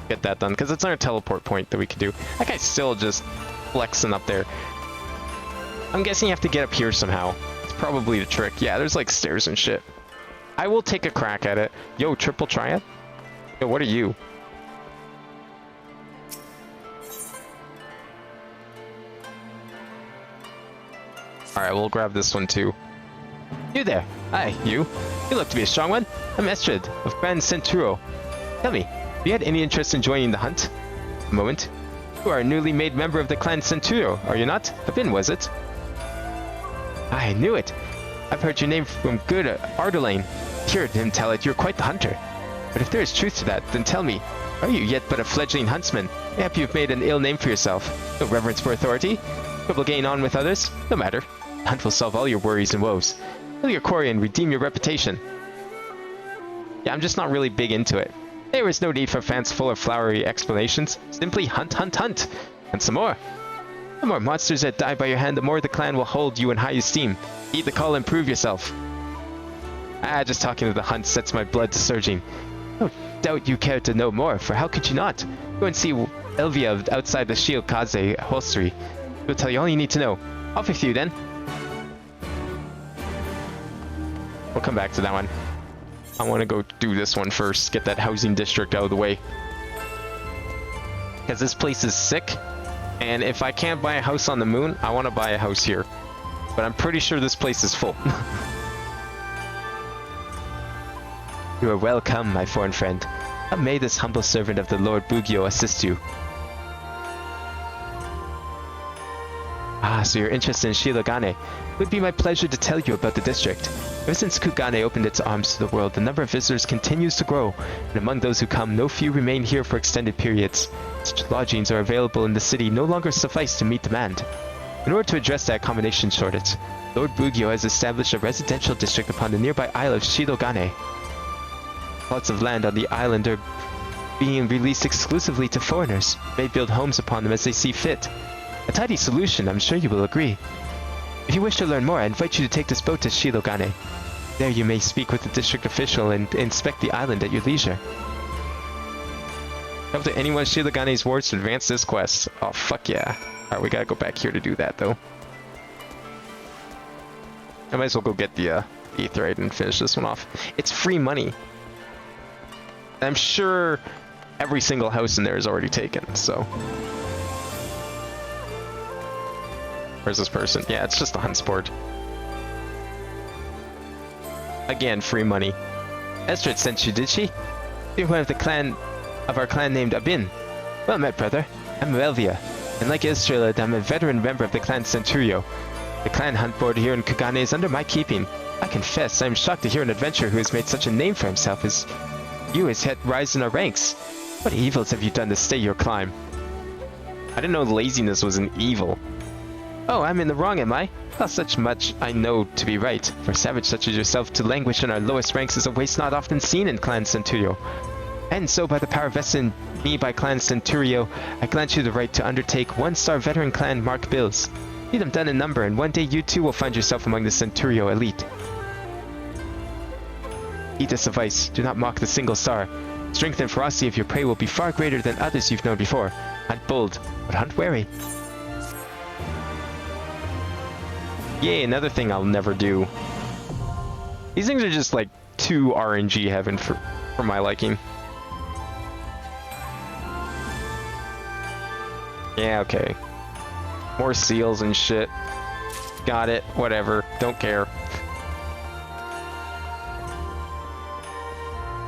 [SPEAKER 2] Get that done, because it's our teleport point that we can do. That guy's still just flexing up there. I'm guessing you have to get up here somehow. It's probably the trick. Yeah, there's like stairs and shit. I will take a crack at it. Yo, triple triad? Yo, what are you? Alright, we'll grab this one too. You there! Hi, you. You look to be a strong one. I'm Estrid of Grand Centuro. Tell me, have you had any interest in joining the hunt? A moment. You are a newly made member of the clan Centuro, are you not? Havin, was it? I knew it. I've heard your name from good Ardelaine. Heard him tell it you're quite the hunter. But if there is truth to that, then tell me, are you yet but a fledgling huntsman? Mayhap you've made an ill name for yourself. No reverence for authority? Trouble getting on with others? No matter. The hunt will solve all your worries and woes. Kill your quarry and redeem your reputation. Yeah, I'm just not really big into it. There is no need for fanciful or flowery explanations. Simply hunt, hunt, hunt. And some more. The more monsters that die by your hand, the more the clan will hold you in high esteem. Eat the call and prove yourself. Ah, just talking of the hunt sets my blood to surging. No doubt you care to know more, for how could you not? Go and see Elvia outside the Shiokaze hostelry. She'll tell you all you need to know. Off with you then. We'll come back to that one. I want to go do this one first, get that housing district out of the way. Because this place is sick, and if I can't buy a house on the moon, I want to buy a house here. But I'm pretty sure this place is full. You are welcome, my foreign friend. How may this humble servant of the Lord Bugyo assist you? Ah, so you're interested in Shirogane. It would be my pleasure to tell you about the district. Ever since Kugane opened its arms to the world, the number of visitors continues to grow, and among those who come, no few remain here for extended periods. Such lodgings are available in the city no longer suffice to meet demand. In order to address that accommodation shortage, Lord Bugyo has established a residential district upon the nearby isle of Shirogane. Plots of land on the island are being released exclusively to foreigners. They build homes upon them as they see fit. A tidy solution, I'm sure you will agree. If you wish to learn more, I invite you to take this boat to Shirogane. There you may speak with the district official and inspect the island at your leisure. Help to anyone Shirogane's wards to advance this quest. Oh, fuck yeah. Alright, we gotta go back here to do that, though. I might as well go get the Ether, I didn't finish this one off. It's free money. I'm sure every single house in there is already taken, so. Where's this person? Yeah, it's just a hunt sport. Again, free money. Estrid sent you, did she? You're one of the clan of our clan named Abin. Well met, brother. I'm Relvia, and like Estrid, I'm a veteran member of the clan Centurio. The clan hunt board here in Kugane is under my keeping. I confess, I am shocked to hear an adventurer who has made such a name for himself as you has hit rise in our ranks. What evils have you done to stay your climb? I didn't know laziness was an evil. Oh, I'm in the wrong, am I? Well, such much I know to be right. For a savage such as yourself to languish in our lowest ranks is a waste not often seen in Clan Centurio. And so by the power vested in me by Clan Centurio, I grant you the right to undertake 1-star veteran clan Mark Bills. See them done in number, and one day you too will find yourself among the Centurio elite. Heed this advice, do not mock the single star. Strength and ferocity of your prey will be far greater than others you've known before. Hunt bold, but hunt wary. Yay, another thing I'll never do. These things are just like too RNG heaven for my liking. Yeah, okay. More seals and shit. Got it, whatever, don't care.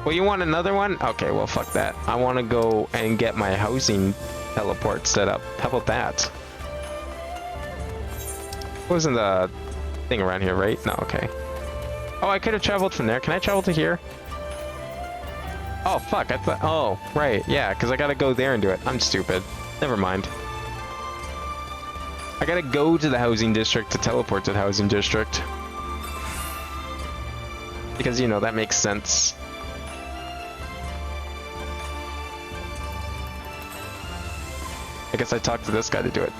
[SPEAKER 2] Well, you want another one? Okay, well, fuck that. I want to go and get my housing teleport set up. How about that? Wasn't the thing around here, right? No, okay. Oh, I could have traveled from there. Can I travel to here? Oh, fuck. I thought... Oh, right. Yeah, because I gotta go there and do it. I'm stupid. Never mind. I gotta go to the housing district to teleport to the housing district. Because, you know, that makes sense. I guess I talked to this guy to do it.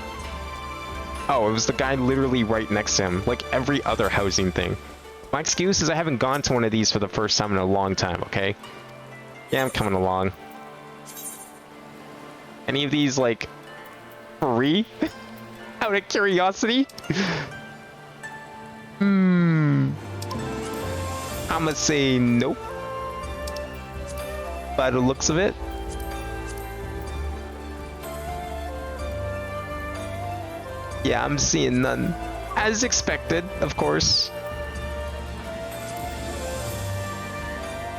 [SPEAKER 2] Oh, it was the guy literally right next to him, like every other housing thing. My excuse is I haven't gone to one of these for the first time in a long time, okay? Yeah, I'm coming along. Any of these, like, free? Out of curiosity? I'ma say nope. By the looks of it. Yeah, I'm seeing none. As expected, of course.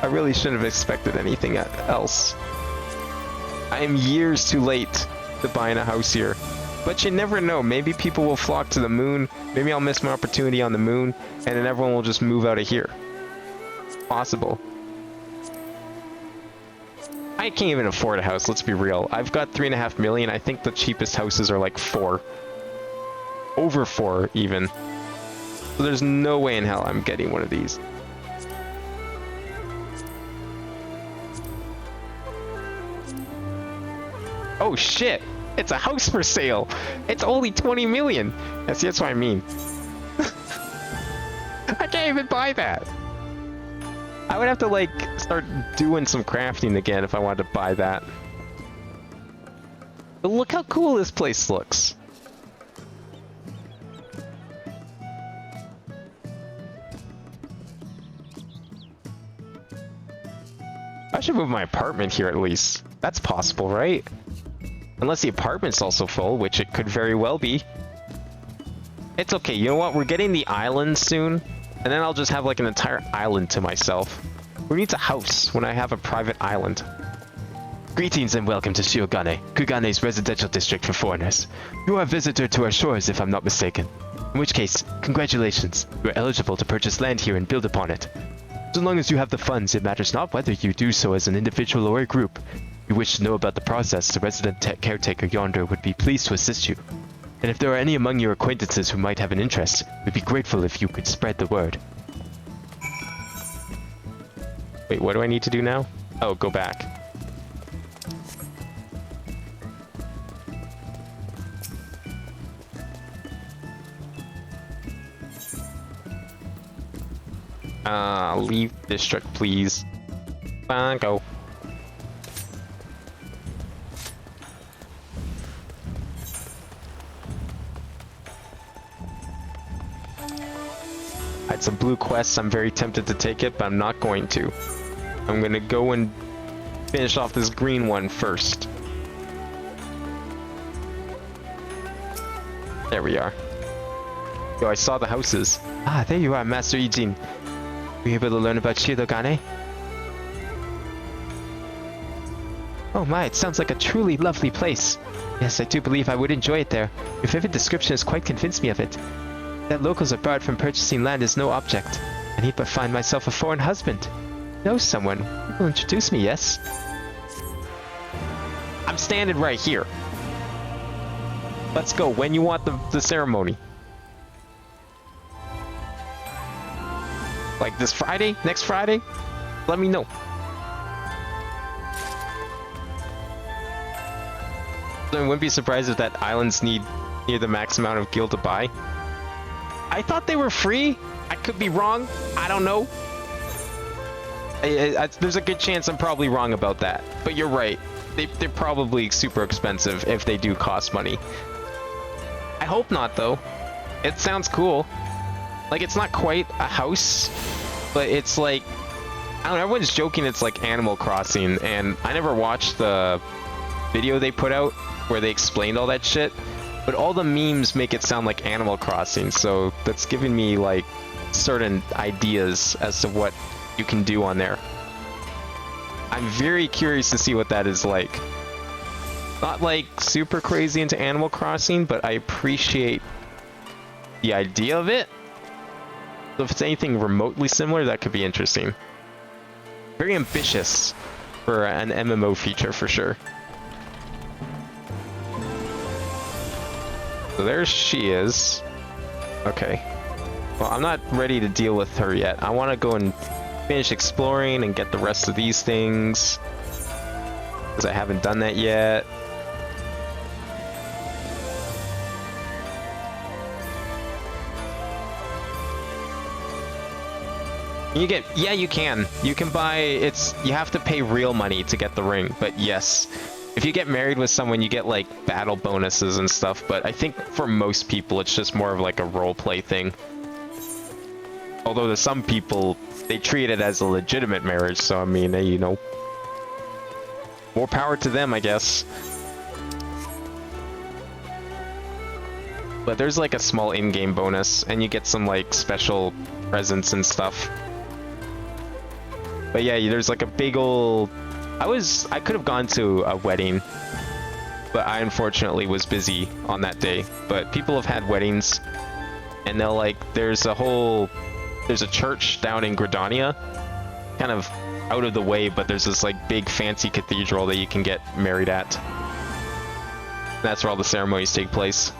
[SPEAKER 2] I really shouldn't have expected anything else. I am years too late to buying a house here. But you never know, maybe people will flock to the moon, maybe I'll miss my opportunity on the moon, and then everyone will just move out of here. It's possible. I can't even afford a house, let's be real. I've got 3.5 million, I think the cheapest houses are like 4. Over 4 even. So there's no way in hell I'm getting one of these. Oh shit! It's a house for sale! It's only 20 million! See, that's what I mean. I can't even buy that! I would have to like start doing some crafting again if I wanted to buy that. But look how cool this place looks! I should move my apartment here at least. That's possible, right? Unless the apartment's also full, which it could very well be. It's okay, you know what? We're getting the island soon, and then I'll just have like an entire island to myself. Who needs a house when I have a private island? Greetings and welcome to Shiogane, Kugane's residential district for foreigners. You are a visitor to our shores if I'm not mistaken. In which case, congratulations. You are eligible to purchase land here and build upon it. So long as you have the funds, it matters not whether you do so as an individual or a group. If you wish to know about the process, the resident caretaker yonder would be pleased to assist you. And if there are any among your acquaintances who might have an interest, we'd be grateful if you could spread the word. Wait, what do I need to do now? Oh, go back. Leave district, please. Go. I It's a blue quest. I'm very tempted to take it, but I'm not going to. I'm gonna go and finish off this green one first. There we are. Yo, I saw the houses. Ah, there you are, Master Eugene. Were you able to learn about Shirogane? Oh my, it sounds like a truly lovely place. Yes, I do believe I would enjoy it there. Your vivid description has quite convinced me of it. That locals are barred from purchasing land is no object. I need but find myself a foreign husband. Know someone who will introduce me, yes? I'm standing right here. Let's go. When you want the ceremony? Like this Friday? Next Friday? Let me know. I wouldn't be surprised if that islands need near the max amount of gil to buy. I thought they were free. I could be wrong. I don't know. There's a good chance I'm probably wrong about that. But you're right. They're probably super expensive if they do cost money. I hope not, though. It sounds cool. Like, it's not quite a house, but it's like... I don't know, everyone's joking it's like Animal Crossing, and I never watched the video they put out where they explained all that shit, but all the memes make it sound like Animal Crossing, so that's giving me like certain ideas as to what you can do on there. I'm very curious to see what that is like. Not like super crazy into Animal Crossing, but I appreciate the idea of it. So if it's anything remotely similar, that could be interesting. Very ambitious for an MMO feature for sure. So there she is. Okay. Well, I'm not ready to deal with her yet. I want to go and finish exploring and get the rest of these things, because I haven't done that yet. You get, yeah, you can buy, you have to pay real money to get the ring, but yes, if you get married with someone, you get like battle bonuses and stuff, but I think for most people it's just more of like a role play thing. Although to some people they treat it as a legitimate marriage, so I mean, you know, more power to them, I guess. But there's like a small in-game bonus, and you get some like special presents and stuff. But yeah, there's like a big old... I could have gone to a wedding, but I unfortunately was busy on that day. But people have had weddings, and they'll like, there's a church down in Gridania, kind of out of the way, but there's this like big fancy cathedral that you can get married at. And that's where all the ceremonies take place.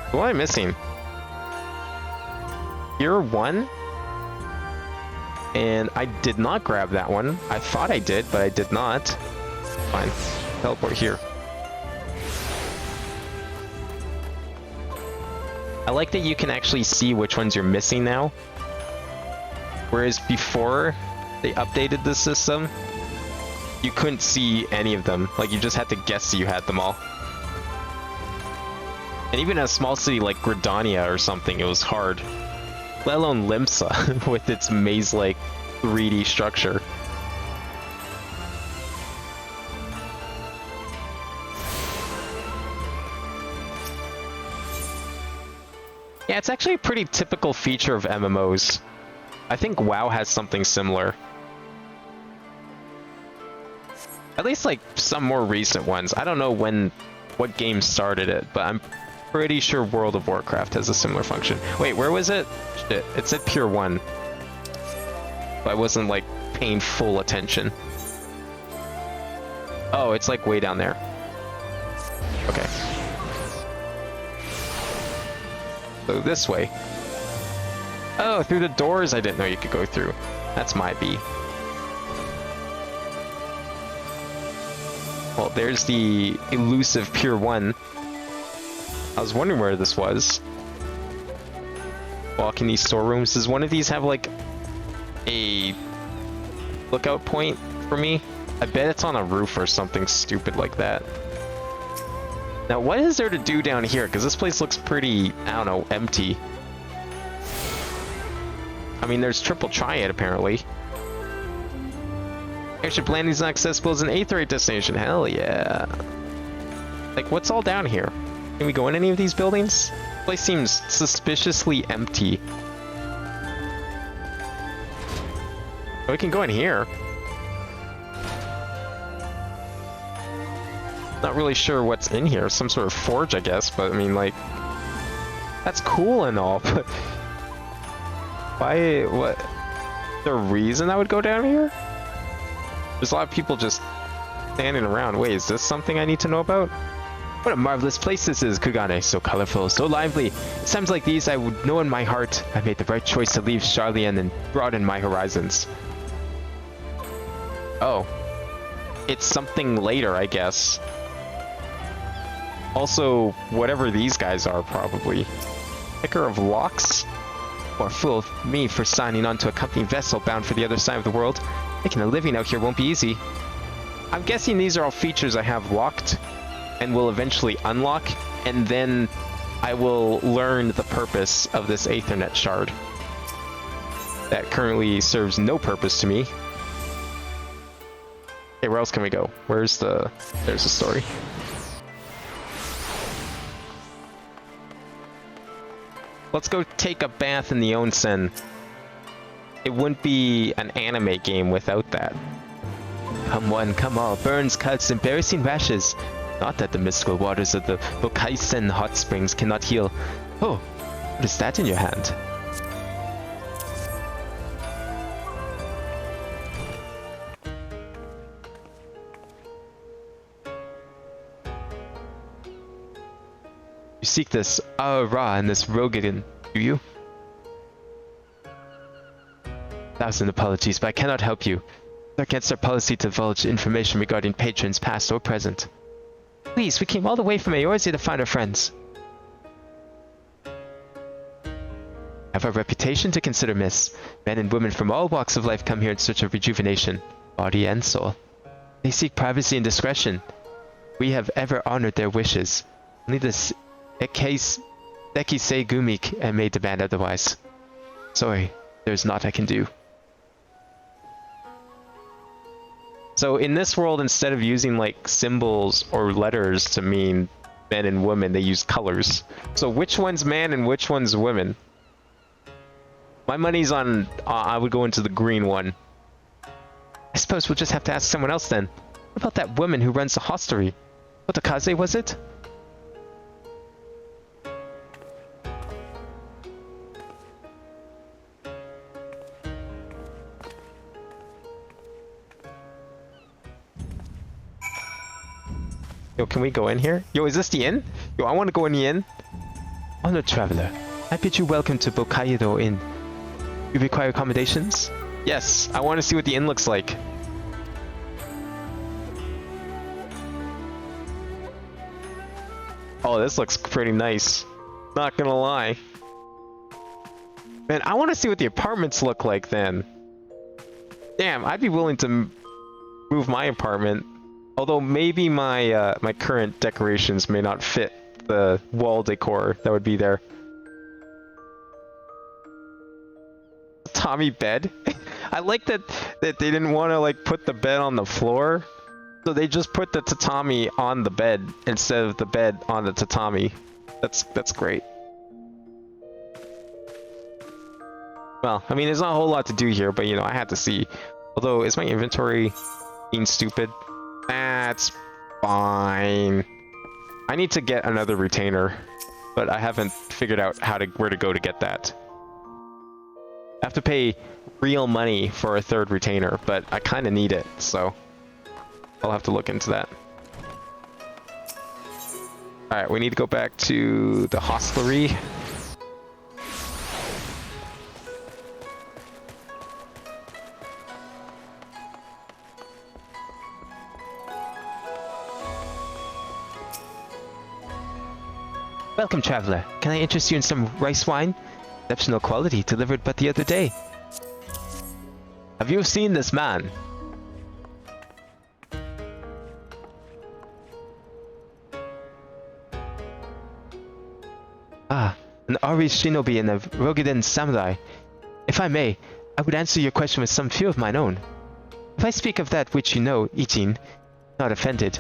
[SPEAKER 2] What am I missing? Tier 1? And I did not grab that one. I thought I did, but I did not. Fine. Teleport here. I like that you can actually see which ones you're missing now. Whereas before they updated the system, you couldn't see any of them. Like, you just had to guess that you had them all. And even in a small city like Gridania or something, it was hard. Let alone Limsa with its maze-like 3D structure. Yeah, it's actually a pretty typical feature of MMOs. I think WoW has something similar. At least like some more recent ones. I don't know what game started it, but I'm pretty sure World of Warcraft has a similar function. Wait, where was it? Shit, it said Pier 1. But I wasn't like paying full attention. Oh, it's like way down there. Okay. So this way. Oh, through the doors I didn't know you could go through. That's my B. Well, there's the elusive Pier 1. I was wondering where this was. Walk in these storerooms. Does one of these have like a lookout point for me? I bet it's on a roof or something stupid like that. Now, what is there to do down here? Because this place looks pretty, I don't know, empty. I mean, there's triple triad, apparently. Airship landing is not accessible as an Aetherite destination. Hell yeah. Like, what's all down here? Can we go in any of these buildings? This place seems suspiciously empty. We can go in here. Not really sure what's in here. Some sort of forge, I guess, but I mean, like, that's cool and all, but why, what, the reason I would go down here? There's a lot of people just standing around. Wait, is this something I need to know about? What a marvelous place this is, Kugane. So colorful, so lively. At times like these, I would know in my heart I made the right choice to leave Charlian and broaden my horizons. Oh. It's something later, I guess. Also, whatever these guys are, probably. Picker of locks? Or fool of me for signing on to a company vessel bound for the other side of the world. Making a living out here won't be easy. I'm guessing these are all features I have locked and will eventually unlock, and then I will learn the purpose of this Aethernet shard. That currently serves no purpose to me. Okay, where else can we go? Where's the... There's the story. Let's go take a bath in the onsen. It wouldn't be an anime game without that. Come one, come all, burns, cuts, embarrassing rashes. Not that the mystical waters of the Bokaisen hot springs cannot heal. Oh, what is that in your hand? You seek this Ra and this Rogan, do you? 1,000 apologies, but I cannot help you. It's against our policy to divulge information regarding patrons past or present. Please, we came all the way from Eorzea to find our friends. Have our reputation to consider, miss. Men and women from all walks of life come here in search of rejuvenation, body and soul. They seek privacy and discretion. We have ever honored their wishes. Only this Ekisei Gumik may demand otherwise. Sorry, there is naught I can do. So in this world, instead of using like symbols or letters to mean men and women, they use colors. So which one's man and which one's women? My money's on, I would go into the green one. I suppose we'll just have to ask someone else then. What about that woman who runs the hostelry? Otakaze, was it? Yo, can we go in here? Yo, is this the inn? Yo, I want to go in the inn. Honored traveler, I bid you welcome to Bokkaido Inn. You require accommodations? Yes, I want to see what the inn looks like. Oh, this looks pretty nice. Not gonna lie. Man, I want to see what the apartments look like then. Damn, I'd be willing to move my apartment. Although maybe my my current decorations may not fit the wall decor that would be there. Tatami bed? I like that they didn't want to like put the bed on the floor, so they just put the tatami on the bed instead of the bed on the tatami. That's great. Well, I mean, there's not a whole lot to do here, but you know, I had to see. Although, is my inventory being stupid? That's fine. I need to get another retainer, but I haven't figured out where to go to get that. I have to pay real money for a third retainer, but I kind of need it, so I'll have to look into that. Alright, we need to go back to the hostelry. Welcome, traveler. Can I interest you in some rice wine? Exceptional quality, delivered but the other day. Have you seen this man? Ari Shinobi and a Rogaden Samurai. If I may, I would answer your question with some few of mine own. If I speak of that which you know, Ichin, not offended,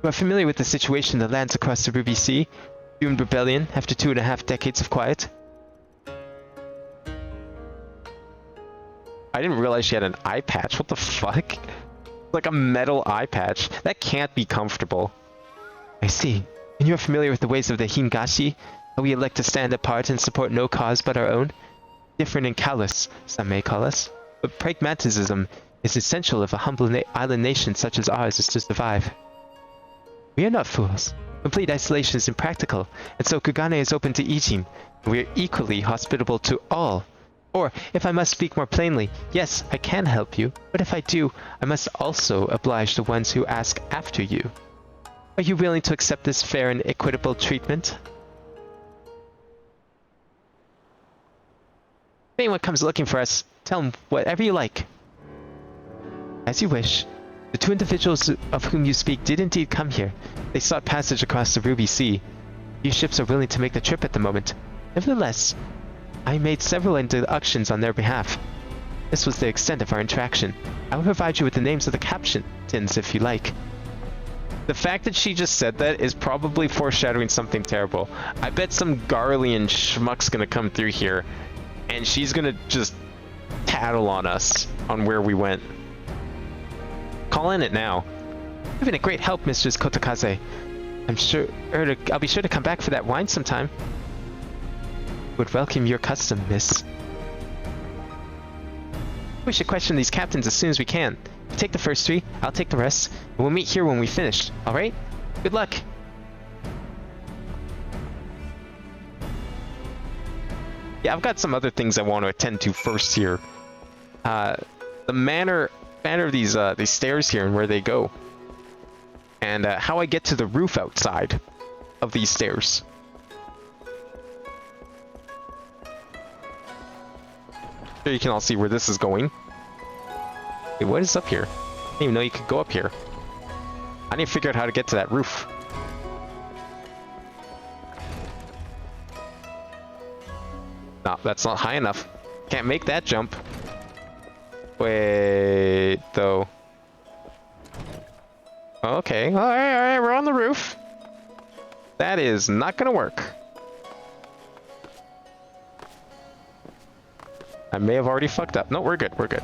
[SPEAKER 2] you are familiar with the situation in the lands across the Ruby Sea, doomed rebellion after 2.5 decades of quiet. I didn't realize she had an eye patch. What the fuck? Like a metal eye patch. That can't be comfortable. I see. And you're familiar with the ways of the Hingashi? How we elect to stand apart and support no cause but our own? Different and callous, some may call us. But pragmatism is essential if a humble island nation such as ours is to survive. We are not fools. Complete isolation is impractical, and so Kugane is open to Ichin, and we are equally hospitable to all. Or, if I must speak more plainly, yes, I can help you, but if I do, I must also oblige the ones who ask after you. Are you willing to accept this fair and equitable treatment? If anyone comes looking for us, tell them whatever you like. As you wish. The two individuals of whom you speak did indeed come here. They sought passage across the Ruby Sea. Few ships are willing to make the trip at the moment. Nevertheless, I made several introductions on their behalf. This was the extent of our interaction. I will provide you with the names of the captains if you like. The fact that she just said that is probably foreshadowing something terrible. I bet some Garlean schmuck's gonna come through here, and she's gonna just tattle on us on where we went. Call in it now. You've been a great help, Mistress Kotakaze. I'll be sure to come back for that wine sometime. Would welcome your custom, miss. We should question these captains as soon as we can. You take the first 3, I'll take the rest, and we'll meet here when we finish, alright? Good luck! Yeah, I've got some other things I want to attend to first here. The manner of these stairs here and where they go. And how I get to the roof outside of these stairs. Here you can all see where this is going. Hey, what is up here? I didn't even know you could go up here. I need to figure out how to get to that roof. No, that's not high enough. Can't make that jump. Wait, though. Okay, alright, we're on the roof. That is not gonna work. I may have already fucked up. No, we're good, we're good.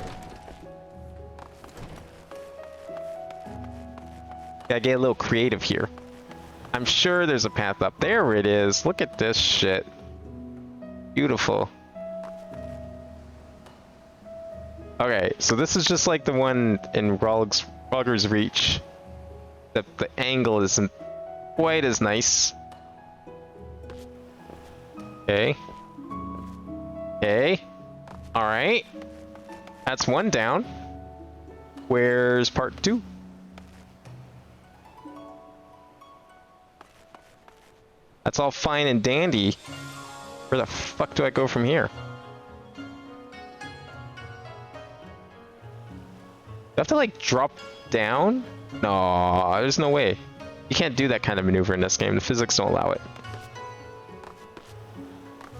[SPEAKER 2] Gotta get a little creative here. I'm sure there's a path up. There it is. Look at this shit. Beautiful. Okay, so this is just like the one in Rogger's Reach. The angle isn't quite as nice. Okay. Okay. Alright. That's one down. Where's part 2? That's all fine and dandy. Where the fuck do I go from here? Do I have to like drop down? No, there's no way. You can't do that kind of maneuver in this game. The physics don't allow it.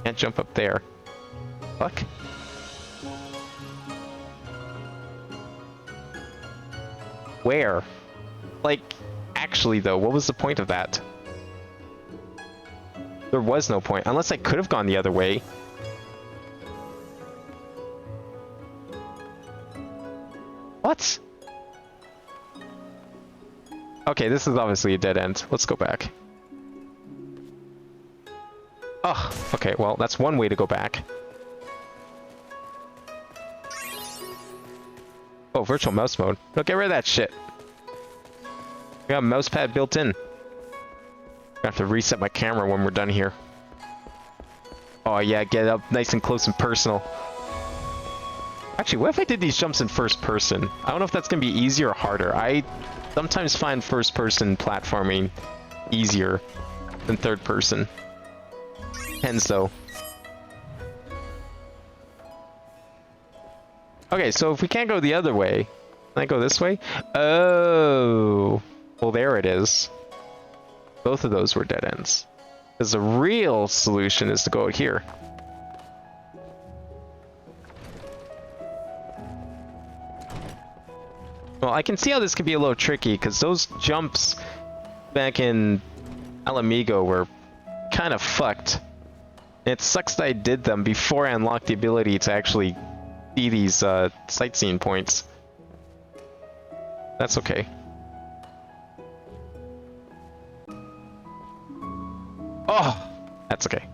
[SPEAKER 2] Can't jump up there. Fuck. Where? Like, actually though, what was the point of that? There was no point, unless I could have gone the other way. What? Okay, this is obviously a dead end. Let's go back. Oh, okay, well, that's one way to go back. Oh, virtual mouse mode. No, get rid of that shit. We got a mouse pad built in. I have to reset my camera when we're done here. Oh yeah, get up nice and close and personal. Actually, what if I did these jumps in first person? I don't know if that's gonna be easier or harder. I sometimes find first person platforming easier than third person. Depends though. Okay, so if we can't go the other way, can I go this way? Oh, well there it is. Both of those were dead ends. Because the real solution is to go out here. Well, I can see how this could be a little tricky, because those jumps back in Alamigo were kind of fucked. It sucks that I did them before I unlocked the ability to actually see these sightseeing points. That's okay. Oh! That's okay.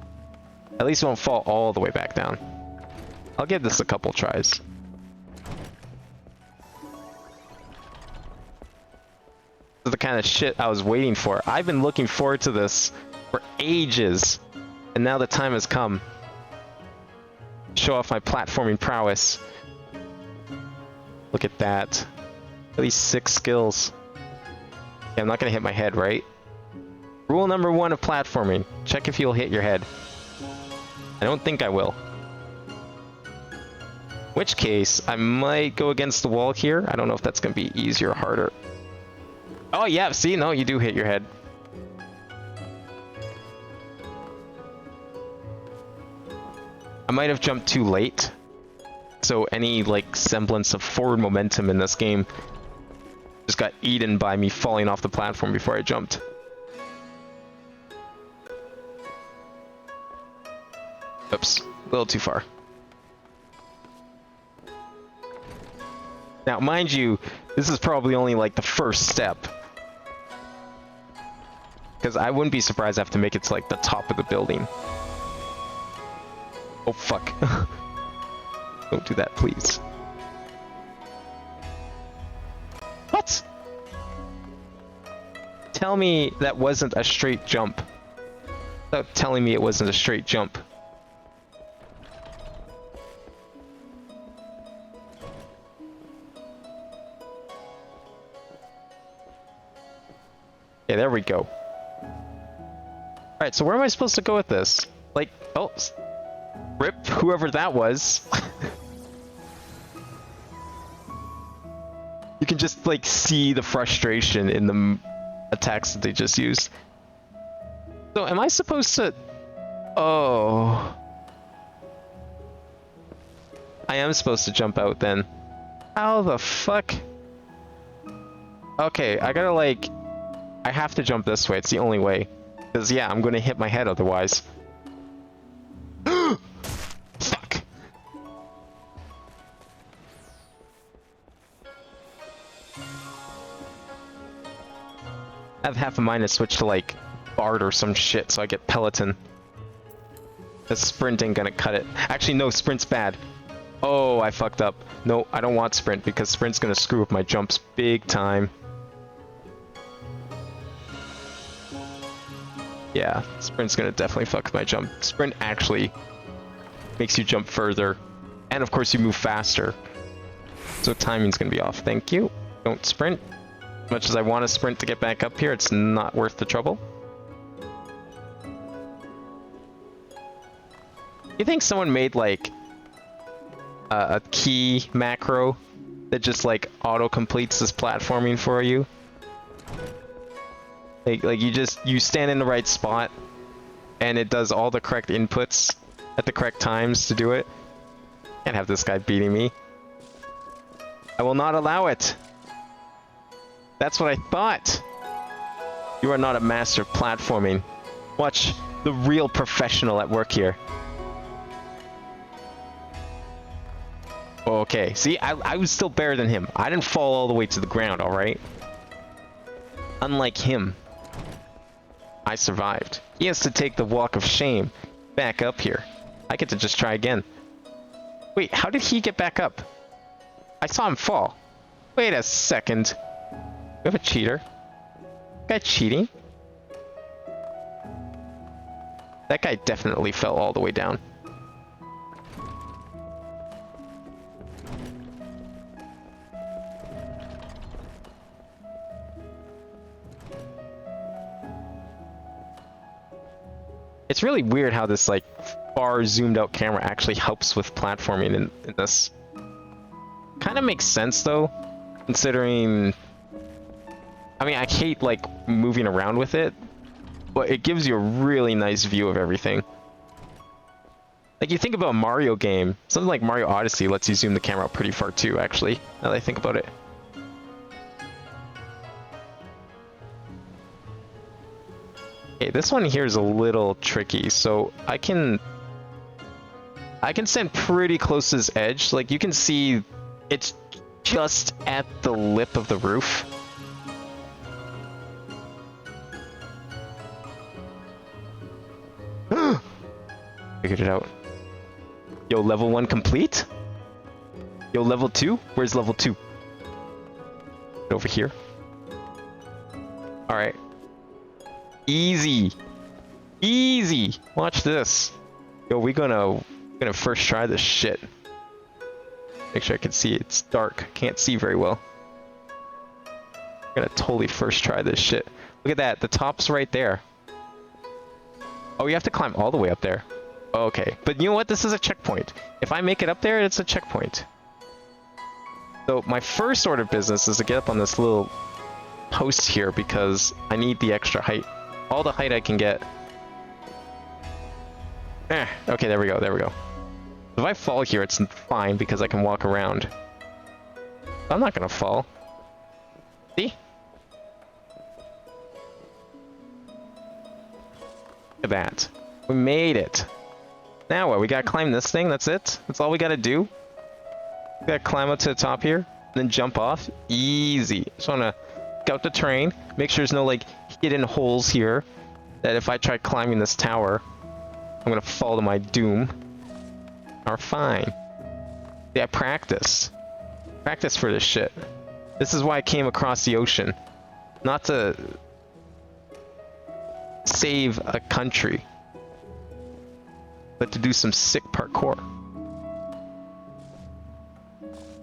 [SPEAKER 2] At least it won't fall all the way back down. I'll give this a couple tries. This is the kind of shit I was waiting for. I've been looking forward to this for ages. And now the time has come. Show off my platforming prowess. Look at that. At least 6 skills. Yeah, I'm not gonna hit my head, right? Rule number 1 of platforming. Check if you'll hit your head. I don't think I will. In which case, I might go against the wall here. I don't know if that's gonna be easier or harder. Oh yeah, see? No, you do hit your head. I might have jumped too late, so any like semblance of forward momentum in this game just got eaten by me falling off the platform before I jumped. Oops, a little too far. Now, mind you, this is probably only like the first step, because I wouldn't be surprised I have to make it to like the top of the building. Oh fuck. Don't do that, please. What? Tell me that wasn't a straight jump. Without telling me it wasn't a straight jump. Yeah, there we go. Alright, so where am I supposed to go with this? Like, oh... Rip, whoever that was. You can just like see the frustration in the attacks that they just used. So am I supposed to... Oh. I am supposed to jump out then. How the fuck? Okay, I gotta like... I have to jump this way, it's the only way. Because yeah, I'm gonna hit my head otherwise. I have half a mind to switch to like Bard or some shit so I get Peloton. The sprint ain't gonna cut it. Actually, no, sprint's bad. Oh, I fucked up. No, I don't want sprint because sprint's gonna screw up my jumps big time. Yeah, sprint's gonna definitely fuck my jump. Sprint actually makes you jump further. And of course you move faster. So timing's gonna be off. Thank you. Don't sprint. As much as I want to sprint to get back up here, it's not worth the trouble. You think someone made like a key macro that just like auto completes this platforming for you? Like you stand in the right spot and it does all the correct inputs at the correct times to do it. Can't have this guy beating me. I will not allow it. That's what I thought. You are not a master of platforming. Watch the real professional at work here. Okay, see, I was still better than him. I didn't fall all the way to the ground, alright? Unlike him, I survived. He has to take the walk of shame back up here. I get to just try again. Wait, how did he get back up? I saw him fall. Wait a second. We have a cheater. Guy cheating? That guy definitely fell all the way down. It's really weird how this like far zoomed out camera actually helps with platforming in this. Kind of makes sense though, considering... I mean, I hate like moving around with it, but it gives you a really nice view of everything. Like, you think about a Mario game, something like Mario Odyssey lets you zoom the camera out pretty far too, actually, now that I think about it. Okay, this one here is a little tricky, so I can stand pretty close to this edge. Like, you can see it's just at the lip of the roof. Figured it out. Yo, level 1 complete? Yo, level 2? Where's level 2? Over here. Alright. Easy. Easy. Watch this. Yo, we're gonna first try this shit. Make sure I can see. It's dark. Can't see very well. I'm gonna totally first try this shit. Look at that. The top's right there. Oh, you have to climb all the way up there. Okay. But you know what? This is a checkpoint. If I make it up there, it's a checkpoint. So my first order of business is to get up on this little post here because I need the extra height. All the height I can get. Okay, there we go, there we go. If I fall here, it's fine because I can walk around. I'm not gonna fall. See? Look at that. We made it. Now what? We gotta climb this thing? That's it? That's all we gotta do? We gotta climb up to the top here, then jump off? Easy. Just wanna scout the terrain, make sure there's no, like, hidden holes here that if I try climbing this tower, I'm gonna fall to my doom. Are fine. Yeah, practice. Practice for this shit. This is why I came across the ocean. Not to save a country, but to do some sick parkour.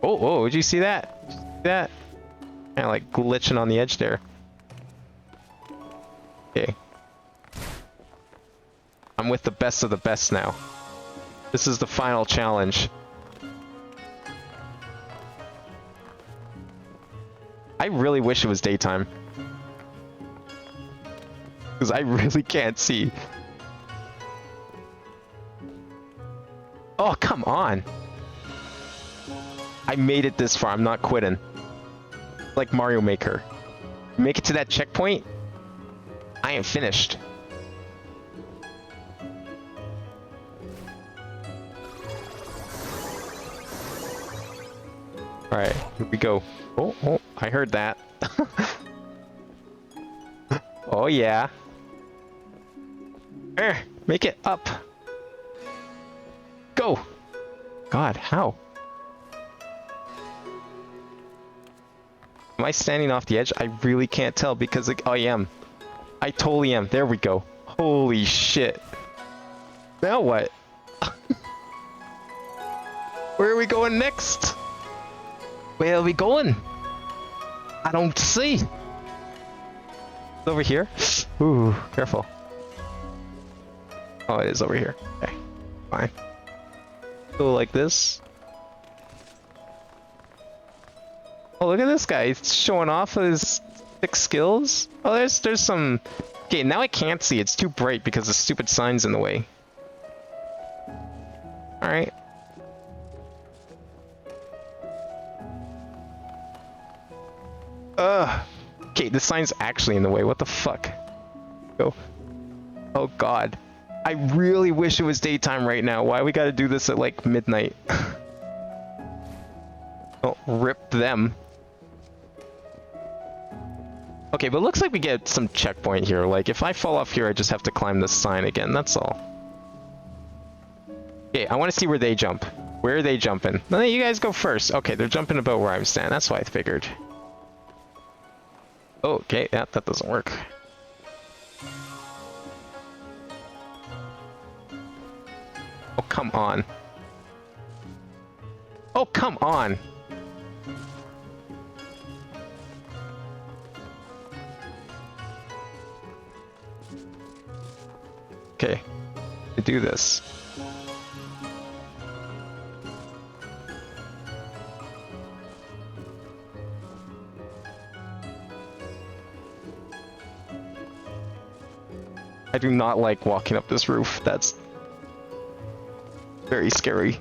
[SPEAKER 2] Oh, did you see that? Did you see that? Kinda like glitching on the edge there. Okay. I'm with the best of the best now. This is the final challenge. I really wish it was daytime. Because I really can't see. Oh, come on. I made it this far. I'm not quitting. Like Mario Maker. Make it to that checkpoint. I am finished. Alright, here we go. Oh, I heard that. Oh yeah. Make it up. Go! God, how? Am I standing off the edge? I really can't tell because like, I am. I totally am. There we go. Holy shit. Now what? Where are we going next? Where are we going? I don't see. It's over here? Ooh, careful. Oh, it is over here. Okay, fine. Go like this. Oh, look at this guy. He's showing off his thick skills. Oh, there's some... Okay, now I can't see. It's too bright because the stupid sign's in the way. Alright. Okay, the sign's actually in the way. What the fuck? Go. Oh god. I really wish it was daytime right now. Why we gotta do this at like midnight? Oh, rip them. Okay, but it looks like we get some checkpoint here. Like, if I fall off here, I just have to climb this sign again. That's all. Okay, I want to see where they jump. Where are they jumping? No, you guys go first. Okay, they're jumping about where I'm standing. That's what I figured. Oh, okay, yeah, that doesn't work. Oh, come on. Oh, come on. Okay, to do this. I do not like walking up this roof. That's very scary.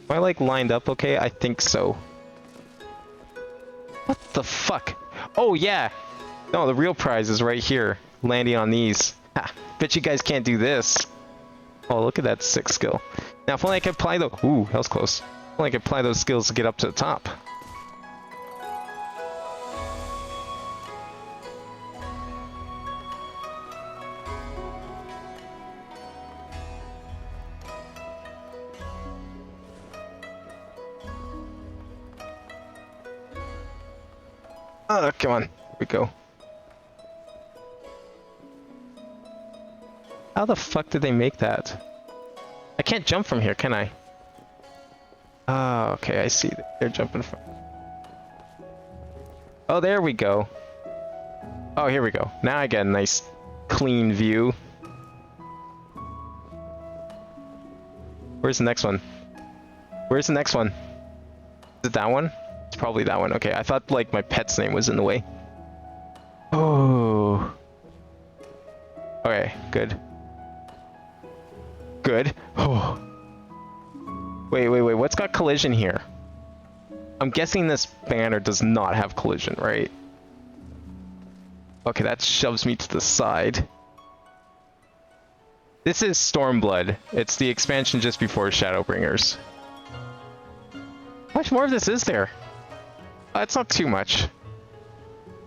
[SPEAKER 2] Am I like lined up okay? I think so. What the fuck? Oh yeah! No, the real prize is right here. Landing on these. Ha! Bet you guys can't do this. Oh, look at that sick skill. Now if only I could apply those— ooh, that was close. If only I could apply those skills to get up to the top. Oh, come on. Here we go. How the fuck did they make that? I can't jump from here, can I? Oh, okay, I see. They're jumping from... Oh, there we go. Oh, here we go. Now I get a nice, clean view. Where's the next one? Where's the next one? Is it that one? It's probably that one. Okay, I thought like my pet's name was in the way. Oh. Okay, good. Good. Oh. Wait, what's got collision here? I'm guessing this banner does not have collision, right? Okay, that shoves me to the side. This is Stormblood. It's the expansion just before Shadowbringers. How much more of this is there? It's not too much.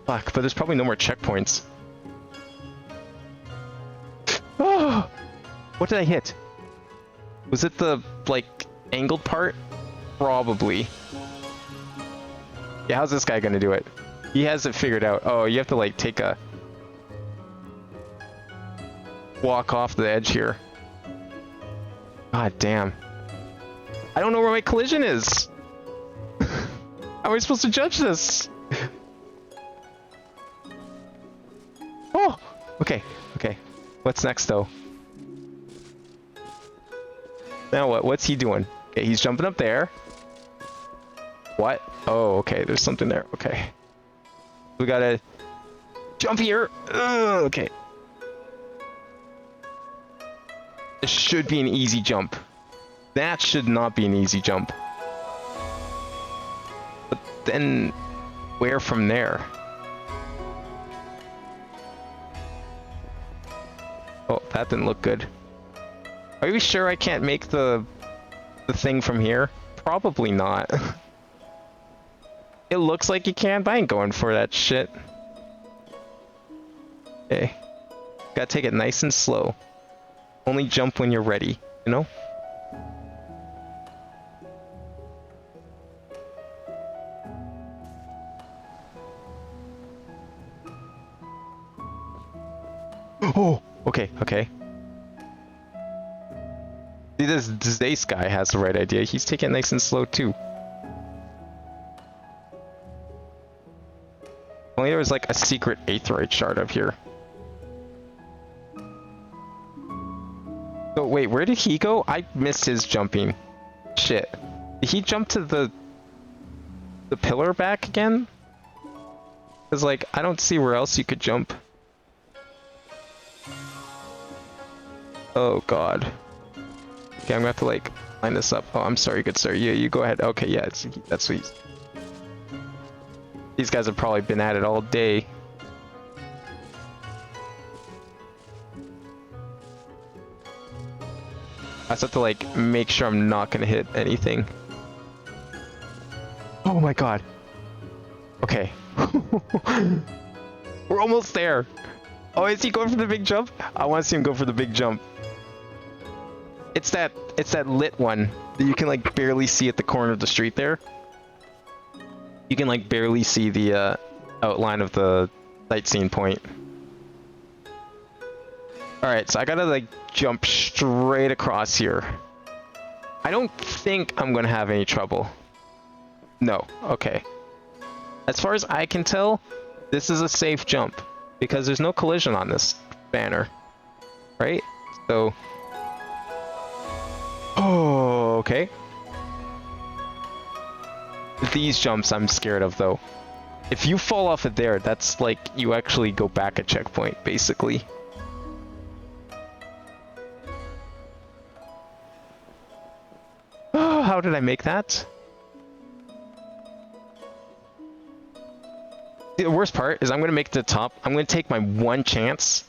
[SPEAKER 2] Fuck, but there's probably no more checkpoints. Oh! What did I hit? Was it the, like, angled part? Probably. Yeah, how's this guy gonna do it? He has it figured out. Oh, you have to, like, take a... walk off the edge here. God damn. I don't know where my collision is! How am I supposed to judge this? Oh! Okay, okay. What's next, though? Now what? What's he doing? Okay, he's jumping up there. What? Oh, okay, there's something there. Okay. We gotta jump here. Ugh, okay. This should be an easy jump. That should not be an easy jump. But then, where from there? Oh, that didn't look good. Are you sure I can't make the thing from here? Probably not. It looks like you can, but I ain't going for that shit. Okay. Gotta take it nice and slow. Only jump when you're ready, you know? Oh, okay, okay. See, this Zace guy has the right idea. He's taking it nice and slow too. Only there was like a secret Aetheroid shard up here. So wait, where did he go? I missed his jumping. Shit. Did he jump to the pillar back again? Cause like, I don't see where else you could jump. Oh god. Okay, I'm gonna have to like line this up. Oh, I'm sorry, good sir. You go ahead. Okay, yeah, that's sweet. These guys have probably been at it all day. I just have to like make sure I'm not gonna hit anything. Oh my god. Okay. We're almost there. Oh, is he going for the big jump? I want to see him go for the big jump. It's that lit one that you can like barely see at the corner of the street there. You can like barely see the outline of the sightseeing point. Alright, so I gotta like jump straight across here. I don't think I'm gonna have any trouble. No, okay. As far as I can tell, this is a safe jump because there's no collision on this banner. Right? So... Oh, okay. these jumps I'm scared of, though. If you fall off of there, that's like you actually go back a checkpoint, basically. Oh, how did I make that? The worst part is I'm going to make it to the top. I'm going to take my one chance,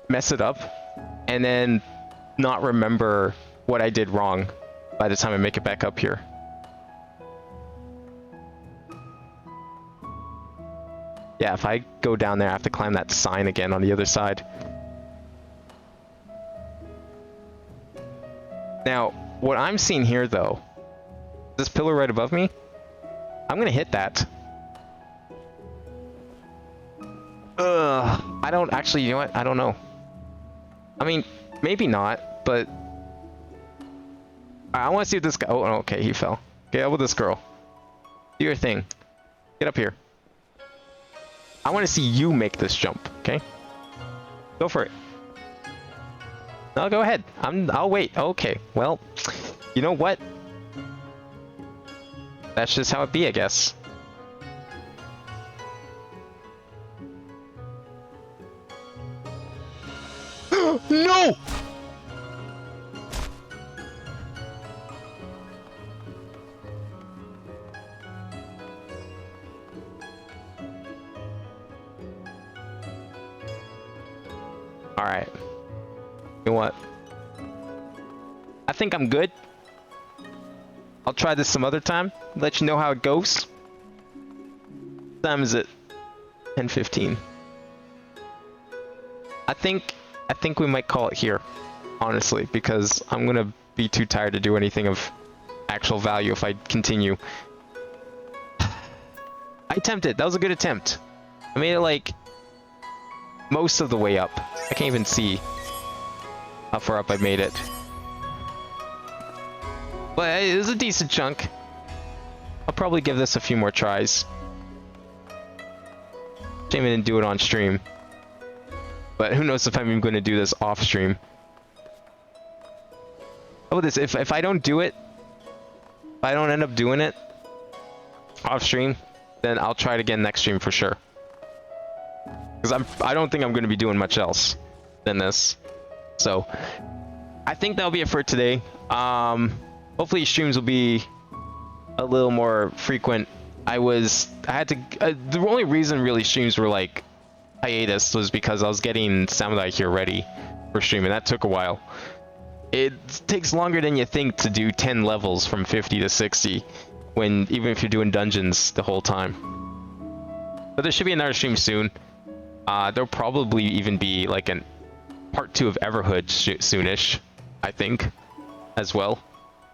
[SPEAKER 2] mess it up, and then not remember what I did wrong by the time I make it back up here. Yeah, if I go down there, I have to climb that sign again on the other side. Now, what I'm seeing here, though, this pillar right above me, I'm gonna hit that. I don't actually, you know what? I don't know. I mean, maybe not, but I want to see what this guy. Oh, okay, he fell. Get up with this girl. Do your thing. Get up here. I want to see you make this jump, okay? Go for it. No, go ahead. I'll wait. Okay, well, you know what? That's just how it be, I guess. No! Alright. You know what? I think I'm good. I'll try this some other time. Let you know how it goes. What time is it? 10:15. I think we might call it here, honestly, because I'm gonna be too tired to do anything of actual value if I continue. I attempted. That was a good attempt. I made it like most of the way up. I can't even see how far up I made it. But it was a decent chunk. I'll probably give this a few more tries. Shame I didn't do it on stream. But who knows if I'm even going to do this off stream. How about this? If I don't do it, if I don't end up doing it off stream, then I'll try it again next stream for sure. Because I don't think I'm going to be doing much else than this. So I think that'll be it for today. Hopefully streams will be a little more frequent. I had to the only reason really streams were like hiatus was because I was getting Samurai here ready for streaming. That took a while. It takes longer than you think to do 10 levels from 50 to 60 when even if you're doing dungeons the whole time. But there should be another stream soon. There'll probably even be like a part 2 of Everhood soonish, I think, as well.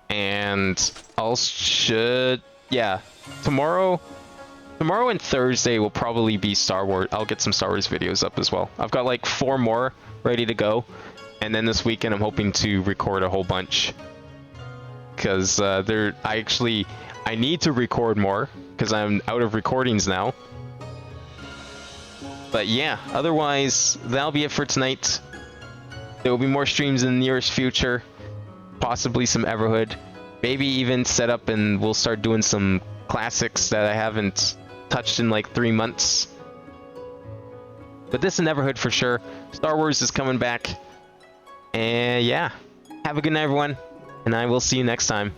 [SPEAKER 2] And yeah, tomorrow and Thursday will probably be Star Wars. I'll get some Star Wars videos up as well. I've got like 4 more ready to go, and then this weekend I'm hoping to record a whole bunch because I need to record more because I'm out of recordings now. But yeah, otherwise that'll be it for tonight. There will be more streams in the nearest future, possibly some Everhood, maybe even set up and we'll start doing some classics that I haven't touched in like 3 months. But this is Everhood for sure. Star Wars is coming back. And yeah, have a good night everyone, and I will see you next time.